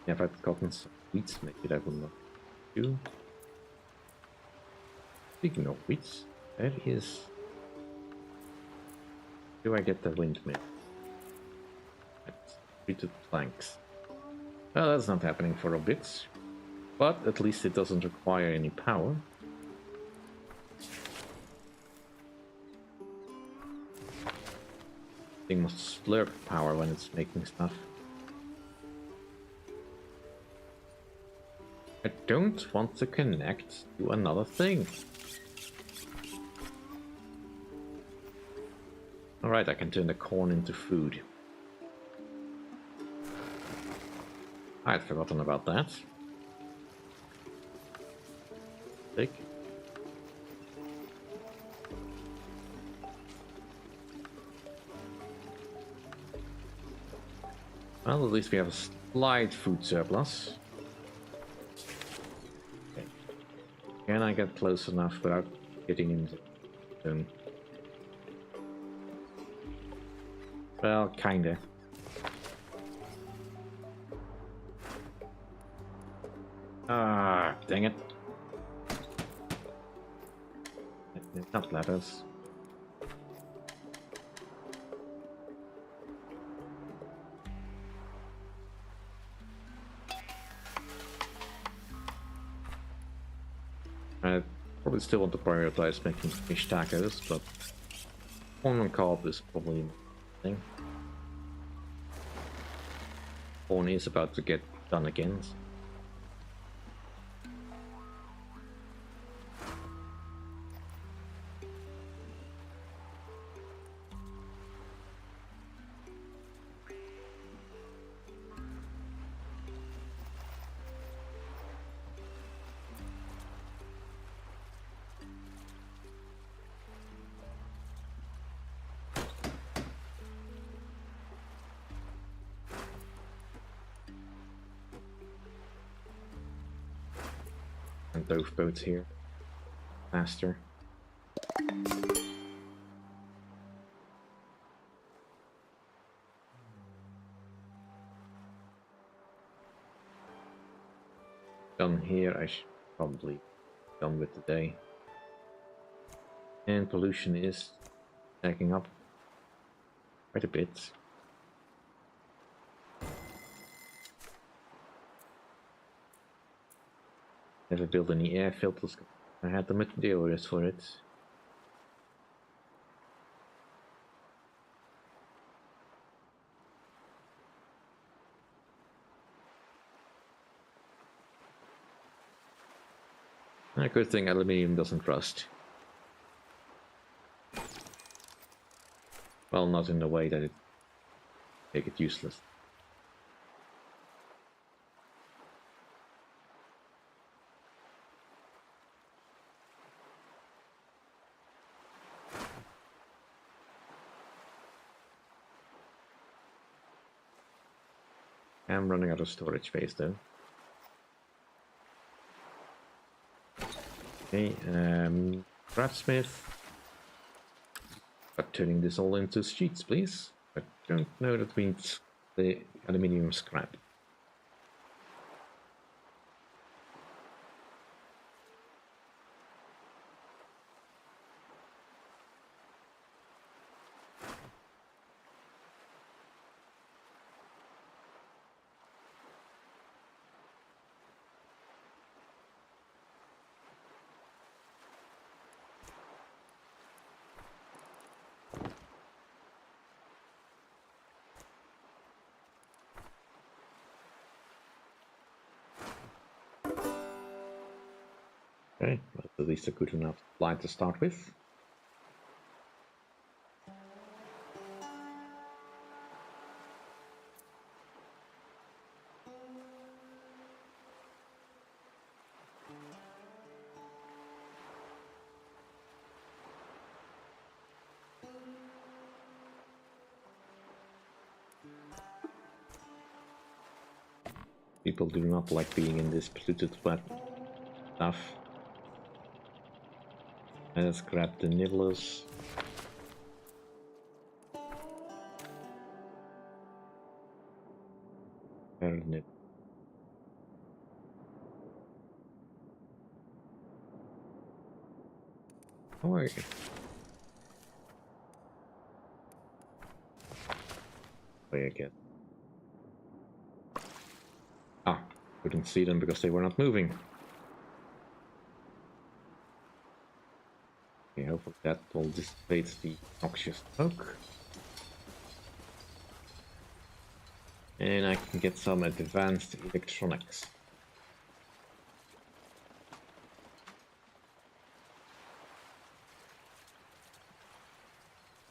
Speaker 1: Yeah, if I'd gotten some wheats, maybe that would not do. Speaking of wheats, that is... Do I get the windmill? That's 3 planks. Well, that's not happening for a bit, but at least it doesn't require any power. Thing must slurp power when it's making stuff. I don't want to connect to another thing. Alright, I can turn the corn into food. I'd forgotten about that. Thick. Well, at least we have a slight food surplus. Okay. Can I get close enough without getting into the zone? Well, kinda. Ah, dang it. Not ladders. I probably still want to prioritize making fish tacos, but corn on cob is probably the thing. Corn is about to get done again. So. And both boats here. Faster. Done here, I should probably be done with today. And pollution is stacking up quite a bit. Never built any air filters. I had the materials for it. A good thing aluminium doesn't rust. Well, not in the way that it make it useless. I'm running out of storage space though. Okay, craftsmith. But turning this all into sheets, please. I don't know that means the aluminium scrap. Okay, well, at least a good enough line to start with. People do not like being in this polluted wet stuff. Let's grab the nibblers. Nib. How are you? Way again. Ah, couldn't see them because they were not moving. Okay, hopefully that will dissipate the noxious smoke. And I can get some advanced electronics.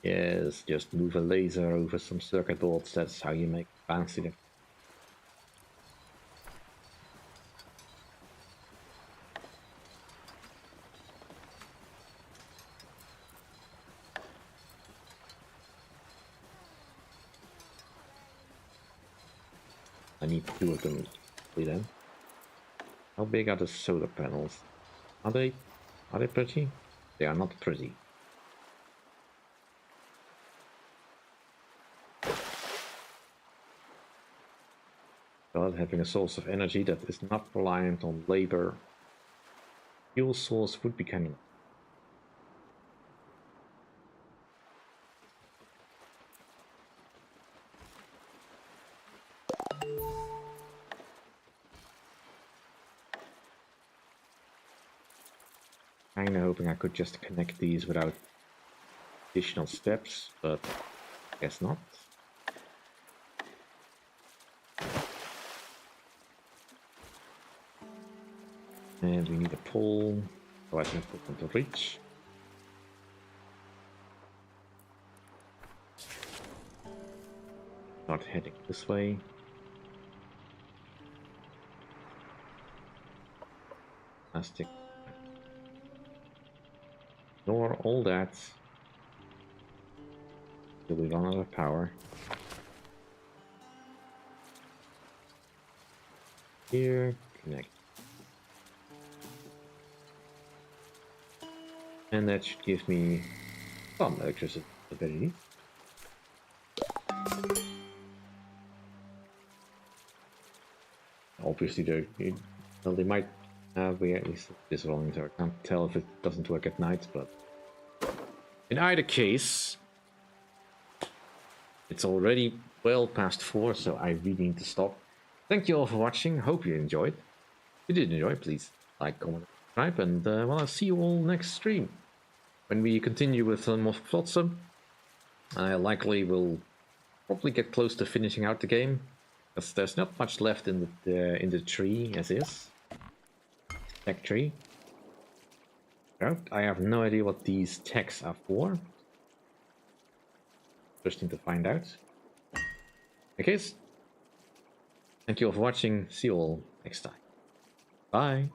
Speaker 1: Yes, just move a laser over some circuit boards, that's how you make advanced electronics. I need two of them then. How big are the solar panels? Are they pretty? They are not pretty. But having a source of energy that is not reliant on labor, fuel source would be kind of... Kinda hoping I could just connect these without additional steps, but guess not. And we need a pole, so I can put them to reach. Start heading this way. Plastic. Ignore all that. Till we run out of power. Here, connect. And that should give me some electricity ability. Obviously, they might have this rolling, so I can't tell if it doesn't work at night, but in either case, it's already well past 4, so I really need to stop. Thank you all for watching. Hope you enjoyed. If you did enjoy, please like, comment, subscribe, and well, I'll see you all next stream when we continue with more Flotsam. I likely will probably get close to finishing out the game, because there's not much left in the tree as is. Tech tree. I have no idea what these techs are for. Interesting to find out. Okay, thank you all for watching. See you all next time. Bye.